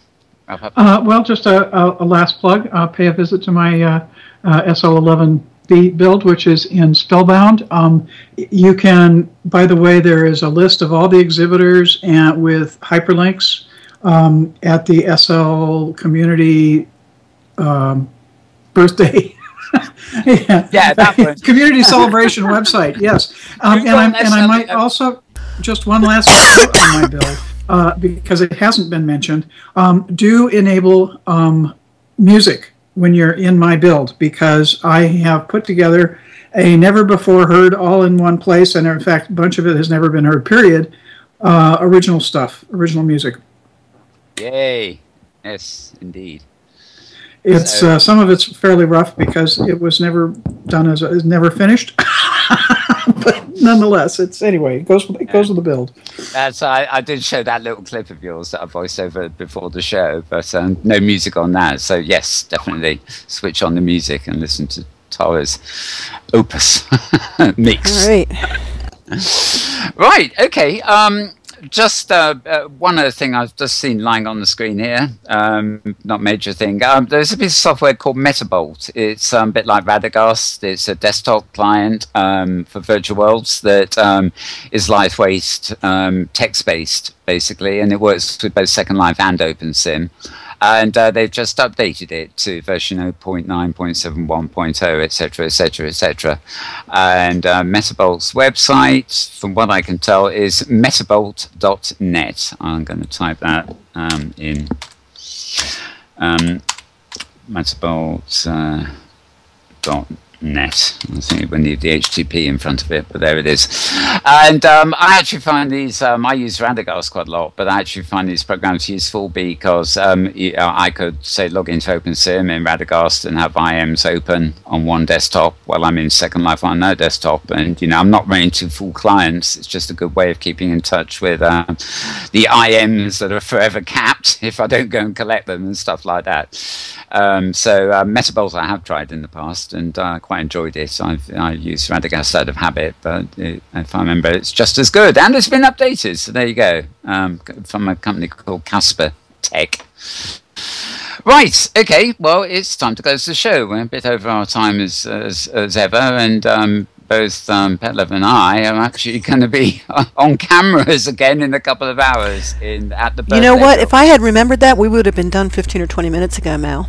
Well, just a last plug. Pay a visit to my SL11B build, which is in Spellbound. You can, by the way, there is a list of all the exhibitors and with hyperlinks at the SL community birthday. That one. Community celebration website. Yes, and I might also just one last note on my build. Because it hasn't been mentioned, do enable music when you're in my build, because I have put together a never before heard all in one place, and in fact a bunch of it has never been heard, period, original stuff, original music. Yay. Yes, indeed. It's some of it's fairly rough because it was never done it's never finished. But nonetheless, it goes with the build. I did show that little clip of yours that I voiced over before the show, but no music on that. So yes, definitely switch on the music and listen to Tara's opus mix. All right. Right. Okay. Just one other thing I've just seen lying on the screen here, not major thing. There's a piece of software called Metabolt. It's a bit like Radagast. It's a desktop client for virtual worlds that is lightweight, text-based, basically, and it works with both Second Life and OpenSim. And they've just updated it to version 0.9.71.0, etc., etc., etc. And Metabolt's website, from what I can tell, is metabolt.net. I'm going to type that in. Metabolt.net. I think we need the HTTP in front of it, but there it is. And I actually find these, I use Radagast quite a lot, but I actually find these programs useful because I could, say, log into OpenSim in Radagast and have IMs open on one desktop while I'm in Second Life on another desktop. And, I'm not running two full clients. It's just a good way of keeping in touch with the IMs that are forever capped if I don't go and collect them and stuff like that. So Metabolt I have tried in the past and quite enjoyed it. I use Radagast out of habit, but if I remember, it's just as good. And it's been updated, so there you go, from a company called Casper Tech. Right, okay, well, it's time to close the show. We're a bit over our time as ever, and both Petlove and I are actually going to be on cameras again in a couple of hours at the birthday. You know what? If I had remembered that, we would have been done 15 or 20 minutes ago, Mel.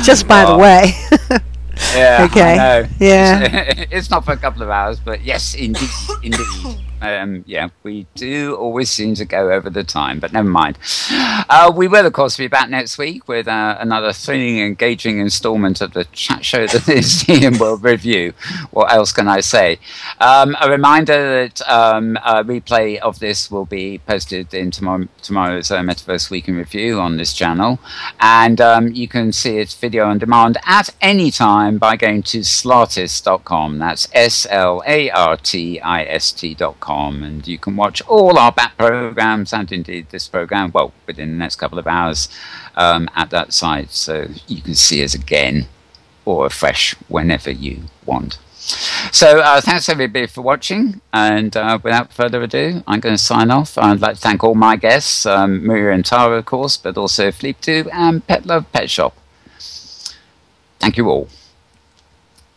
Just by the way. Yeah, okay. I know. Yeah. It's not for a couple of hours, but yes, indeed. Yeah, we do always seem to go over the time, but never mind. We will, of course, be back next week with another thrilling, engaging installment of the chat show that is the Inworld Review. What else can I say? A reminder that a replay of this will be posted in tomorrow's Metaverse Week in Review on this channel, and you can see its video on demand at any time by going to slartist.com. That's SLARTIST.com, and you can watch all our back programs and indeed this program, well, within the next couple of hours at that site, so you can see us again or afresh whenever you want. So thanks everybody for watching, and without further ado, I'm going to sign off. I'd like to thank all my guests, Maria and Tara, of course, but also Fleep and Petlove Petshop. Thank you all,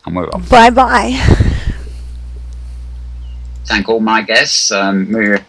and we're off. Bye bye. Thank all my guests, Maria.